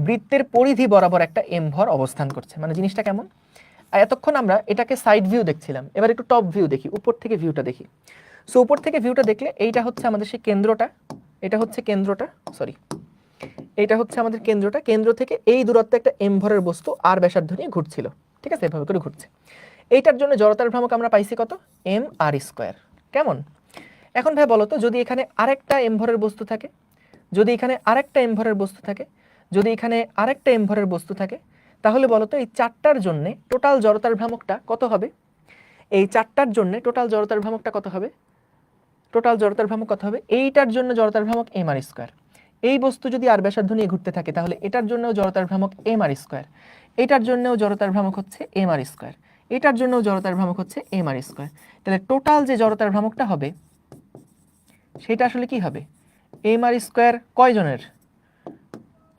বৃত্তের পরিধি বরাবর একটা এম ভর অবস্থান করছে। মানে জিনিসটা কেমন, এতক্ষণ আমরা এটাকে সাইড ভিউ দেখছিলাম, এবার একটু টপ ভিউ দেখি, উপর থেকে ভিউটা দেখি। সো উপর থেকে ভিউটা দেখলে এইটা হচ্ছে আমাদের সেই কেন্দ্রটা, এটা হচ্ছে কেন্দ্রটা, সরি এইটা হচ্ছে আমাদের কেন্দ্রটা, কেন্দ্র থেকে এই দূরত্বে একটা এম ভরের বস্তু আর ব্যাসার্ধ নিয়ে ঘুরছিল, ঠিক আছে? এভাবে করে ঘুরছে। এইটার জন্য জড়তার ভ্রামক আমরা পাইছি কত, এম আর স্কোয়ার। কেমন? এখন ভাই বলো তো, যদি এখানে আরেকটা এম ভরের বস্তু থাকে, যদি এখানে আরেকটা এম ভরের বস্তু থাকে, যদি এখানে আরেকটা এম ভরের বস্তু থাকে, তাহলে বলো তো এই চারটার জন্য টোটাল জড়তার ভ্রামকটা কত হবে? এই চারটার জন্য টোটাল জড়তার ভ্রামকটা কত হবে? টোটাল জড়তার ভ্রামক কত হবে? এইটার জন্য জড়তার ভ্রামক এম আর স্কোয়ার। এই বস্তু যদি আর ব্যাসার্ধ নিয়ে ঘুরতে থাকে তাহলে এটার জন্যও জড়তার ভ্রামক এম আর স্কোয়ার, এটার জন্যও জড়তার ভ্রামক হচ্ছে এম আর স্কোয়ার, এটার জন্যও জড়তার ভ্রামক হচ্ছে এম আর স্কোয়ার। তাহলে টোটাল যে জড়তার ভ্রামকটা হবে সেটা আসলে কি হবে? এম আর স্কোয়ার কয়জনের?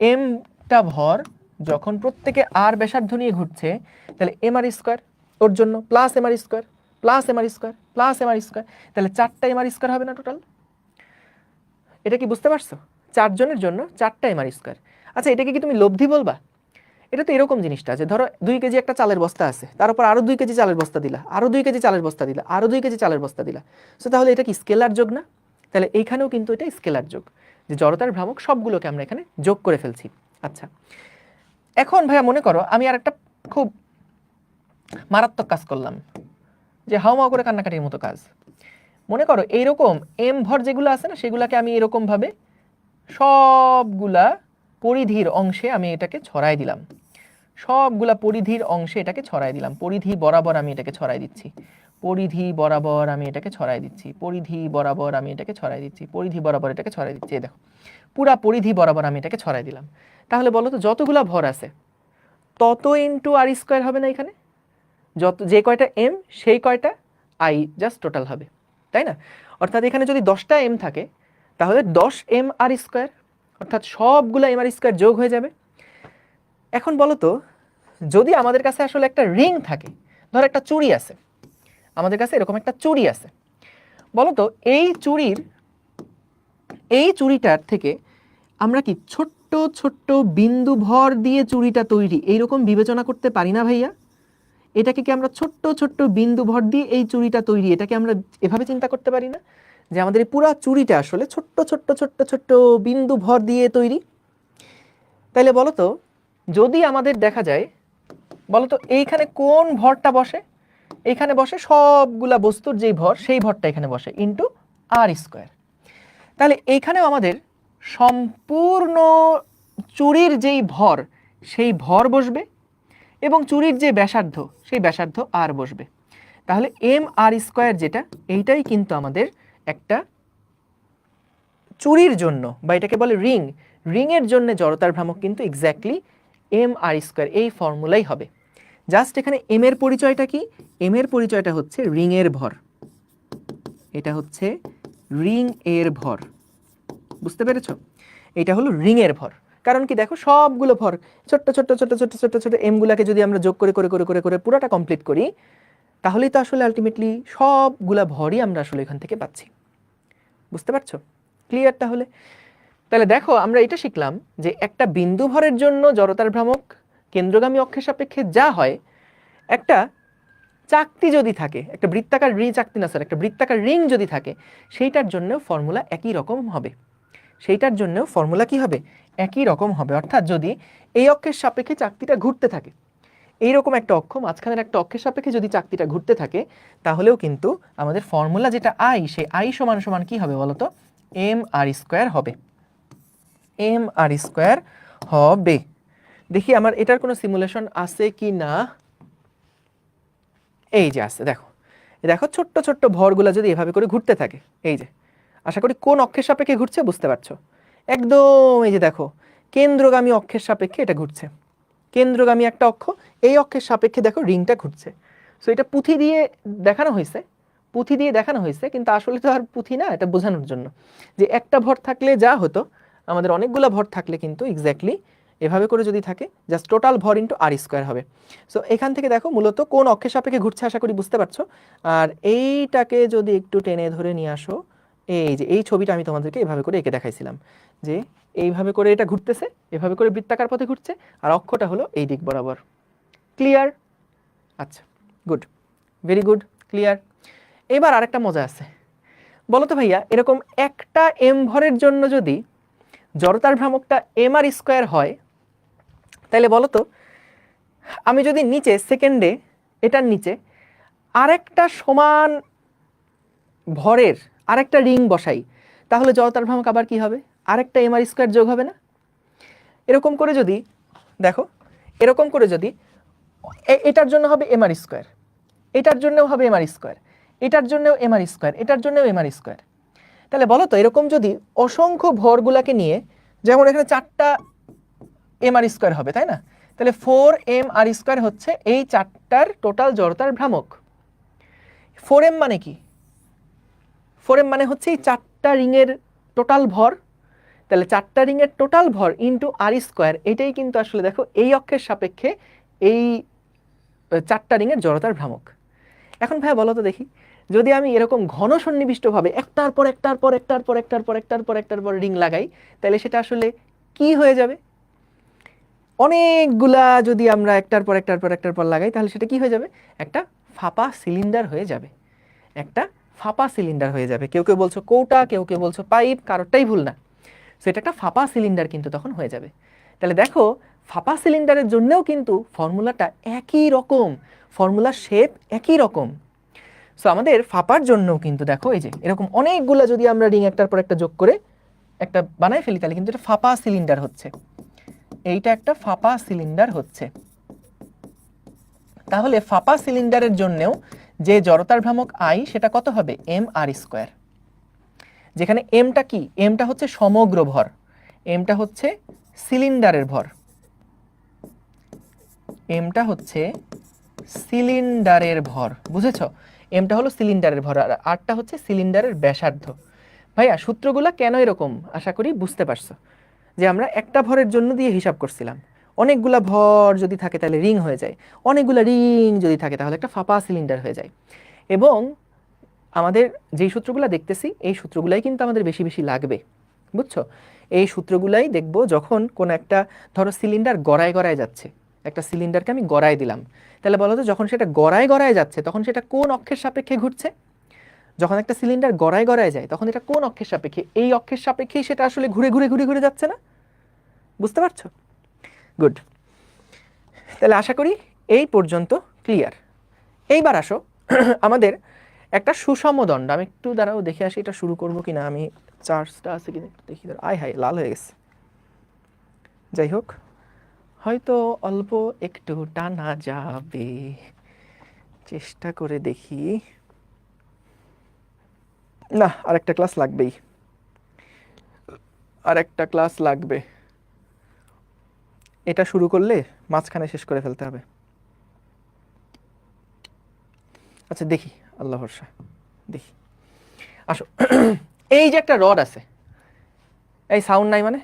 এমটা ভর যখন প্রত্যেকে আর ব্যাসার্ধ নিয়ে ঘুরছে, তাহলে এম আর স্কোয়ার ওর জন্য plus M R square plus M R square plus M R square, তাহলে চারটা এম আর স্কোয়ার হবে না টোটাল? এটা কি বুঝতে পারছো? চারজনের জন্য চারটা এম আর স্কোয়ার। আচ্ছা এটাকে কি তুমি লব্ধি বলবা? এটা তো এরকম জিনিসটা যে ধরো 2 কেজি একটা চালের বস্তা আছে, তার উপর আরো 2 কেজি চালের বস্তা দিলা, আরো 2 কেজি চালের বস্তা দিলা, আরো 2 কেজি চালের বস্তা দিলা। সো তাহলে এটা কি স্কেলার যোগ না? তাহলে এইখানেও কিন্তু এটা স্কেলার যোগ, যে জড়তার ভ্রামক সবগুলোকে আমরা এখানে যোগ করে ফেলছি। আচ্ছা এখন ভাইয়া মনে করো আমি আর একটা খুব মারাত্মক কাজ করলাম, যে হাউমাউ করে কান্নাকাটির মতো কাজ। মনে করো এইরকম এম ভর যেগুলো আছে না, সেগুলাকে আমি এরকম ভাবে সবগুলা পরিধির অংশে আমি এটাকে ছড়াই দিলাম, সবগুলা পরিধির অংশে এটাকে ছড়াই দিলাম, পরিধি বরাবর আমি এটাকে ছড়াই দিচ্ছি, পরিধি বরাবর আমি এটাকে ছড়াই দিচ্ছি, পরিধি বরাবর আমি এটাকে ছড়াই দিচ্ছি, পরিধি বরাবর এটাকে ছড়াই দিচ্ছি। এই দেখো পুরা পরিধি বরাবর আমি এটাকে ছড়াই দিলাম। তাহলে বলো তো যতগুলা ভর আছে তত ইন্টু আর স্কোয়ার হবে না এখানে? যত যে কয়টা এম সেই কয়টা আই জাস্ট টোটাল হবে, তাই না? অর্থাৎ এখানে যদি 10টা এম থাকে তাহলে 10 এম আর স্কোয়ার, অর্থাৎ সবগুলা এম আর স্কোয়ার যোগ হয়ে যাবে। এখন বলো তো যদি আমাদের কাছে আসলে একটা রিং থাকে, ধর একটা চুড়ি আছে, আমাদের কাছে এরকম একটা চুড়ি আছে, বলো তো এই চুড়িটার থেকে আমরা কি ছোট্ট ছোট্ট বিন্দু ভর দিয়ে চুড়িটা তৈরি এইরকম বিবেচনা করতে পারি না ভাইয়া? এটাকে কি আমরা ছোট্ট ছোট্ট বিন্দু ভর দিয়ে এই চুড়িটা তৈরি, এটাকে আমরা এভাবে চিন্তা করতে পারি না যে আমাদের এই পুরা চুড়িটা আসলে ছোট্ট ছোট্ট ছোট্ট ছোট্ট বিন্দু ভর দিয়ে তৈরি? তাইলে বলো তো যদি আমাদের দেখা যায়, বলো তো এইখানে কোন ভরটা বসে? এইখানে বসে সবগুলা বস্তুর যেই ভর সেই ভরটা এখানে বসে ইন্টু আর স্কোয়ার। তাহলে এইখানেও আমাদের সম্পূর্ণ চুড়ির যেই ভর সেই ভর বসবে এবং চুড়ির যে ব্যাসার্ধ সেই ব্যাসার্ধ আর বসবে। তাহলে এম আর স্কোয়ার যেটা, এইটাই কিন্তু আমাদের একটা চুড়ির জন্য, বা এটাকে বলে রিং, রিংয়ের জন্য জড়তার ভ্রামক কিন্তু এক্স্যাক্টলি এম আর স্কোয়ার, এই ফর্মুলাই হবে। জাস্ট এখানে এম এর পরিচয়টা কি? এম এর পরিচয়টা হচ্ছে রিংয়ের ভর, এটা হচ্ছে রিং এর ভর, বুঝতে পেরেছো? এটা হলো রিং এর ভর। কারণ কি দেখো, সবগুলো ভর ছোট্ট ছোট্ট ছোট্ট ছোট্ট ছোট্ট ছোট্ট এম গুলাকে যদি আমরা যোগ করে করে করে করে করে পুরোটা কমপ্লিট করি, তাহলেই তো আসলে আলটিমেটলি সবগুলা ভরই আমরা আসলে এখান থেকে পাচ্ছি। বুঝতে পারছো? ক্লিয়ার? তাহলে দেখো আমরা এটা শিখলাম যে একটা বিন্দু ভরের জন্য জড়তার ভ্রামক কেন্দ্রগামী অক্ষের সাপেক্ষে যা হয়, একটা চাকতি যদি থাকে, একটা বৃত্তাকার রিং, চাকতি না স্যার, একটা বৃত্তাকার রিং যদি থাকে, সেইটার জন্যও ফর্মুলা একই রকম হবে। সেইটার জন্যও ফর্মুলা কি হবে? একই রকম হবে। অর্থাৎ যদি এই অক্ষের সাপেক্ষে চাকতিটা ঘুরতে থাকে, এইরকম একটা অক্ষ, মাঝখানের একটা অক্ষের সাপেক্ষে যদি চাকতিটা ঘুরতে থাকে, তাহলেও কিন্তু আমাদের ফর্মুলা যেটা আই, সেই আই সমান সমান কি হবে বলতো? এম আর স্কোয়ার হবে। এম আর স্কোয়ার হবে। দেখি আমার এটার কোনো সিমুলেশন আছে কি না। এই যে আছে, দেখো দেখো ছোট্ট ছোট্ট ভরগুলা যদি এভাবে করে ঘুরতে থাকে, এই যে, আশা করি কোন অক্ষের সাপেক্ষে ঘুরছে বুঝতে পারছো? একদম এই যে দেখো, কেন্দ্রগামী অক্ষের সাপেক্ষে এটা ঘুরছে। কেন্দ্রগামী একটা অক্ষ, এই অক্ষের সাপেক্ষে দেখো রিংটা ঘুরছে। সো এটা পুঁথি দিয়ে দেখানো হয়েছে, পুঁথি দিয়ে দেখানো হয়েছে, কিন্তু আসলে তো আর পুঁথি না, এটা বোঝানোর জন্য যে একটা ভর থাকলে যা হতো, আমাদের অনেকগুলো ভর থাকলে কিন্তু এক্স্যাক্টলি এভাবে করে যদি থাকে, জাস্ট টোটাল ভর ইন্টু আর স্কোয়ার হবে। সো এখান থেকে দেখো মূলত কোন অক্ষের সাপেক্ষে ঘুরছে আশা করি বুঝতে পারছো। আর এইটাকে যদি একটু টেনে ধরে নিয়ে আসো, এই যে এই ছবিটা আমি তোমাদেরকে এভাবে করে এঁকে দেখাইছিলাম, যে এইভাবে করে এটা ঘুরতেছে, এভাবে করে বৃত্তাকার পথে ঘুরছে, আর অক্ষটা হলো এই দিক বরাবর। ক্লিয়ার? আচ্ছা, গুড, ভেরি গুড, ক্লিয়ার। এবার আরেকটা মজা আছে, বলো তো ভাইয়া, এরকম একটা এম ভরের জন্য যদি জড়তার ভ্রামকটা এম আর স্কোয়ার হয়, তাহলে বলো তো, আমি যদি নিচে সেকেন্ডে এটার নিচে আরেকটা সমান ভরের আরেকটা রিং বসাই, তাহলে জড়তার ভ্রামক আবার কি হবে? আরেকটা এম আর স্কোয়ার যোগ হবে না? এরকম করে যদি দেখো, এরকম করে যদি এটার জন্য হবে এম আর স্কোয়ার, এটার জন্যও হবে এম আর স্কোয়ার, এটার জন্যও এম আর স্কোয়ার, এটার জন্যও এম আর স্কোয়ার, তাহলে বলো তো এরকম যদি অসংখ্য ভরগুলাকে নিয়ে, যেমন এখানে 4টা এম আর স্কোয়ার হবে, তাই না? তাহলে 4m আর স্কোয়ার হচ্ছে এই 4টার টোটাল জড়তার ভ্রামক। 4m মানে কি? 4m মানে হচ্ছে এই 4টা রিংয়ের টোটাল ভর। তাহলে 4টা রিংয়ের টোটাল ভর ইন্টু আর স্কোয়ার, এটাই কিন্তু আসলে দেখো এই অক্ষের সাপেক্ষে এই 4টা রিংয়ের জড়তার ভ্রামক। এখন ভাই বলো তো দেখি, যদি আমি এরকম ঘন সন্নিবিষ্টভাবে একটার পর একটার পর একটার পর একটার পর একটার পর একটার পর রিং লাগাই, তাহলে সেটা আসলে কি হয়ে যাবে? অনেকগুলা যদি আমরা একটার পর একটার পর একটার পর লাগাই, তাহলে সেটা কি হয়ে যাবে? একটা ফাঁপা সিলিন্ডার হয়ে যাবে। একটা ফাঁপা সিলিন্ডার হয়ে যাবে। কেউ কেউ বলছো কৌটা, কেউ কেউ বলছো পাইপ, কারোরটাই ভুল না। সো এটা একটা ফাঁপা সিলিন্ডার কিন্তু তখন হয়ে যাবে। তাহলে দেখো, ফাঁপা সিলিন্ডারের জন্যও কিন্তু ফর্মুলাটা একই রকম, ফর্মুলার শেপ একই রকম। সো আমাদের ফাঁপার জন্যও কিন্তু দেখো, এই যে এরকম অনেকগুলা যদি আমরা রিং একটার পর একটা যোগ করে একটা বানাই ফেলি, তাহলে কিন্তু এটা ফাঁপা সিলিন্ডার হচ্ছে। এইটা একটা ফাঁপা সিলিন্ডার হচ্ছে। তাহলে ফাঁপা সিলিন্ডারের জন্যও যে জড়তার ভ্রামক আই, সেটা কত হবে? M R square. যেখানে এমটা কি? এমটা হচ্ছে সমগ্র ভর, এমটা হচ্ছে সিলিন্ডারের ভর, এমটা হচ্ছে সিলিন্ডারের ভর, বুঝেছো? এমটা হলো সিলিন্ডারের ভর, আর আরটা হচ্ছে সিলিন্ডারের ব্যাসার্ধ। ভাইয়া সূত্রগুলা কেন এরকম আশা করি বুঝতে পারছো, যে আমরা একটা ভরের জন্য দিয়ে হিসাব করছিলাম। অনেকগুলা ভর যদি থাকে তাহলে রিং হয়ে যায়, অনেকগুলা রিং যদি থাকে তাহলে একটা ফাঁপা সিলিন্ডার হয়ে যায়। এবং আমাদের যেই সূত্রগুলো দেখতেছি, এই সূত্রগুলাই কিন্তু আমাদের বেশি বেশি লাগবে, বুঝছো? এই সূত্রগুলাই দেখব যখন কোন একটা, ধরো সিলিন্ডার গড়ায় গড়ায় যাচ্ছে, একটা সিলিন্ডারকে আমি গড়ায় দিলাম, তাহলে বলো তো যখন সেটা গড়ায় গড়ায় যাচ্ছে তখন সেটা কোন অক্ষের সাপেক্ষে ঘুরছে? যখন একটা সিলিন্ডার গড়ায় গড়ায় যায় তখন এটা কোন অক্ষের সাপেক্ষে? এই অক্ষের সাপেক্ষেই সেটা আসলে ঘুরে ঘুরে ঘুরে ঘুরে যাচ্ছে না? বুঝতে পারছো? গুড। তাহলে আশা করি এই পর্যন্ত ক্লিয়ার। এইবার আসো আমাদের একটা সুষম দণ্ড, আমি একটু দাঁড়াও দেখে আসি এটা শুরু করবো কিনা, আমি চার্জটা আছে কিনা একটু দেখি। আয় হায়, লাল হয়ে গেছে। যাই হোক, হয়তো অল্প একটু টানা যাবে, চেষ্টা করে দেখি। না, আরেকটা ক্লাস লাগবেই। আর একটা ক্লাস লাগবে, এটা শুরু করলে মাঝখানে শেষ করে ফেলতে হবে। আচ্ছা দেখি, আল্লাহ ভরসা, দেখি। আসো এই যে একটা রড আছে, এই সাউন্ড নাই মানে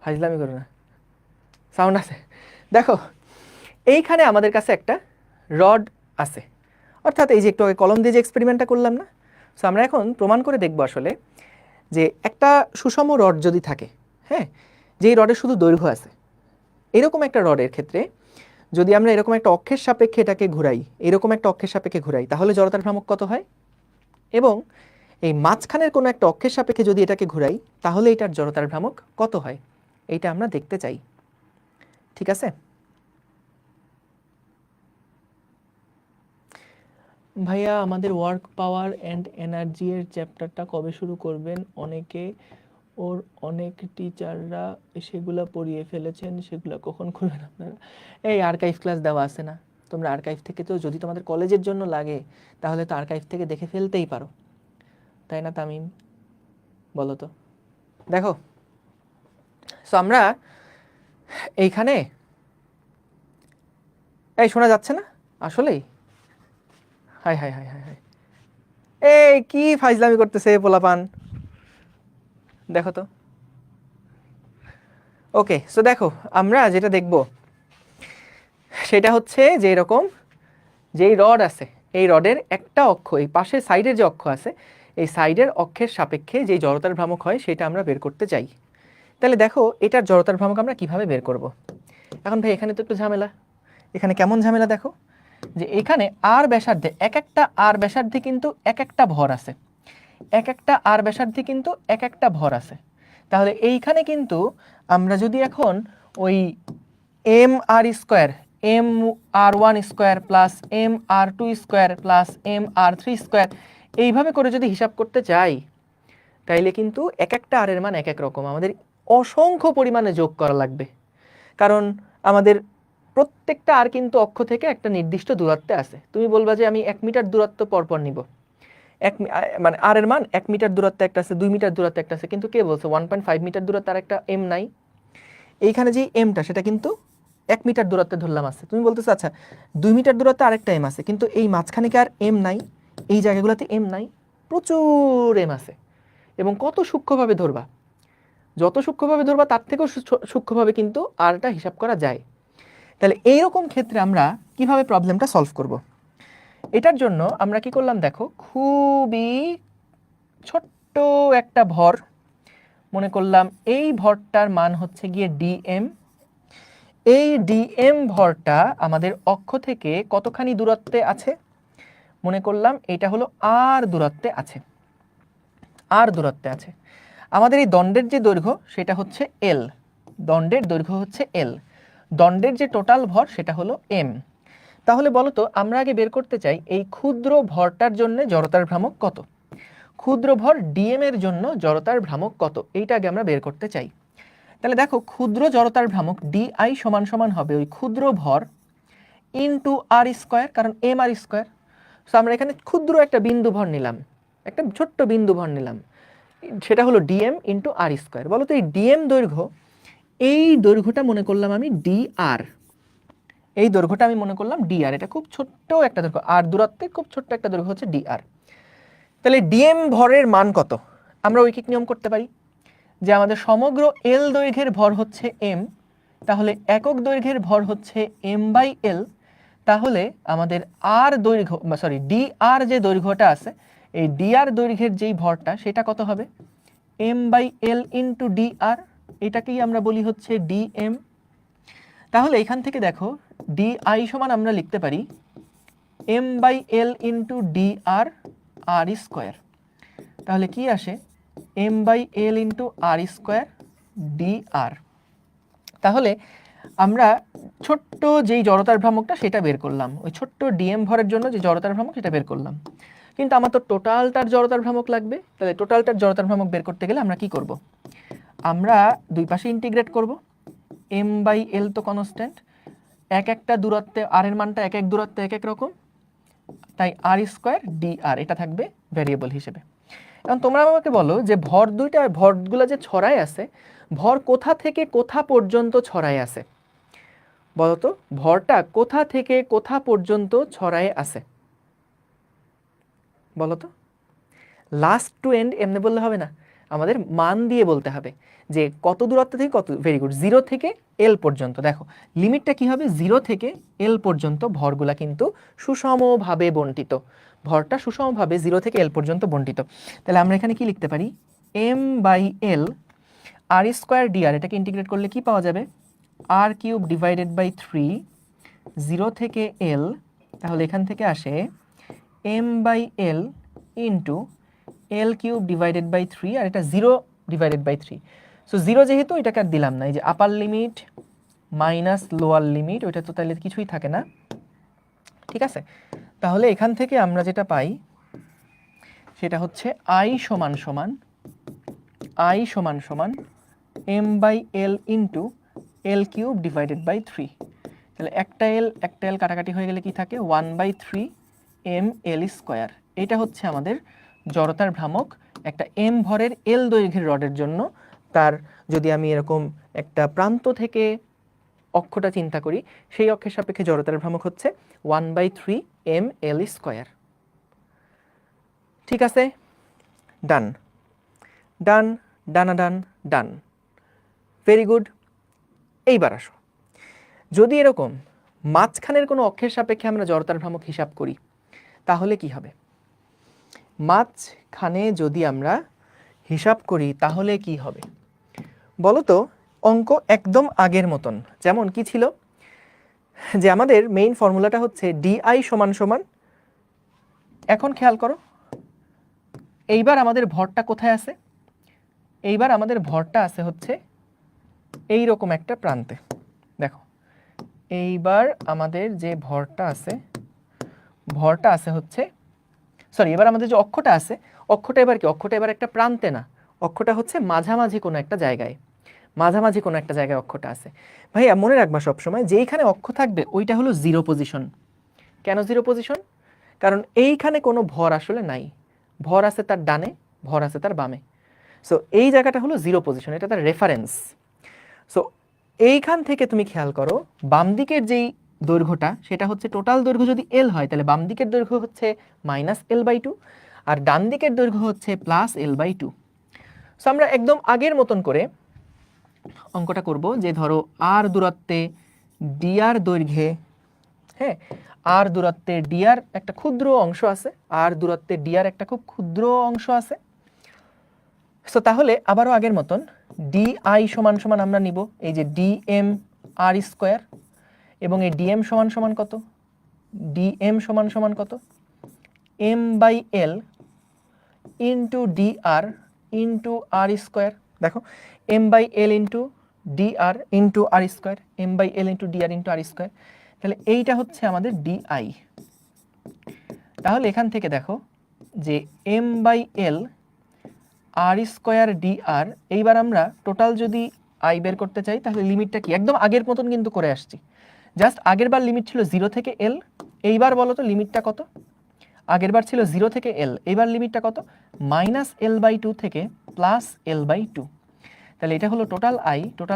ফাইজলামি করো না, সাউন্ড আছে। দেখো এইখানে আমাদের কাছে একটা রড আছে, অর্থাৎ এই যে একটু আগে কলম দিয়ে যে এক্সপেরিমেন্টটা করলাম না, সো আমরা এখন প্রমাণ করে দেখবো আসলে যে একটা সুষম রড যদি থাকে, হ্যাঁ, যেই রডের শুধু দৈর্ঘ্য আছে, এরকম একটা রডের ক্ষেত্রে যদি আমরা এরকম একটা অক্ষের সাপেক্ষে এটাকে ঘুরাই, এরকম একটা অক্ষের সাপেক্ষে ঘুরাই, তাহলে জড়তার ভ্রামক কত হয়? এবং এই মাঝখানের কোনো একটা অক্ষের সাপেক্ষে যদি এটাকে ঘুরাই, তাহলে এটার জড়তার ভ্রামক কত হয়, এইটা আমরা দেখতে চাই। ঠিক আছে? ভাইয়া আমাদের ওয়ার্ক পাওয়ার অ্যান্ড এনার্জি এর চ্যাপ্টারটা কবে শুরু করবেন? অনেক টিচাররা সেগুলা পড়িয়ে ফেলেছেন, সেগুলা কখন করবেন আপনারা? এই আর্কাইভ ক্লাস দেওয়া আছে না, তোমরা আর্কাইভ থেকে তো, যদি তোমাদের কলেজের জন্য লাগে তাহলে তো আর্কাইভ থেকে দেখে ফেলতেই পারো, তাই না তামিম? বলো তো। দেখো, সো আমরা এইখানে, এই শোনা যাচ্ছে না আসলেই? High high high high high, এই কি ফাইজলামি করতেছে পোলাপান, দেখো তো। ওকে, সো দেখো আমরা যেটা দেখব সেটা হচ্ছে যে এরকম যেই রড আছে, এই রডের একটা অক্ষ, এই পাশের সাইডের যে অক্ষ আছে, এই সাইডের অক্ষের সাপেক্ষে যে জড়তার ভ্রামক হয় সেটা আমরা বের করতে চাই। তাহলে দেখো এটার জড়তার ভ্রামক আমরা কিভাবে বের করব। এখন ভাই এখানে তো একটু ঝামেলা, এখানে কেমন ঝামেলা দেখো, যে এখানে আর ব্যাসার্ধে, এক একটা আর ব্যাসার্ধে কিন্তু এক একটা ভর আছে, এক একটা আর ব্যাসার্ধে কিন্তু এক একটা ভর আছে। তাহলে এইখানে কিন্তু আমরা যদি এখন ওই M R square, M R one square plus M R two square plus M R three square এইভাবে করে যদি হিসাব করতে চাই, তাইলে কিন্তু এক একটা আর এর মান এক এক রকম, আমাদের অসংখ্য পরিমাণে যোগ করা লাগবে, কারণ আমাদের প্রত্যেকটা আর কিন্তু অক্ষ থেকে একটা নির্দিষ্ট দূরত্বে আছে। তুমি বলবা যে আমি 1 মিটার দূরত্ব পরপর নিব, মানে আর এর মান 1 মিটার দূরত্বে একটা আছে, 2 মিটার দূরত্বে একটা আছে, কিন্তু কে বলছে 1.5 মিটার দূরত্বে আর একটা এম নাই? এইখানে যে এমটা সেটা কিন্তু 1 মিটার দূরত্বে ধরলাম আছে, তুমি বলতেছো আচ্ছা 2 মিটার দূরত্বে আরেকটা এম আছে, কিন্তু এই মাঝখানে কি আর এম নাই? এই জায়গাগুলোতে এম নাই, প্রচুর এম আছে। এবং কত সূক্ষ্মভাবে ধরবা, যত সূক্ষ্মভাবে ধরবা তার থেকেও সূক্ষ্মভাবে কিন্তু আরটা হিসাব করা যায়। তাহলে এইরকম ক্ষেত্রে আমরা কিভাবে প্রবলেমটা সলভ করব? এটার জন্য আমরা কি করলাম দেখো, খুবই ছোট্ট একটা ভর মনে করলাম, এই ভরটার মান হচ্ছে গিয়ে ডিএম। এই ডিএম ভরটা আমাদের অক্ষ থেকে কতখানি দূরত্বে আছে? মনে করলাম এটা হলো আর দূরত্বে আছে, আর দূরত্বে আছে। আমাদের এই দণ্ডের যে দৈর্ঘ্য সেটা হচ্ছে এল, দণ্ডের দৈর্ঘ্য হচ্ছে এল, দণ্ডের যে টোটাল ভর সেটা হলো এম। তাহলে বলো তো, আমরা আগে বের করতে চাই এই ক্ষুদ্র ভরটার জন্য জড়তার ভ্রামক কত, ক্ষুদ্র ভর ডিএম এর জন্য জড়তার ভ্রামক কত, এইটা আগে আমরা বের করতে চাই। তাহলে দেখো ক্ষুদ্র জড়তার ভ্রামক ডিআই সমান সমান হবে ওই ক্ষুদ্র ভর ইনটু আর স্কোয়ার, কারণ এম আর স্কোয়ার। সো আমরা এখানে ক্ষুদ্র একটা বিন্দু ভর নিলাম, একটা ছোট্ট বিন্দু ভর নিলাম, সেটা হলো ডিএম ইনটু আর স্কোয়ার। বলো তো এই ডিএম দৈর্ঘ্য, এই দৈর্ঘ্যটা মনে করলাম আমি ডি আর, এই দৈর্ঘ্যটা আমি মনে করলাম ডি আর, এটা খুব ছোট্ট একটা দৈর্ঘ্য, আর দূরত্বে খুব ছোট্ট একটা দৈর্ঘ্য হচ্ছে ডি আর। তাহলে ডিএম ভরের মান কত? আমরা ঐকিক নিয়ম করতে পারি যে আমাদের সমগ্র এল দৈর্ঘ্যের ভর হচ্ছে এম, তাহলে একক দৈর্ঘ্যের ভর হচ্ছে এম বাই এল। তাহলে আমাদের আর দৈর্ঘ্য, সরি ডি আর যে দৈর্ঘ্যটা আছে, এই ডি আর দৈর্ঘ্যের যেই ভরটা সেটা কত হবে? M by L into D R, এটাকেই আমরা বলি হচ্ছে ডিএম। তাহলে এখান থেকে দেখো ডি আই সমান আমরা লিখতে পারি M by L into D R, R square. তাহলে কি আসে? M by L into R square D R. তাহলে আমরা ছোট্ট যেই জড়তার ভ্রামকটা সেটা বের করলাম, ওই ছোট্ট ডিএম ভরের জন্য যে জড়তার ভ্রামক সেটা বের করলাম, কিন্তু আমার তো টোটালটার জড়তার ভ্রামক লাগবে। তাহলে টোটালটার জড়তার ভ্রামক বের করতে গেলে আমরা কি করব? আমরা দুই পাশে ইন্টিগ্রেট করব, এম বাই এল তো কনস্ট্যান্ট, এক একটা দূরত্বে আর এর মানটা এক এক দূরত্বে এক এক রকম, তাই আর স্কোয়ার ডি আর এটা থাকবে ভ্যারিয়েবল হিসেবে। এখন তোমরা আমাকে বলো যে ভরগুলো যে ছড়ায় আছে, ভর কোথা থেকে কোথা পর্যন্ত ছড়ায় আছে? বলো তো, ভরটা কোথা থেকে কোথা পর্যন্ত ছড়ায় আছে? বলো তো। লাস্ট টু এন্ড এমনি বললে হবে না, আমাদের মান দিয়ে বলতে হবে যে কত দূরত্ব থেকে কত। ভেরি গুড, 0 থেকে এল পর্যন্ত। দেখো লিমিটটা কি হবে, 0 থেকে এল পর্যন্ত ভরগুলা কিন্তু সুষমভাবে বণ্টিত। ভরটা সুষমভাবে 0 থেকে এল পর্যন্ত বণ্টিত। তাহলে আমরা এখানে কি লিখতে পারি, M by L R square DR, এটাকে ইন্টিগ্রেট করলে কি পাওয়া যাবে, আর কিউব ডিভাইডেড বাই 3, 0 থেকে এল, তাহলে এখান থেকে আসে M by L into L cube divided by 3, আর এটা 0 ডিভাইডেড বাই 3। সো 0 যেহেতু এটাকে আর দিলাম না, এই যে আপার লিমিট মাইনাস লোয়ার লিমিট, ওইটা তো তাহলে কিছুই থাকে না, ঠিক আছে। তাহলে এখান থেকে আমরা যেটা পাই সেটা হচ্ছে আই সমান সমান M by L into L cube divided by 3। তাহলে একটা এল কাটাকাটি হয়ে গেলে কি থাকে, 1/3 এম এল স্কোয়ার। এটা হচ্ছে আমাদের জড়তার ভ্রামক একটা এম ভরের এল দৈর্ঘ্যের রডের জন্য। তার যদি আমি এরকম একটা প্রান্ত থেকে অক্ষটা চিন্তা করি, সেই অক্ষের সাপেক্ষে জড়তার ভ্রামক হচ্ছে 1/3 এম এল স্কোয়ার। ঠিক আছে, ডান ডান ডান ডান, ভেরি গুড। এইবার আসো, যদি এরকম মাঝখানের কোনো অক্ষের সাপেক্ষে আমরা জড়তার ভ্রামক হিসাব করি তাহলে কি হবে? মাঝখানে যদি আমরা হিসাব করি তাহলে কি হবে বলো তো? অঙ্ক একদম আগের মতন, যেমন কি ছিল যে আমাদের মেইন ফর্মুলাটা হচ্ছে ডিআই সমান সমান, এখন খেয়াল করো এইবার আমাদের ভরটা কোথায় আছে, এইবার আমাদের ভরটা আছে হচ্ছে এই রকম একটা প্রান্তে। দেখো এইবার আমাদের যে ভরটা আছে হচ্ছে, সরি, এবার আমাদের যে অক্ষটা আছে, অক্ষটা এবার কি, অক্ষটা এবার একটা প্রান্তে না, অক্ষটা হচ্ছে মাঝামাঝি কোনো একটা জায়গায়, অক্ষটা আছে। ভাইয়া মনে রাখবা সবসময় যে এইখানে অক্ষ থাকবে ওইটা হলো 0 পজিশন। কেন 0 পজিশন? কারণ এইখানে কোনো ভর আসলে নাই, ভর আছে তার ডানে, ভর আছে তার বামে। সো এই জায়গাটা হলো 0 পজিশন, এটা তার রেফারেন্স। সো এইখান থেকে তুমি খেয়াল করো বাম দিকের যেই দৈর্ঘ্যটা সেটা হচ্ছে টোটাল দৈর্ঘ্য যদি এল হয় তাহলে বাম দিকের দৈর্ঘ্য হচ্ছে -l/2 আর ডান দিকের দৈর্ঘ্য হচ্ছে +l/2। সো আমরা একদম আগের মতন করে অঙ্কটা করব যে ধরো আর দূরত্বে ডিআর দৈর্ঘ্যে, হ্যাঁ, আর দূরত্বে ডিআর একটা ক্ষুদ্র অংশ আছে, আর দূরত্বে ডিআর একটা খুব ক্ষুদ্র অংশ আছে। সো তাহলে আবারও আগের মতন ডিআই সমান সমান আমরা নিব এই যে ডিএম আর স্কোয়ার, এবং এই ডিএম সমান সমান কত, ডিএম সমান সমান কত, M by L into D R into R square. দেখো M by L into D R into R square, M by L into D R into R square. তাহলে এইটা হচ্ছে আমাদের ডিআই। তাহলে এখান থেকে দেখো যে M by L R square DR, এইবার আমরা টোটাল যদি আই বের করতে চাই তাহলে লিমিটটা কি, একদম আগের মতন কিন্তু করে আসছি, জাস্ট আগের বার লিমিট ছিল 0 থেকে এল, এইবার বলো তো লিমিটটা কত? আগের বার ছিল 0 থেকে এল, এইবার লিমিটটা কত, -l/2 থেকে +l/2। তাহলে এটা হলো টোটাল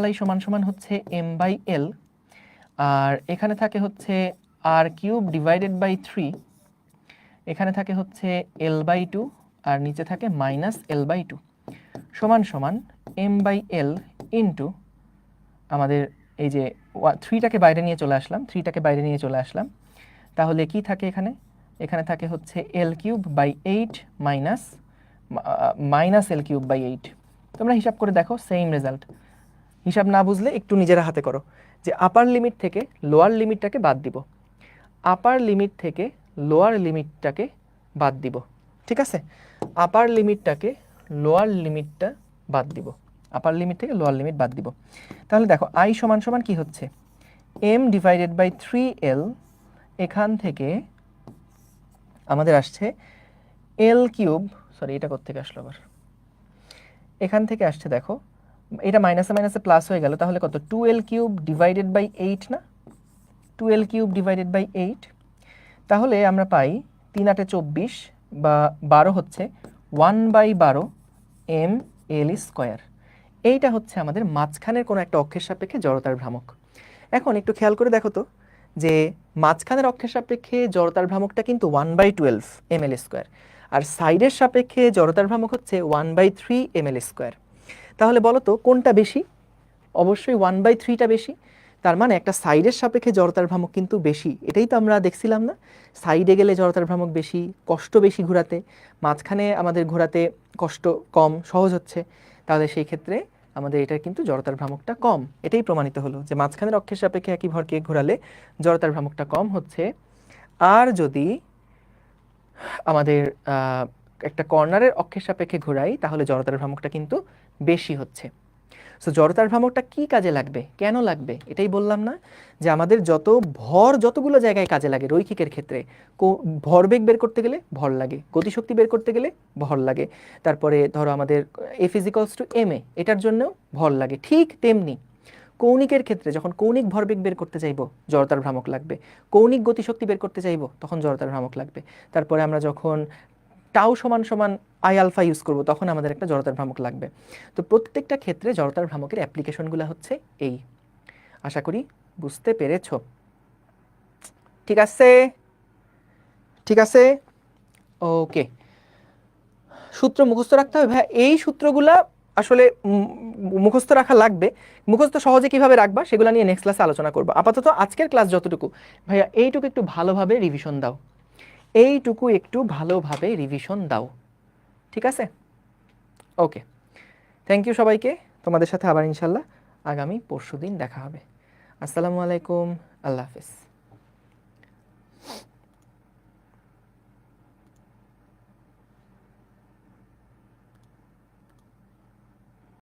আই সমান সমান হচ্ছে এম বাই এল, আর এখানে থাকে হচ্ছে আর কিউব ডিভাইডেড বাই 3, এখানে থাকে হচ্ছে l/2 আর নিচে থাকে -l/2 সমান সমান এম বাই এল ইন্টু আমাদের এই যে 3টাকে বাইরে নিয়ে চলে আসলাম, তাহলে কি থাকে এখানে, এখানে থাকে হচ্ছে l/8 মাইনাস l/8। তোমরা হিসাব করে দেখো সেম রেজাল্ট। হিসাব না বুঝলে একটু নিজেরা হাতে করো, যে আপার লিমিট থেকে লোয়ার লিমিটটাকে বাদ দিব, আপার লিমিট থেকে লোয়ার লিমিটটাকে বাদ দিব, ঠিক আছে, আপার লিমিটটাকে লোয়ার লিমিটটা বাদ দিব, আপার লিমিট থেকে লোয়ার লিমিট বাদ দিব। তাহলে দেখো আই সমান সমান কি হচ্ছে, m ডিভাইডেড বাই 3l, এখান থেকে আমাদের আসছে l/3, সরি এটা কোত্থেকে আসলো আবার, এখান থেকে আসছে দেখো এটা মাইনাসে মাইনাসে প্লাস হয়ে গেল, তাহলে কত 2l³ ডিভাইডেড বাই 8 না, 2l³ ডিভাইডেড বাই 8। তাহলে আমরা পাই 3 × 8 = 24 বা 12 হচ্ছে 1/12 ml স্কয়ার। এইটা হচ্ছে আমাদের মাঝখানের কোনো একটা অক্ষের সাপেক্ষে জড়তার ভ্রামক। এখন একটু খেয়াল করে দেখো তো যে মাঝখানের অক্ষের সাপেক্ষে জড়তার ভ্রামকটা কিন্তু 1/12 ml স্কয়ার, আর সাইডের সাপেক্ষে জড়তার ভ্রামক হচ্ছে 1/3 ml স্কয়ার। তাহলে বলো তো কোনটা বেশি? অবশ্যই 1/3টা বেশি। তার মানে একটা সাইডের সাপেক্ষে জড়তার ভ্রামক কিন্তু বেশি, এটাই তো আমরা দেখছিলাম না? সাইডে গেলে জড়তার ভ্রামক বেশি, কষ্ট বেশি ঘোরাতে, মাঝখানে আমাদের ঘোরাতে কষ্ট কম, সহজ হচ্ছে। তাহলে সেই ক্ষেত্রে আমাদের এটার কিন্তু জড়তার ভ্রামকটা কম। এটাই প্রমাণিত হলো যে মাঝখানের অক্ষের সাপেক্ষে একই ভরকে ঘোরালে জড়তার ভ্রামকটা কম হচ্ছে। আর যদি আমাদের একটা কর্নারের অক্ষের সাপেক্ষে ঘোরাই তাহলে জড়তার ভ্রামকটা কিন্তু বেশি হচ্ছে। সো জড়তার ভ্রামকটা কি কাজে লাগবে, কেন লাগবে? এটাই বললাম না যে আমাদের যতগুলো জায়গায় কাজে লাগে রৈখিকের ক্ষেত্রে। ভরবেগ বের করতে গেলে ভর লাগে, গতিশক্তি বের করতে গেলে ভর লাগে, তারপরে ধরো আমাদের F=ma এটার জন্যও ভর লাগে। ঠিক তেমনি কৌণিকের ক্ষেত্রে যখন কৌণিক ভরবেগ বের করতে চাইবো জড়তার ভ্রামক লাগবে, কৌণিক গতিশক্তি বের করতে চাইবো তখন জড়তার ভ্রামক লাগবে। তারপরে আমরা যখন টাউ সমান সমান আই আলফা ইউজ করব তখন আমাদের একটা জড়তার ভ্রামক লাগবে। তো প্রত্যেকটা ক্ষেত্রে জড়তার ভ্রামকের অ্যাপ্লিকেশনগুলো হচ্ছে এই। আশা করি বুঝতে পেরেছো। ঠিক আছে, ঠিক আছে, ওকে। সূত্র মুখস্থ রাখতে হবে ভাই, এই সূত্রগুলা আসলে মুখস্থ রাখা লাগবে। মুখস্থ সহজে কিভাবে রাখবা সেগুলো নিয়ে নেক্সট ক্লাসে আলোচনা করবো। আপাতত আজকের ক্লাস যতটুকু, ভাইয়া এইটুকু একটু ভালোভাবে রিভিশন দাও, এইটুকু একটু ভালোভাবে রিভিশন দাও, ঠিক আছে? ওকে, থ্যাংক ইউ সবাইকে। তোমাদের সাথে আবার ইনশাল্লাহ আগামী পরশুদিন দেখা হবে। আসসালামু আলাইকুম, আল্লাহ হাফেজ।